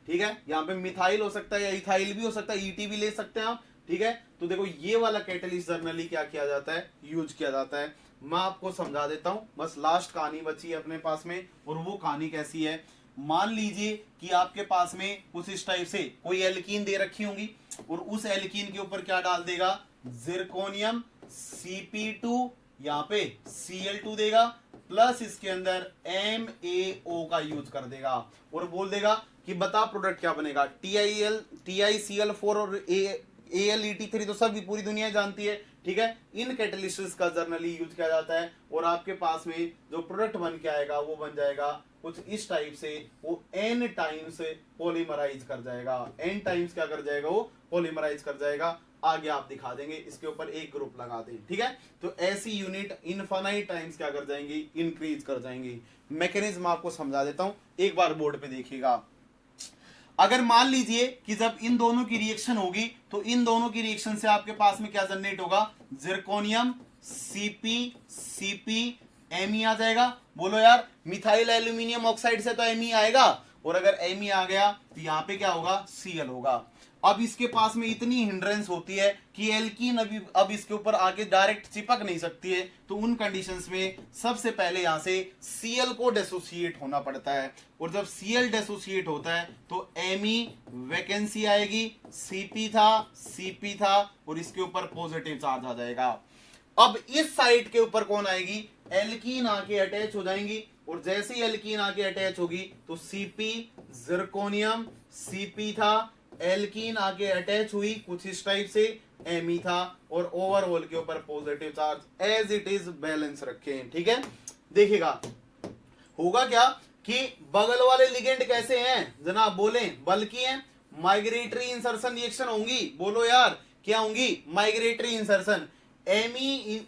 S1: ठीक है। यहाँ पे मिथाइल हो सकता है या इथाइल भी हो सकता है, ET भी ले सकते हैं आप, ठीक है। तो देखो ये वाला कैटलिस्ट जर्नली क्या किया जाता है, यूज किया जाता है। मैं आपको समझा देता हूं, बस लास्ट कहानी बची है अपने पास में, और वो कहानी कैसी है। मान लीजिए कि आपके पास में कुछ इस टाइप से कोई एल्कीन दे रखी होंगी, और उस एल्कीन के ऊपर क्या डाल देगा, जिरकोनियम Cp2, यहाँ पे Cl2 देगा, प्लस इसके अंदर MaO का यूज कर देगा, और बोल देगा कि बता प्रोडक्ट क्या बनेगा, TiCl4 और AlET3 तो सभी पूरी दुनिया जानती है, ठीक है। इन कैटलिस्ट्स का जर्नली यूज किया जाता है, और आपके पास में जो प्रोडक्ट बन के आएगा वो बन जाएगा कुछ इस टाइप से, वो n टाइम्स पॉलीमराइज कर जाएगा, n टाइम्स क्या कर जाएगा, वो पॉलीमराइज कर जाएगा। आगे आप दिखा देंगे, इसके ऊपर एक ग्रुप लगा दें, ठीक है। तो ऐसी यूनिट इनफाइनाइट टाइम्स क्या कर जाएंगी, इंक्रीज कर जाएंगी। मैकेनिज्म आपको समझा देता हूं, एक बार बोर्ड पे देखिएगा। अगर मान लीजिए कि जब इन दोनों की रिएक्शन होगी, तो इन दोनों की रिएक्शन से आपके पास में क्या जनरेट होगा, जिरकोनियम Cp Me आ जाएगा। बोलो यार, मिथाइल एल्यूमिनियम ऑक्साइड से तो Me आएगा, और अगर Me आ गया तो यहाँ पे क्या होगा, Cl होगा। अब इसके पास में इतनी हिंड्रेंस होती है कि एल्कीन अब इसके ऊपर आके डायरेक्ट चिपक नहीं सकती है, तो उन कंडीशंस में सबसे पहले यहां से Cl को डेसोसिएट होना पड़ता है, और जब Cl डेसोसिएट होता है तो Me वैकेंसी आएगी, Cp था, और इसके ऊपर पॉजिटिव चार्ज आ जाएगा। अब इस साइड के ऊपर कौन आएगी, एल्कीन आके अटैच हो जाएंगी, और जैसे ही एल्कीन आके अटैच होगी तो Cp जिरकोनियम Cp था, एल्कीन आगे अटैच हुई कुछ इस टाइप से, Me था, और ओवरऑल के ऊपर positive charge as it is balance रखे हैं, ठीक है। देखिएगा होगा क्या कि बगल वाले लिगेंड कैसे हैं जनाब, बोले बल्कि हैं, माइग्रेटरी इंसर्शन रिएक्शन होंगी। बोलो यार क्या होंगी, माइग्रेटरी इंसर्शन। Me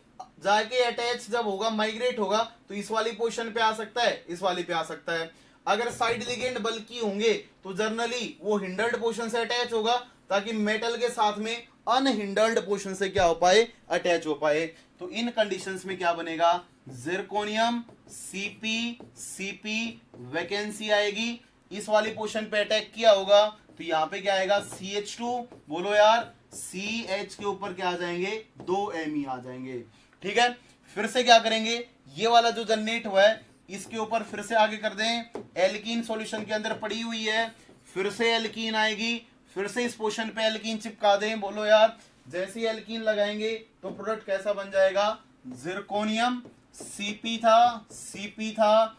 S1: जाके अटैच जब होगा, माइग्रेट होगा, तो इस वाली पोजीशन पे आ सकता है, इस वाली पे आ सकता है। अगर साइड लिगेंड बल्कि होंगे तो जर्नली वो हिंडर्ड पोजीशन से अटैच होगा, ताकि मेटल के साथ में अनहिंडर्ड पोजीशन से क्या हो पाए, अटैच हो पाए। तो इन कंडीशंस में क्या बनेगा, जिरकोनियम Cp वैकेंसी आएगी, इस वाली पोजीशन पे अटैक किया होगा, तो यहाँ पे क्या आएगा, CH2। बोलो यार, CH के ऊपर क्या आ जाएंगे, 2 Me आ जाएंगे, ठीक है। फिर से क्या करेंगे, ये वाला जो जनरेट हुआ है इसके ऊपर फिर से आगे कर दें, एल्कीन सॉल्यूशन के अंदर पड़ी हुई है, फिर से एल्कीन आएगी, फिर से इस पोजीशन पे एल्कीन चिपका दें। बोलो यार, जैसे ही एल्कीन लगाएंगे तो प्रोडक्ट कैसा बन जाएगा, जिरकोनियम Cp था,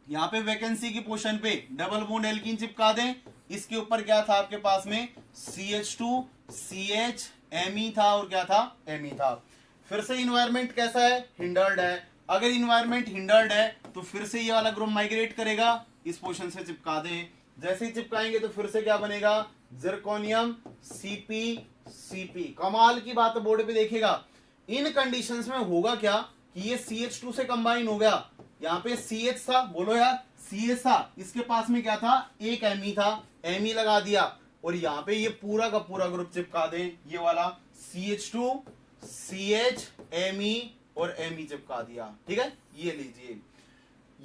S1: यहाँ पे वैकेंसी की पोजीशन पे डबल बॉन्ड एल्कीन चिपका दें, इसके ऊपर क्या था आपके पास में, CH2 CH Me था, और क्या था, Me था। फिर से इन्वायरमेंट कैसा है, हिंडर्ड है। अगर इन्वायरमेंट हिंडर्ड है तो फिर से ये वाला ग्रुप माइग्रेट करेगा, इस पोजीशन से चिपका दें, जैसे ही चिपकाएंगे तो फिर से क्या बनेगा, जिरकोनियम Cp। कमाल की बात बोर्ड पे देखिएगा, इन कंडीशंस में होगा क्या कि ये CH2 से कंबाइन हो गया, यहाँ पे CH था, बोलो यार CH था, इसके पास में क्या था, एक Me था, Me लगा दिया, और यहाँ पे ये पूरा का पूरा ग्रुप चिपका दें, ये वाला CH2 CH Me और Me चिपका दिया, ठीक है। ये लीजिए,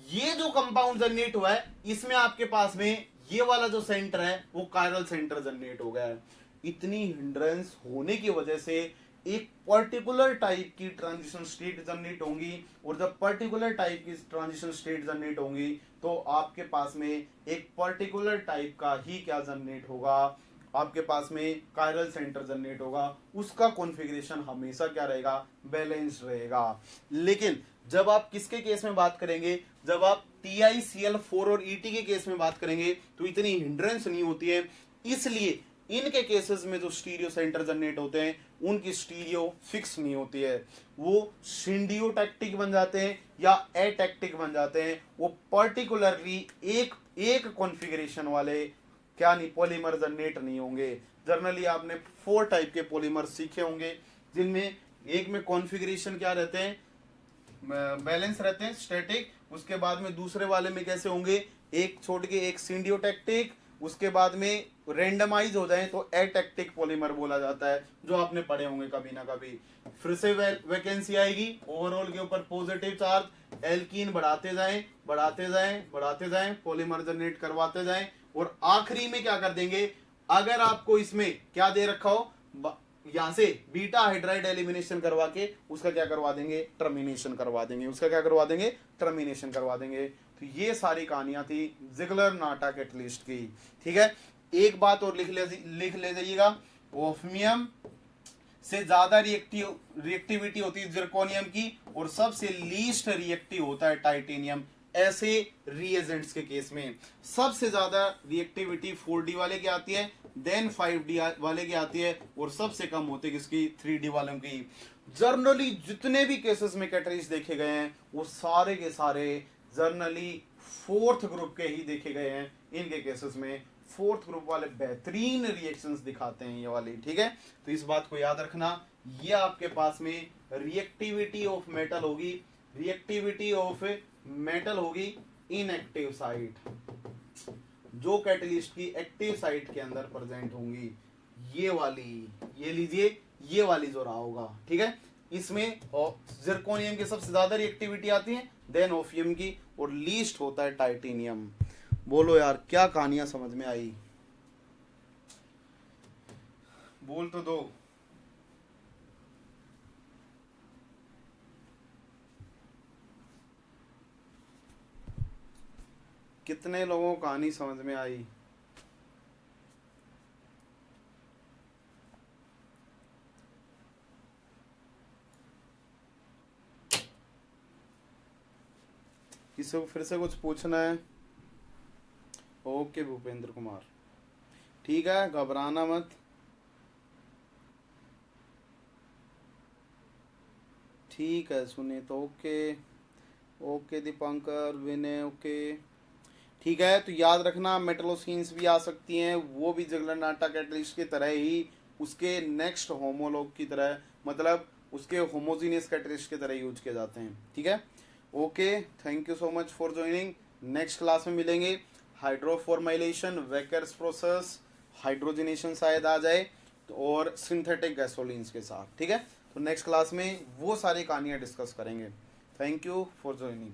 S1: ये जो कंपाउंड जनरेट हुआ है इसमें आपके पास में ये वाला जो सेंटर है वो कायरल सेंटर जनरेट हो गया है। इतनी हिंड्रेंस होने की वजह से एक पर्टिकुलर टाइप की ट्रांजिशन स्टेट जनरेट होंगी, और जब पर्टिकुलर टाइप की ट्रांजिशन स्टेट जनरेट होंगी तो आपके पास में एक पर्टिकुलर टाइप का ही क्या जनरेट होगा, आपके पास में कायरल सेंटर जनरेट होगा, उसका कॉन्फ़िगरेशन हमेशा क्या रहेगा, बैलेंस्ड रहेगा। लेकिन जब आप किसके केस में बात करेंगे, जब आप TiCl4 और ET के केस में बात करेंगे तो इतनी हिंड्रेंस नहीं होती है, इसलिए इनके केसेस में जो स्टीरियो सेंटर जनरेट होते हैं उनकी स्टीरियो फिक्स नहीं होती है, वो सिंडियोटैक्टिक बन जाते हैं या एटैक्टिक बन जाते हैं। वो पर्टिकुलरली एक कॉन्फ़िगरेशन वाले क्या नहीं, पॉलीमर जनरेट नहीं होंगे। जनरली आपने 4 टाइप के पॉलीमर सीखे होंगे, जिनमें एक में कॉन्फ़िगरेशन क्या रहते हैं, बैलेंस रहते हैं, स्टैटिक। उसके बाद में दूसरे वाले में कैसे होंगे, एक छोड़ के एक सिंडियोटैक्टिक, उसके बाद में रेंडमाइज हो जाए तो एटैक्टिक पॉलीमर बोला जाता है, जो आपने पढ़े होंगे कभी ना कभी। फिर से वैकेंसी आएगी, ओवरऑल के ऊपर पॉजिटिव चार्ज, एल्कीन बढ़ाते जाएं बढ़ाते जाएं बढ़ाते जाएं, पॉलीमर जनरेट करवाते जाएं, और आखिरी में क्या कर देंगे, अगर आपको इसमें क्या दे रखा हो, यहां से बीटा हाइड्राइड एलिमिनेशन करवा के उसका क्या करवा देंगे, टर्मिनेशन करवा देंगे, उसका क्या करवा देंगे, टर्मिनेशन करवा देंगे। तो ये सारी कहानियां थी जिगलर नाटा कैटलिस्ट की। ठीक है, एक बात और लिख ले जाइएगा, ओफ्मियम से ज्यादा रिएक्टिविटी होती है जिरकोनियम की, और सबसे लीस्ट रिएक्टिव होता है टाइटेनियम। ऐसे रिएजेंट्स के केस में सबसे ज्यादा रिएक्टिविटी 4D वाले की आती है, देन 5D वाले की आती है, और सबसे कम होती है किसकी, 3D वालों की। जर्नली जितने भी केसेस में कैटलिस्ट देखे गए हैं वो सारे के सारे जर्नली 4th ग्रुप के ही देखे गए हैं। इनके केसेस में 4th ग्रुप वाले बेहतरीन रिएक्शंस दिखाते हैं ये वाली। ठीक है, तो इस बात को याद रखना, ये आपके पास में रिएक्टिविटी ऑफ मेटल होगी, रिएक्टिविटी ऑफ मेटल होगी इनएक्टिव साइट, जो कैटलिस्ट की एक्टिव साइट के अंदर प्रेजेंट होंगी, ये वाली, ये लीजिए, ये वाली जो रहा होगा। ठीक है, इसमें जिरकोनियम की सबसे ज्यादा रिएक्टिविटी आती है, देन ओफियम की, और लीस्ट होता है टाइटेनियम। बोलो यार, क्या कहानियां समझ में आई, बोल तो दो। कितने लोगों को कहानी समझ में आई? किसी को फिर से कुछ पूछना है? ओके भूपेंद्र कुमार, ठीक है, घबराना मत। ठीक है सुनीत, ओके ओके, दीपांकर, विनय, ओके, ठीक है। तो याद रखना मेटलोसीन्स भी आ सकती हैं, वो भी जिगलर नाटा कैटलिस्ट की तरह ही उसके नेक्स्ट होमोलॉग की तरह, मतलब उसके होमोजीनियस कैटलिस्ट की तरह यूज किए जाते हैं। ठीक है, okay, thank you so much for joining. Next class में मिलेंगे, हाइड्रोफॉर्माइलेशन, वेकर्स प्रोसेस, हाइड्रोजनेशन शायद आ जाए, और सिंथेटिक गैसोलीन्स के साथ। ठीक है, तो नेक्स्ट क्लास में वो सारी कहानियां डिस्कस करेंगे। Thank you for joining.